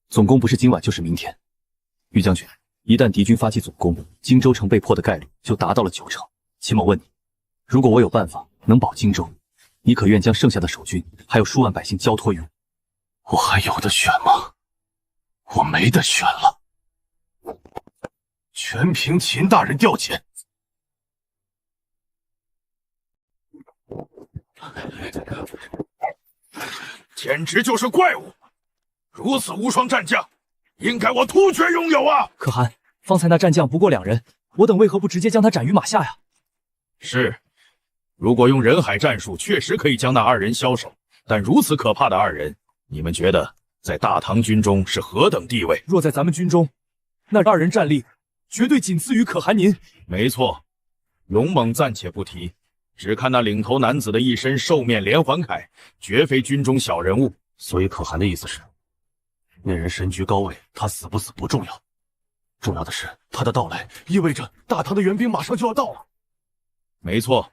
总攻不是今晚就是明天。于将军，一旦敌军发起总攻，荆州城被破的概率就达到了90%。秦某问你，如果我有办法能保荆州，你可愿将剩下的守军还有数万百姓交托于我？我还有的选吗？我没得选了，全凭秦大人调遣。简直就是怪物！如此无双战将，应该我突厥拥有啊！可汗，方才那战将不过2人，我等为何不直接将他斩于马下呀？是，如果用人海战术，确实可以将那2人枭首。但如此可怕的2人，你们觉得在大唐军中是何等地位？若在咱们军中，那2人战力绝对仅次于可汗您。没错，勇猛暂且不提，只看那领头男子的一身兽面连环铠，绝非军中小人物。所以可汗的意思是，那人身居高位，他死不死不重要，重要的是他的到来意味着大唐的援兵马上就要到了。没错，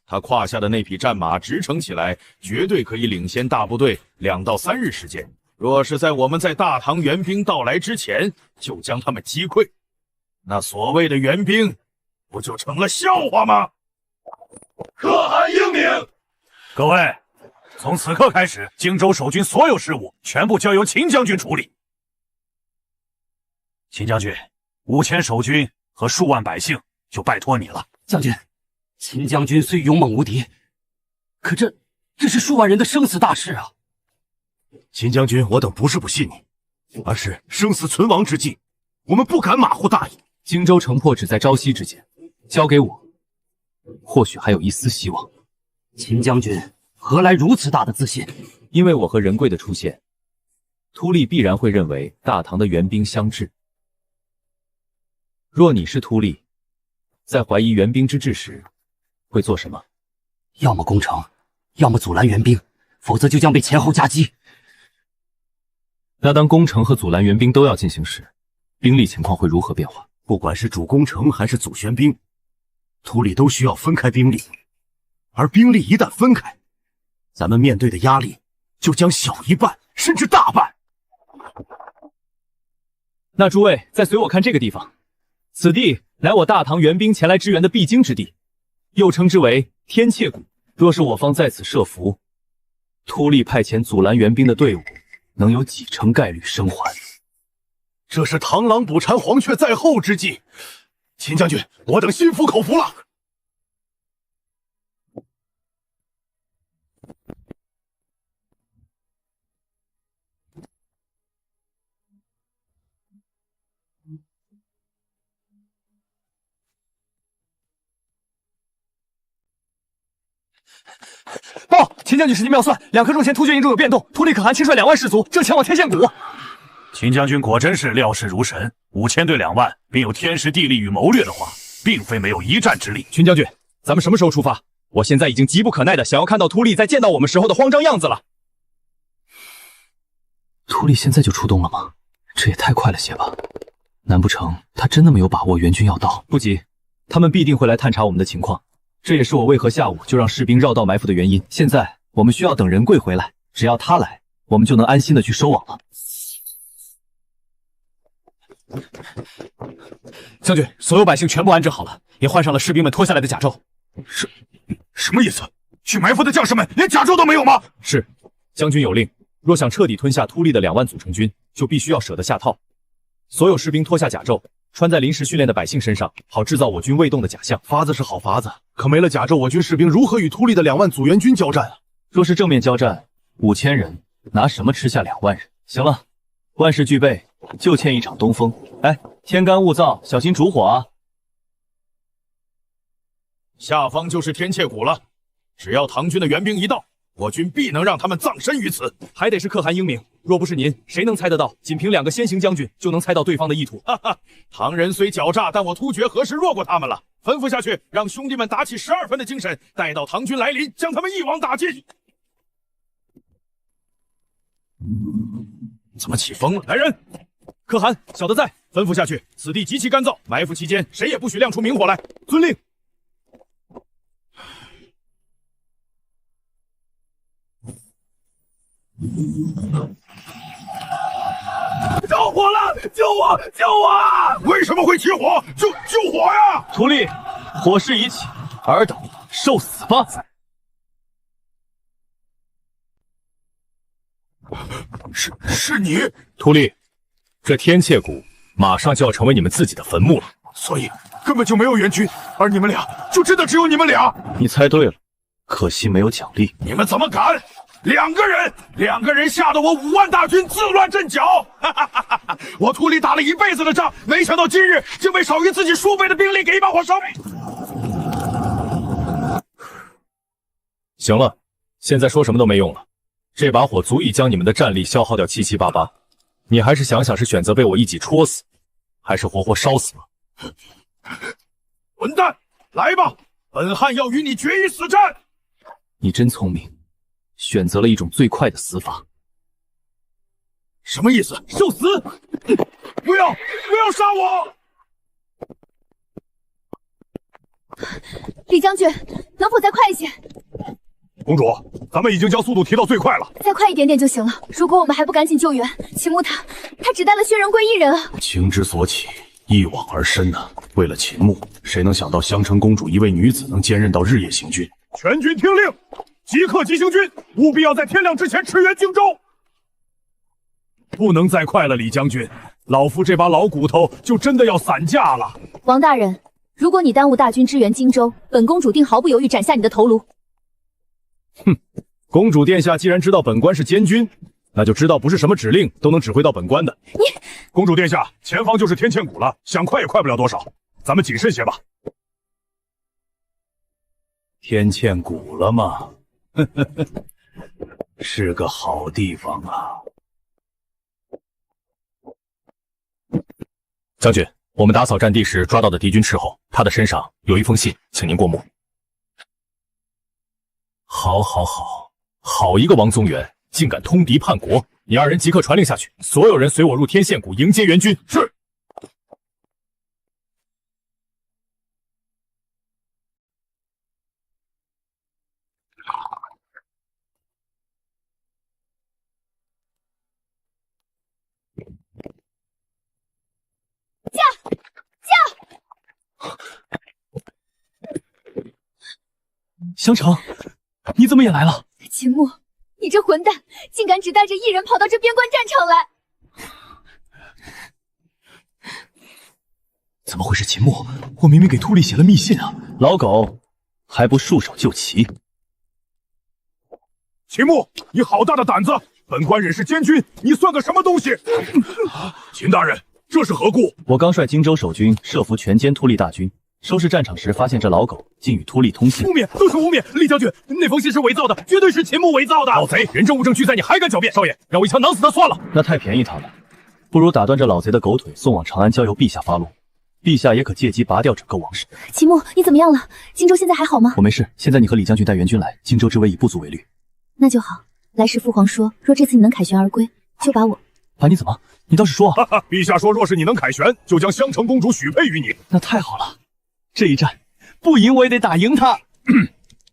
他胯下的那匹战马驰骋起来，绝对可以领先大部队2到3日时间。若是在我们在大唐援兵到来之前就将他们击溃，那所谓的援兵不就成了笑话吗？可汗英明！各位，从此刻开始，荆州守军所有事务全部交由秦将军处理。秦将军，5000守军和数万百姓就拜托你了。将军，秦将军虽勇猛无敌，可这是数万人的生死大事啊！秦将军，我等不是不信你，而是生死存亡之际，我们不敢马虎大意。荆州城破只在朝夕之间，交给我，或许还有一丝希望。秦将军何来如此大的自信？因为我和仁贵的出现，秃利必然会认为大唐的援兵相至。若你是秃利，在怀疑援兵之至时，会做什么？要么攻城，要么阻拦援兵，否则就将被前后夹击。那当攻城和阻拦援兵都要进行时，兵力情况会如何变化？不管是主攻城还是阻援兵，秃利都需要分开兵力，而兵力一旦分开，咱们面对的压力就将小一半，甚至大半。那诸位再随我看这个地方，此地乃我大唐援兵前来支援的必经之地，又称之为天切谷。若是我方在此设伏，秃利派遣阻拦援兵的队伍，能有几成概率生还？这是螳螂捕蝉，黄雀在后之计。秦将军，我等心服口服了。报！秦将军神机妙算，2颗重前突厥营中有变动，秃利可汗亲率2万士卒正前往天线谷。秦将军果真是料事如神，5000对2万，并有天时地利与谋略的话，并非没有一战之力。群将军，咱们什么时候出发？我现在已经急不可耐的想要看到秃利在见到我们时候的慌张样子了。秃利现在就出动了吗？这也太快了些吧？难不成他真的没有把握援军要到？不急，他们必定会来探查我们的情况。这也是我为何下午就让士兵绕道埋伏的原因。现在我们需要等仁贵回来，只要他来，我们就能安心的去收网了。将军，所有百姓全部安置好了，也换上了士兵们脱下来的甲胄。什么意思？去埋伏的将士们连甲胄都没有吗？是，将军有令，若想彻底吞下秃利的2万组成军，就必须要舍得下套。所有士兵脱下甲胄，穿在临时训练的百姓身上，好制造我军未动的假象。法子是好法子，可没了甲胄，我军士兵如何与秃利的2万阻援军交战啊？若是正面交战，5000人拿什么吃下2万人？行了，万事俱备，就欠一场东风。哎，天干物燥，小心烛火啊！下方就是天切谷了，只要唐军的援兵一到，我军必能让他们葬身于此。还得是可汗英明，若不是您，谁能猜得到？仅凭2个先行将军就能猜到对方的意图。哈哈，唐人虽狡诈，但我突厥何时弱过他们了？吩咐下去，让兄弟们打起12分的精神，待到唐军来临，将他们一网打尽。怎么起风了？来人！可汗，小的在。吩咐下去，此地极其干燥，埋伏期间谁也不许亮出明火来。遵令。着火了！救我！救我！为什么会起火？救火呀！秃利，火势已起，尔等受死吧！是你，秃利，这天切谷马上就要成为你们自己的坟墓了，所以根本就没有援军，而你们俩就真的只有你们俩。你猜对了，可惜没有奖励。你们怎么敢？2个人吓得我5万大军自乱阵脚！我秃利打了一辈子的仗，没想到今日竟被少于自己数倍的兵力给一把火烧灭。行了，现在说什么都没用了，这把火足以将你们的战力消耗掉七七八八。你还是想想是选择被我一戟戳死，还是活活烧死吧。混蛋，来吧，本汗要与你决一死战。你真聪明，选择了一种最快的死法。什么意思？受死！不要杀我！李将军，能否再快一些？公主，咱们已经将速度提到最快了，再快一点点就行了。如果我们还不赶紧救援，秦牧他只带了薛仁贵一人啊！情之所起，一往而深呐。为了秦牧，谁能想到襄城公主一位女子能兼任到日夜行军？全军听令，即刻急行军，务必要在天亮之前驰援荆州。不能再快了，李将军，老夫这把老骨头就真的要散架了。王大人，如果你耽误大军支援荆州，本公主定毫不犹豫斩下你的头颅。哼，公主殿下既然知道本官是监军，那就知道不是什么指令都能指挥到本官的。你，公主殿下，前方就是天堑谷了，想快也快不了多少，咱们谨慎些吧。天堑谷了吗？是个好地方啊。将军，我们打扫战地时抓到的敌军斥候，他的身上有一封信，请您过目。好，好一个王宗元，竟敢通敌叛国！你二人即刻传令下去，所有人随我入天堑谷迎接援军。是。香橙，你怎么也来了？秦牧，你这混蛋，竟敢只带着一人跑到这边关战场来！怎么会是秦牧？我明明给秃利写了密信啊！老狗，还不束手就擒！秦牧，你好大的胆子！本官忍是监军，你算个什么东西？秦大人，这是何故？我刚率荆州守军设伏全歼秃利大军。收拾战场时，发现这老狗竟与秃利通信，污蔑都是污蔑！厉将军，那封信是伪造的，绝对是秦牧伪造的！老贼，人证物证俱在，你还敢狡辩？少爷，让我一枪囊死他算了。那太便宜他了，不如打断这老贼的狗腿，送往长安，交由陛下发落。陛下也可借机拔掉整个王室。秦牧，你怎么样了？荆州现在还好吗？我没事，现在你和李将军带援军来，荆州之危已不足为虑。那就好。来时父皇说，若这次你能凯旋而归，就把我……把你怎么？你倒是说啊！陛下说，若是你能凯旋，就将襄城公主许配于你。那太好了，这一战不赢我也得打赢他。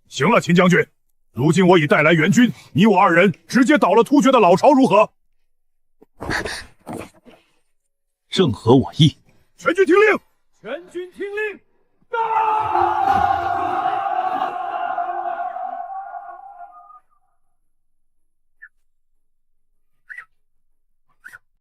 行了，秦将军，如今我已带来援军，你我二人直接倒了突厥的老巢，如何？正合我意。全军听令！全军听令！打！